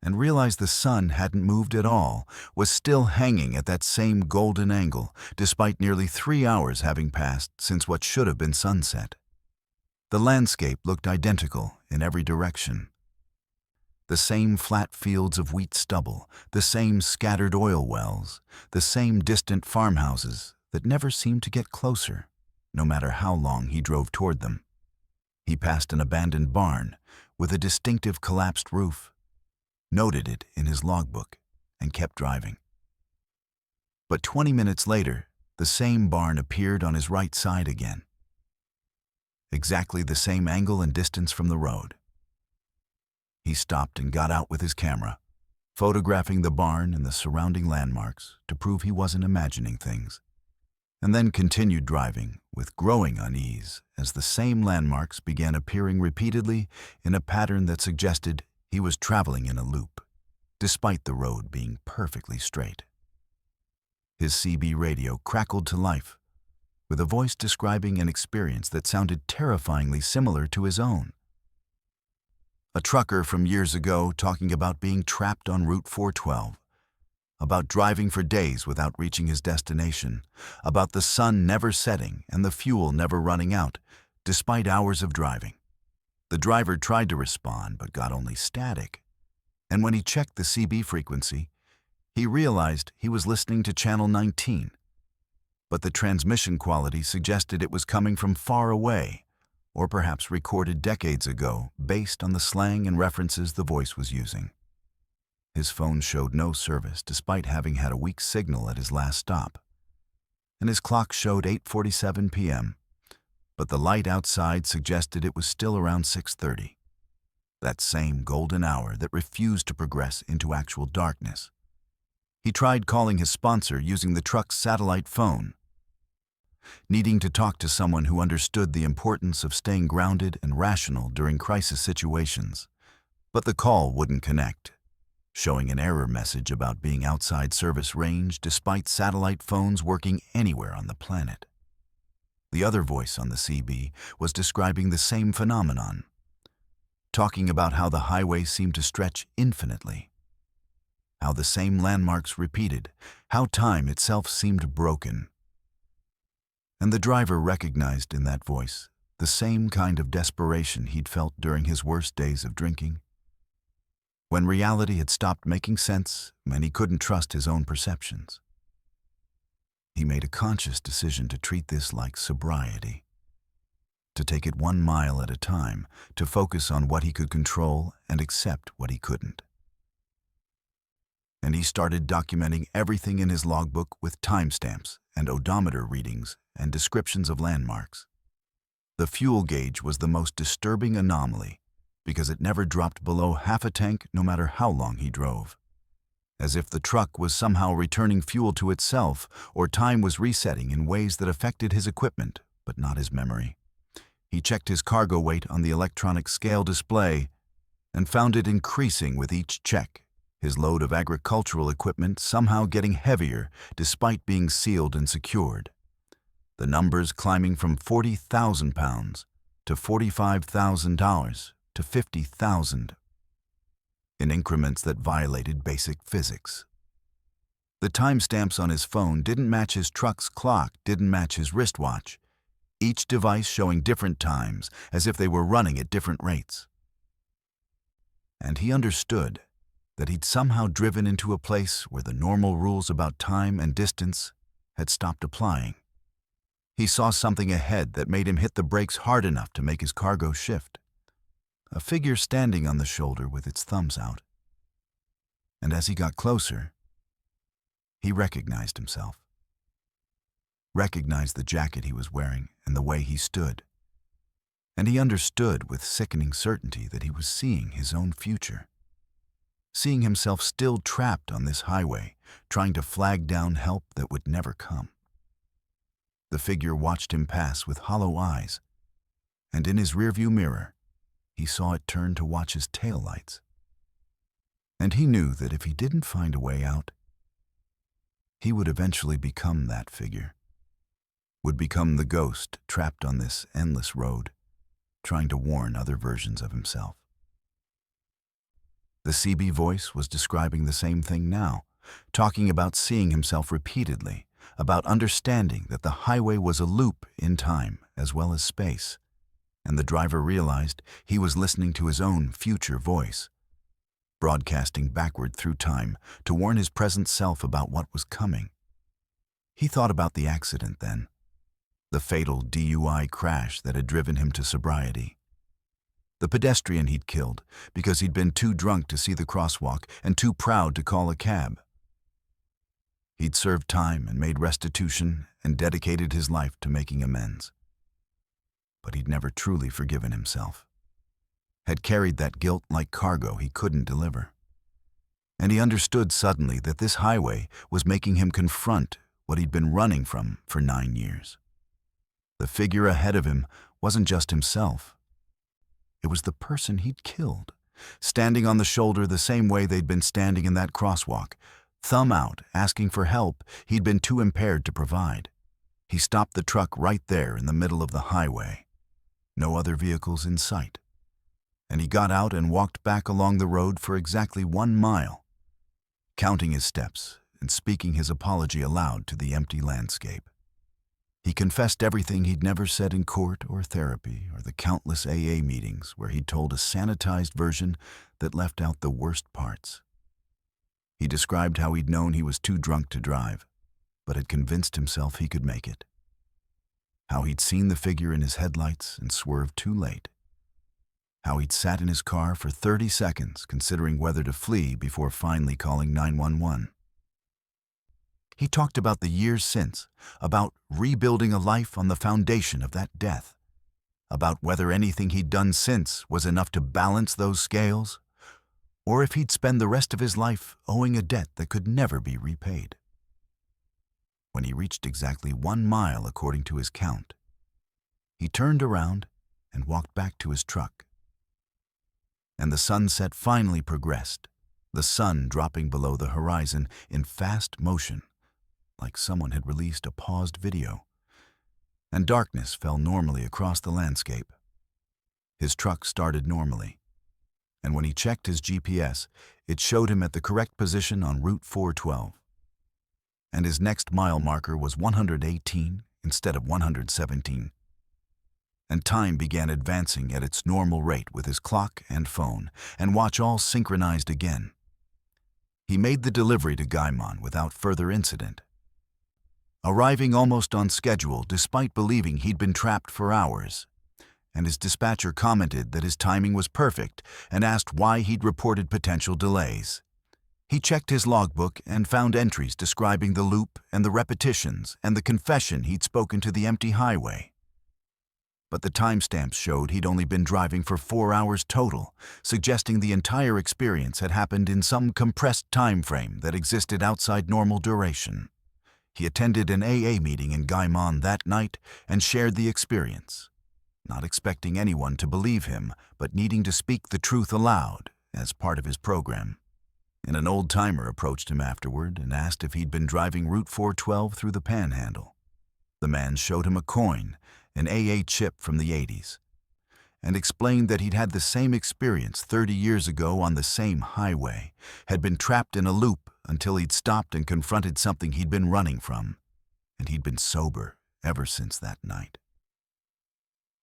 and realized the sun hadn't moved at all, was still hanging at that same golden angle, despite nearly 3 hours having passed since what should have been sunset. The landscape looked identical in every direction. The same flat fields of wheat stubble, the same scattered oil wells, the same distant farmhouses that never seemed to get closer, no matter how long he drove toward them. He passed an abandoned barn with a distinctive collapsed roof, noted it in his logbook, and kept driving. But 20 minutes later, the same barn appeared on his right side again. Exactly the same angle and distance from the road. He stopped and got out with his camera, photographing the barn and the surrounding landmarks to prove he wasn't imagining things, and then continued driving with growing unease as the same landmarks began appearing repeatedly in a pattern that suggested he was traveling in a loop, despite the road being perfectly straight. His CB radio crackled to life, with a voice describing an experience that sounded terrifyingly similar to his own. A trucker from years ago talking about being trapped on Route 412, about driving for days without reaching his destination, about the sun never setting and the fuel never running out, despite hours of driving. The driver tried to respond but got only static, and when he checked the CB frequency, he realized he was listening to Channel 19, but the transmission quality suggested it was coming from far away, or perhaps recorded decades ago based on the slang and references the voice was using. His phone showed no service despite having had a weak signal at his last stop, and his clock showed 8:47 p.m., but the light outside suggested it was still around 6:30, that same golden hour that refused to progress into actual darkness. He tried calling his sponsor using the truck's satellite phone, needing to talk to someone who understood the importance of staying grounded and rational during crisis situations. But the call wouldn't connect, showing an error message about being outside service range despite satellite phones working anywhere on the planet. The other voice on the CB was describing the same phenomenon, talking about how the highway seemed to stretch infinitely, how the same landmarks repeated, how time itself seemed broken. And the driver recognized in that voice the same kind of desperation he'd felt during his worst days of drinking, when reality had stopped making sense and he couldn't trust his own perceptions. He made a conscious decision to treat this like sobriety, to take it 1 mile at a time, to focus on what he could control and accept what he couldn't. And he started documenting everything in his logbook with timestamps and odometer readings and descriptions of landmarks. The fuel gauge was the most disturbing anomaly because it never dropped below half a tank no matter how long he drove, as if the truck was somehow returning fuel to itself or time was resetting in ways that affected his equipment but not his memory. He checked his cargo weight on the electronic scale display and found it increasing with each check, his load of agricultural equipment somehow getting heavier despite being sealed and secured. The numbers climbing from 40,000 pounds to $45,000 to 50,000 in increments that violated basic physics. The timestamps on his phone didn't match his truck's clock, didn't match his wristwatch, each device showing different times as if they were running at different rates. And he understood that he'd somehow driven into a place where the normal rules about time and distance had stopped applying. He saw something ahead that made him hit the brakes hard enough to make his cargo shift. A figure standing on the shoulder with its thumbs out. And as he got closer, he recognized himself. Recognized the jacket he was wearing and the way he stood. And he understood with sickening certainty that he was seeing his own future. Seeing himself still trapped on this highway, trying to flag down help that would never come. The figure watched him pass with hollow eyes, and in his rearview mirror, he saw it turn to watch his taillights. And he knew that if he didn't find a way out, he would eventually become that figure, would become the ghost trapped on this endless road, trying to warn other versions of himself. The CB voice was describing the same thing now, talking about seeing himself repeatedly, about understanding that the highway was a loop in time as well as space, and the driver realized he was listening to his own future voice, broadcasting backward through time to warn his present self about what was coming. He thought about the accident then, the fatal DUI crash that had driven him to sobriety, the pedestrian he'd killed because he'd been too drunk to see the crosswalk and too proud to call a cab. He'd served time and made restitution and dedicated his life to making amends. But he'd never truly forgiven himself, had carried that guilt like cargo he couldn't deliver. And he understood suddenly that this highway was making him confront what he'd been running from for 9 years. The figure ahead of him wasn't just himself. It was the person he'd killed, standing on the shoulder the same way they'd been standing in that crosswalk, thumb out, asking for help he'd been too impaired to provide. He stopped the truck right there in the middle of the highway. No other vehicles in sight. And he got out and walked back along the road for exactly 1 mile, counting his steps and speaking his apology aloud to the empty landscape. He confessed everything he'd never said in court or therapy or the countless AA meetings where he'd told a sanitized version that left out the worst parts. He described how he'd known he was too drunk to drive, but had convinced himself he could make it. How he'd seen the figure in his headlights and swerved too late. How he'd sat in his car for 30 seconds considering whether to flee before finally calling 911. He talked about the years since, about rebuilding a life on the foundation of that death, about whether anything he'd done since was enough to balance those scales, or if he'd spend the rest of his life owing a debt that could never be repaid. When he reached exactly 1 mile according to his count, he turned around and walked back to his truck. And the sunset finally progressed, the sun dropping below the horizon in fast motion, like someone had released a paused video, and darkness fell normally across the landscape. His truck started normally, and when he checked his GPS, it showed him at the correct position on Route 412. And his next mile marker was 118 instead of 117. And time began advancing at its normal rate with his clock and phone and watch all synchronized again. He made the delivery to Gaimon without further incident, arriving almost on schedule despite believing he'd been trapped for hours. And his dispatcher commented that his timing was perfect and asked why he'd reported potential delays. He checked his logbook and found entries describing the loop and the repetitions and the confession he'd spoken to the empty highway. But the timestamps showed he'd only been driving for 4 hours total, suggesting the entire experience had happened in some compressed time frame that existed outside normal duration. He attended an AA meeting in Gaimon that night and shared the experience, not expecting anyone to believe him, but needing to speak the truth aloud as part of his program. And an old-timer approached him afterward and asked if he'd been driving Route 412 through the Panhandle. The man showed him a coin, an AA chip from the 80s, and explained that he'd had the same experience 30 years ago on the same highway, had been trapped in a loop until he'd stopped and confronted something he'd been running from, and he'd been sober ever since that night.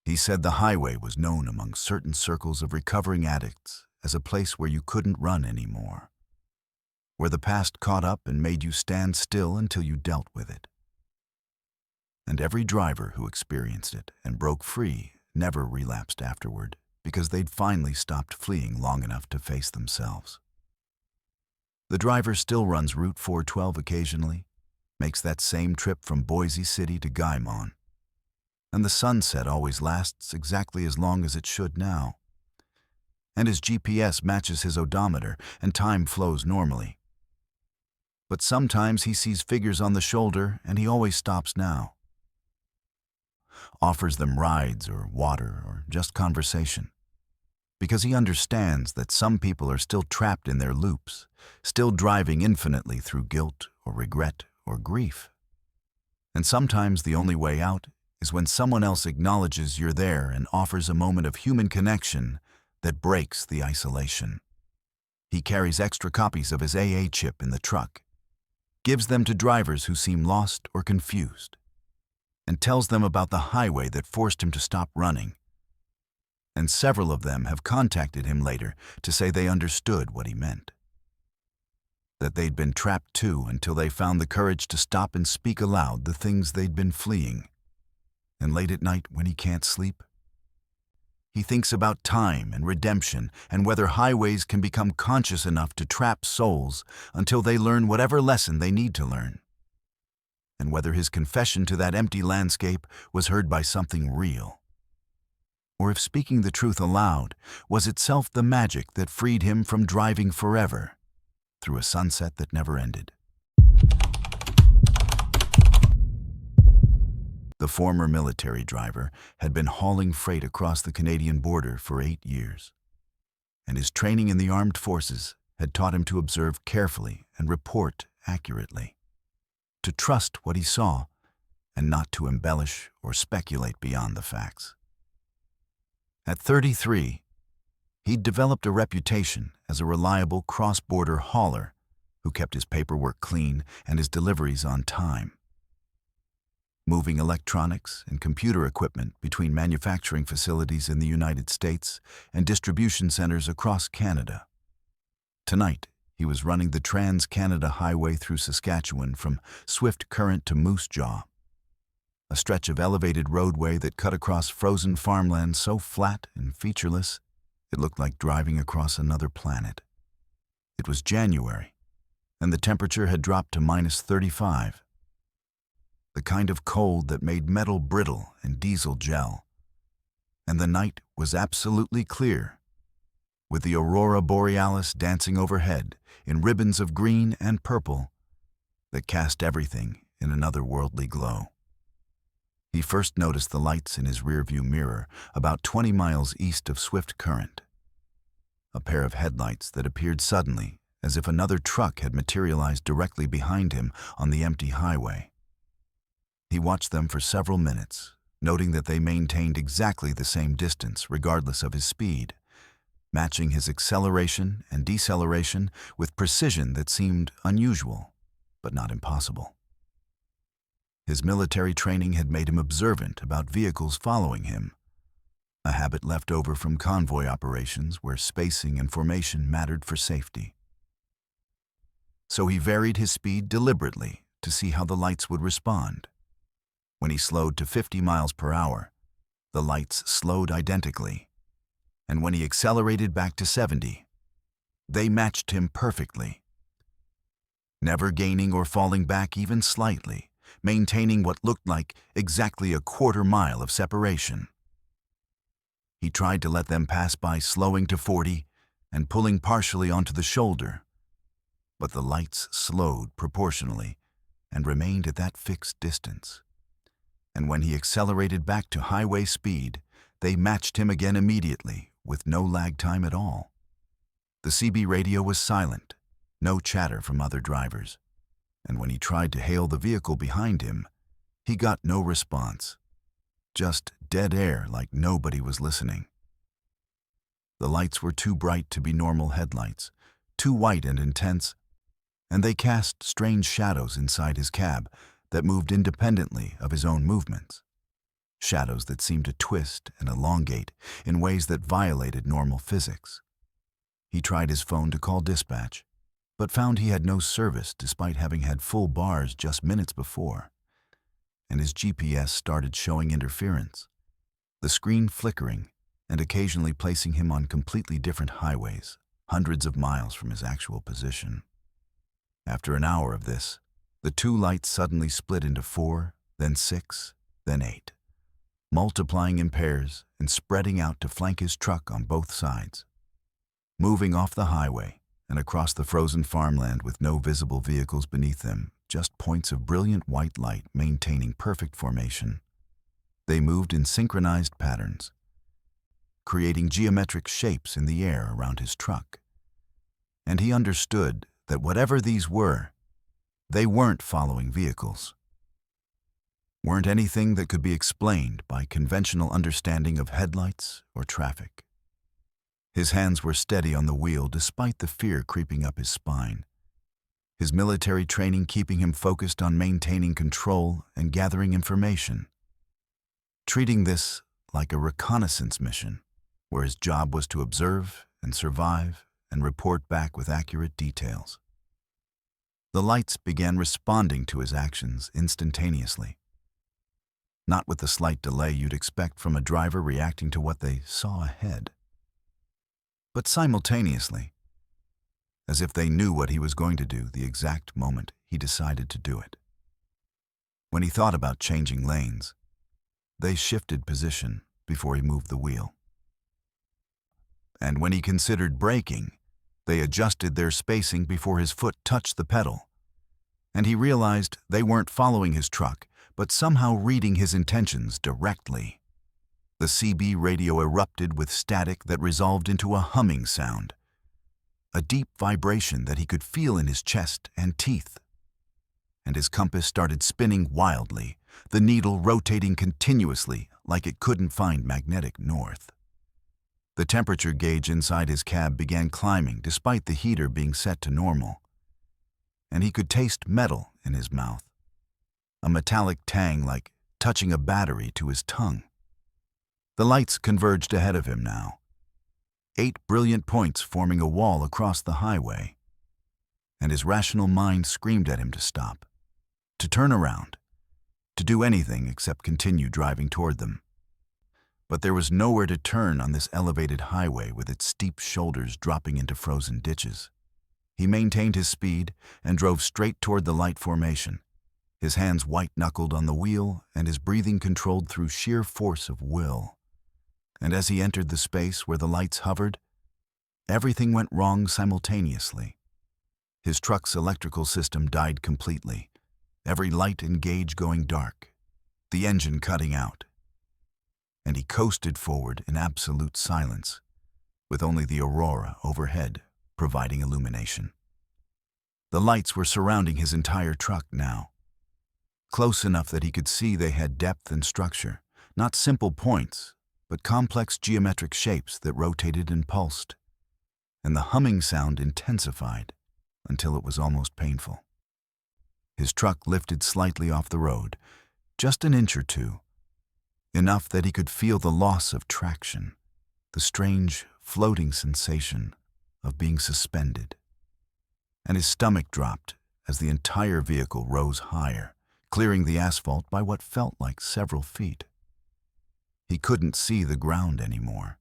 He said the highway was known among certain circles of recovering addicts as a place where you couldn't run anymore, where the past caught up and made you stand still until you dealt with it. And every driver who experienced it and broke free never relapsed afterward because they'd finally stopped fleeing long enough to face themselves. The driver still runs Route 412 occasionally, makes that same trip from Boise City to Gaimon, and the sunset always lasts exactly as long as it should now. And his GPS matches his odometer and time flows normally. But sometimes he sees figures on the shoulder and he always stops now. Offers them rides or water or just conversation, because he understands that some people are still trapped in their loops, still driving infinitely through guilt or regret or grief. And sometimes the only way out is when someone else acknowledges you're there and offers a moment of human connection that breaks the isolation. He carries extra copies of his AA chip in the truck, gives them to drivers who seem lost or confused, and tells them about the highway that forced him to stop running. And several of them have contacted him later to say they understood what he meant. That they'd been trapped too until they found the courage to stop and speak aloud the things they'd been fleeing. And late at night when he can't sleep, he thinks about time and redemption and whether highways can become conscious enough to trap souls until they learn whatever lesson they need to learn. And whether his confession to that empty landscape was heard by something real. Or if speaking the truth aloud was itself the magic that freed him from driving forever through a sunset that never ended. The former military driver had been hauling freight across the Canadian border for 8 years, and his training in the armed forces had taught him to observe carefully and report accurately, to trust what he saw and not to embellish or speculate beyond the facts. At 33, he'd developed a reputation as a reliable cross-border hauler who kept his paperwork clean and his deliveries on time. Moving electronics and computer equipment between manufacturing facilities in the United States and distribution centers across Canada. Tonight, he was running the Trans-Canada Highway through Saskatchewan from Swift Current to Moose Jaw, a stretch of elevated roadway that cut across frozen farmland so flat and featureless it looked like driving across another planet. It was January, and the temperature had dropped to -35. The kind of cold that made metal brittle and diesel gel. And the night was absolutely clear, with the aurora borealis dancing overhead in ribbons of green and purple that cast everything in an otherworldly glow. He first noticed the lights in his rearview mirror about 20 miles east of Swift Current, a pair of headlights that appeared suddenly as if another truck had materialized directly behind him on the empty highway. He watched them for several minutes, noting that they maintained exactly the same distance regardless of his speed, matching his acceleration and deceleration with precision that seemed unusual, but not impossible. His military training had made him observant about vehicles following him, a habit left over from convoy operations where spacing and formation mattered for safety. So he varied his speed deliberately to see how the lights would respond. When he slowed to 50 miles per hour, the lights slowed identically, and when he accelerated back to 70, they matched him perfectly, never gaining or falling back even slightly, maintaining what looked like exactly a quarter mile of separation. He tried to let them pass by, slowing to 40 and pulling partially onto the shoulder, but the lights slowed proportionally and remained at that fixed distance. And when he accelerated back to highway speed, they matched him again immediately, with no lag time at all. The CB radio was silent, no chatter from other drivers, and when he tried to hail the vehicle behind him, he got no response, just dead air like nobody was listening. The lights were too bright to be normal headlights, too white and intense, and they cast strange shadows inside his cab that moved independently of his own movements, shadows that seemed to twist and elongate in ways that violated normal physics. He tried his phone to call dispatch, but found he had no service despite having had full bars just minutes before, and his GPS started showing interference, the screen flickering and occasionally placing him on completely different highways, hundreds of miles from his actual position. After an hour of this, the two lights suddenly split into 4, then 6, then 8, multiplying in pairs and spreading out to flank his truck on both sides. Moving off the highway and across the frozen farmland with no visible vehicles beneath them, just points of brilliant white light maintaining perfect formation. They moved in synchronized patterns, creating geometric shapes in the air around his truck. And he understood that whatever these were, they weren't following vehicles. weren't anything that could be explained by conventional understanding of headlights or traffic. His hands were steady on the wheel despite the fear creeping up his spine, his military training keeping him focused on maintaining control and gathering information, treating this like a reconnaissance mission, where his job was to observe and survive and report back with accurate details. The lights began responding to his actions instantaneously, not with the slight delay you'd expect from a driver reacting to what they saw ahead, but simultaneously, as if they knew what he was going to do the exact moment he decided to do it. When he thought about changing lanes, they shifted position before he moved the wheel. And when he considered braking, they adjusted their spacing before his foot touched the pedal. And he realized they weren't following his truck, but somehow reading his intentions directly. The CB radio erupted with static that resolved into a humming sound, a deep vibration that he could feel in his chest and teeth. And his compass started spinning wildly, the needle rotating continuously like it couldn't find magnetic north. The temperature gauge inside his cab began climbing despite the heater being set to normal. And he could taste metal in his mouth, a metallic tang like touching a battery to his tongue. The lights converged ahead of him now, 8 brilliant points forming a wall across the highway, and his rational mind screamed at him to stop, to turn around, to do anything except continue driving toward them. But there was nowhere to turn on this elevated highway with its steep shoulders dropping into frozen ditches. He maintained his speed and drove straight toward the light formation, his hands white-knuckled on the wheel and his breathing controlled through sheer force of will. And as he entered the space where the lights hovered, everything went wrong simultaneously. His truck's electrical system died completely, every light and gauge going dark, the engine cutting out. And he coasted forward in absolute silence, with only the aurora overhead providing illumination. The lights were surrounding his entire truck now, close enough that he could see they had depth and structure, not simple points, but complex geometric shapes that rotated and pulsed. And the humming sound intensified until it was almost painful. His truck lifted slightly off the road, just an inch or two, enough that he could feel the loss of traction, the strange floating sensation of being suspended. And his stomach dropped as the entire vehicle rose higher, clearing the asphalt by what felt like several feet. He couldn't see the ground anymore,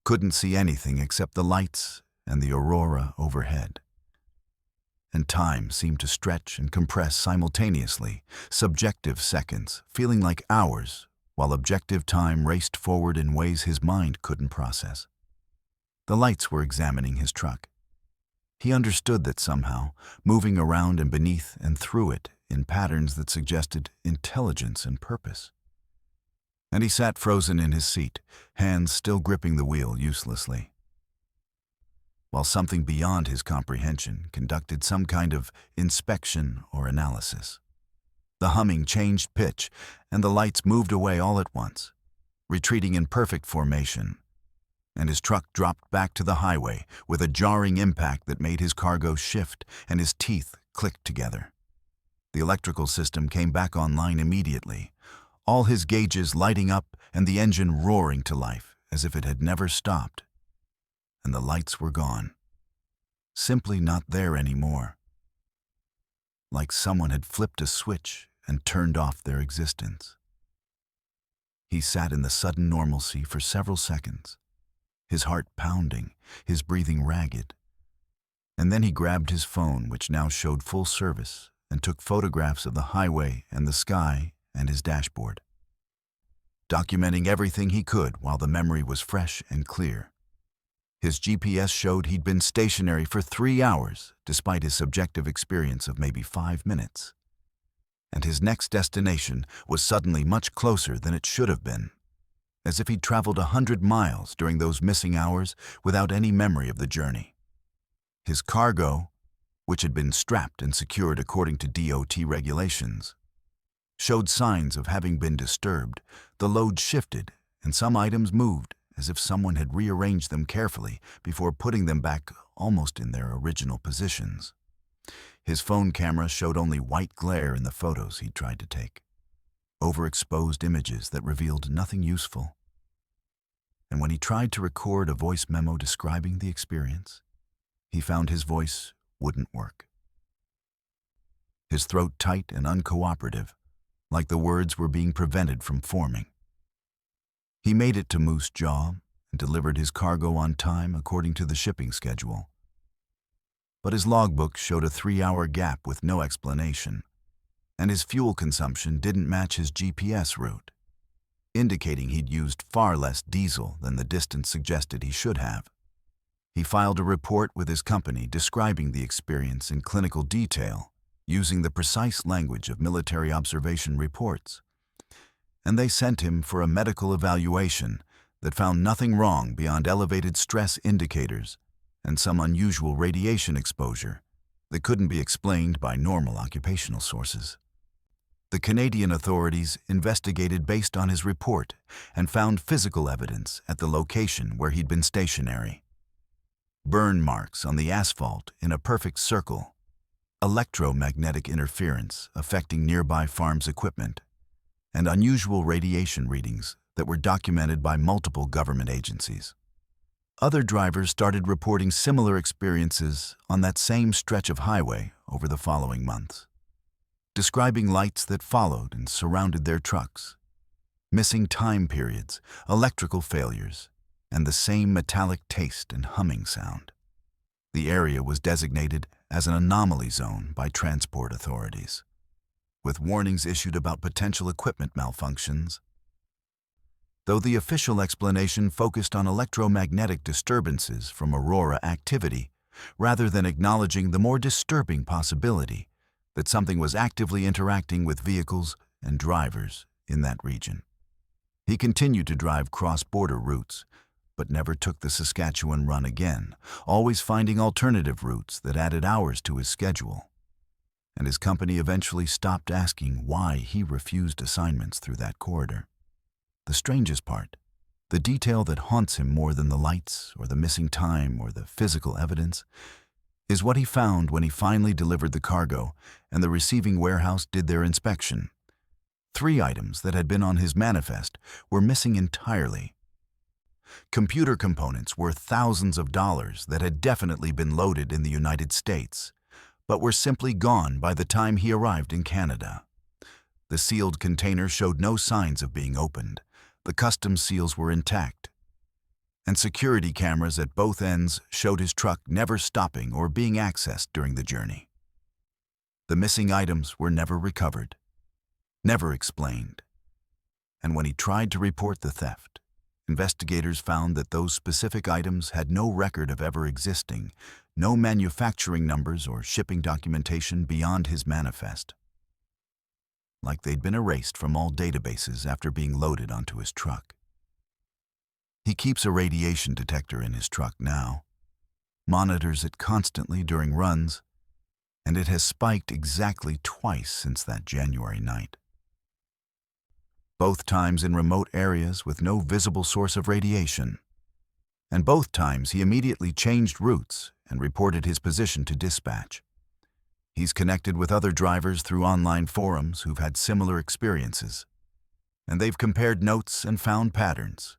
couldn't see anything except the lights and the aurora overhead. And time seemed to stretch and compress simultaneously, subjective seconds feeling like hours, while objective time raced forward in ways his mind couldn't process. The lights were examining his truck. He understood that somehow, moving around and beneath and through it in patterns that suggested intelligence and purpose. And he sat frozen in his seat, hands still gripping the wheel uselessly, while something beyond his comprehension conducted some kind of inspection or analysis. The humming changed pitch, and the lights moved away all at once, retreating in perfect formation, and his truck dropped back to the highway with a jarring impact that made his cargo shift and his teeth click together. The electrical system came back online immediately, all his gauges lighting up and the engine roaring to life as if it had never stopped. And the lights were gone, simply not there anymore, like someone had flipped a switch and turned off their existence. He sat in the sudden normalcy for several seconds, his heart pounding, his breathing ragged. And then he grabbed his phone, which now showed full service, and took photographs of the highway and the sky and his dashboard, documenting everything he could while the memory was fresh and clear. His GPS showed he'd been stationary for 3 hours, despite his subjective experience of maybe 5 minutes. And his next destination was suddenly much closer than it should have been, as if he'd traveled 100 miles during those missing hours without any memory of the journey. His cargo, which had been strapped and secured according to DOT regulations, showed signs of having been disturbed. The load shifted, and some items moved, as if someone had rearranged them carefully before putting them back almost in their original positions. His phone camera showed only white glare in the photos he'd tried to take, overexposed images that revealed nothing useful. And when he tried to record a voice memo describing the experience, he found his voice wouldn't work. His throat tight and uncooperative, like the words were being prevented from forming. He made it to Moose Jaw and delivered his cargo on time according to the shipping schedule. But his logbook showed a 3-hour gap with no explanation, and his fuel consumption didn't match his GPS route, indicating he'd used far less diesel than the distance suggested he should have. He filed a report with his company describing the experience in clinical detail, using the precise language of military observation reports, and they sent him for a medical evaluation that found nothing wrong beyond elevated stress indicators and some unusual radiation exposure that couldn't be explained by normal occupational sources. The Canadian authorities investigated based on his report and found physical evidence at the location where he'd been stationary. Burn marks on the asphalt in a perfect circle, electromagnetic interference affecting nearby farms' equipment, and unusual radiation readings that were documented by multiple government agencies. Other drivers started reporting similar experiences on that same stretch of highway over the following months, describing lights that followed and surrounded their trucks, missing time periods, electrical failures, and the same metallic taste and humming sound. The area was designated as an anomaly zone by transport authorities, with warnings issued about potential equipment malfunctions. Though the official explanation focused on electromagnetic disturbances from aurora activity, rather than acknowledging the more disturbing possibility that something was actively interacting with vehicles and drivers in that region. He continued to drive cross-border routes, but never took the Saskatchewan run again, always finding alternative routes that added hours to his schedule. And his company eventually stopped asking why he refused assignments through that corridor. The strangest part, the detail that haunts him more than the lights or the missing time or the physical evidence, is what he found when he finally delivered the cargo and the receiving warehouse did their inspection. 3 items that had been on his manifest were missing entirely. Computer components worth thousands of dollars that had definitely been loaded in the United States, but were simply gone by the time he arrived in Canada. The sealed container showed no signs of being opened. The customs seals were intact, and security cameras at both ends showed his truck never stopping or being accessed during the journey. The missing items were never recovered, never explained, and when he tried to report the theft, investigators found that those specific items had no record of ever existing, no manufacturing numbers or shipping documentation beyond his manifest, like they'd been erased from all databases after being loaded onto his truck. He keeps a radiation detector in his truck now, monitors it constantly during runs, and it has spiked exactly twice since that January night. Both times in remote areas with no visible source of radiation, and both times he immediately changed routes and reported his position to dispatch. He's connected with other drivers through online forums who've had similar experiences, and they've compared notes and found patterns.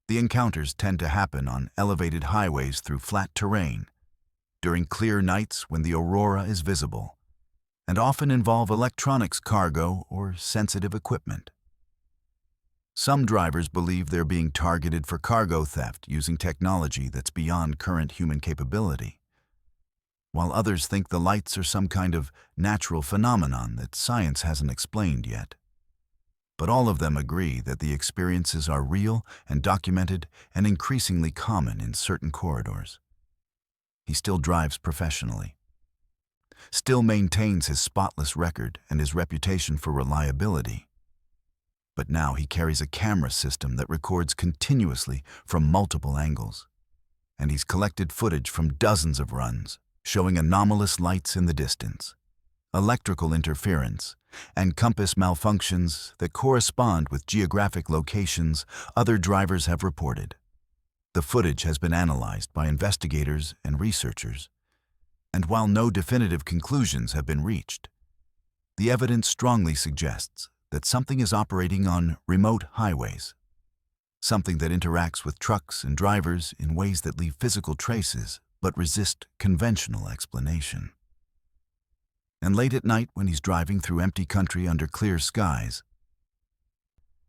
The encounters tend to happen on elevated highways through flat terrain, during clear nights when the aurora is visible, and often involve electronics cargo or sensitive equipment. Some drivers believe they're being targeted for cargo theft using technology that's beyond current human capability, while others think the lights are some kind of natural phenomenon that science hasn't explained yet. But all of them agree that the experiences are real and documented and increasingly common in certain corridors. He still drives professionally, still maintains his spotless record and his reputation for reliability. But now he carries a camera system that records continuously from multiple angles, and he's collected footage from dozens of runs, showing anomalous lights in the distance, electrical interference, and compass malfunctions that correspond with geographic locations other drivers have reported. The footage has been analyzed by investigators and researchers, and while no definitive conclusions have been reached, the evidence strongly suggests that something is operating on remote highways, something that interacts with trucks and drivers in ways that leave physical traces but resist conventional explanation. And late at night, when he's driving through empty country under clear skies,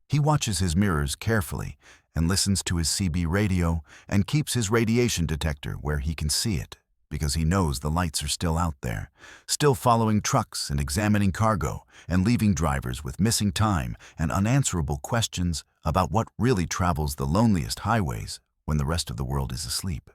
he watches his mirrors carefully and listens to his CB radio and keeps his radiation detector where he can see it, because he knows the lights are still out there, still following trucks and examining cargo and leaving drivers with missing time and unanswerable questions about what really travels the loneliest highways when the rest of the world is asleep.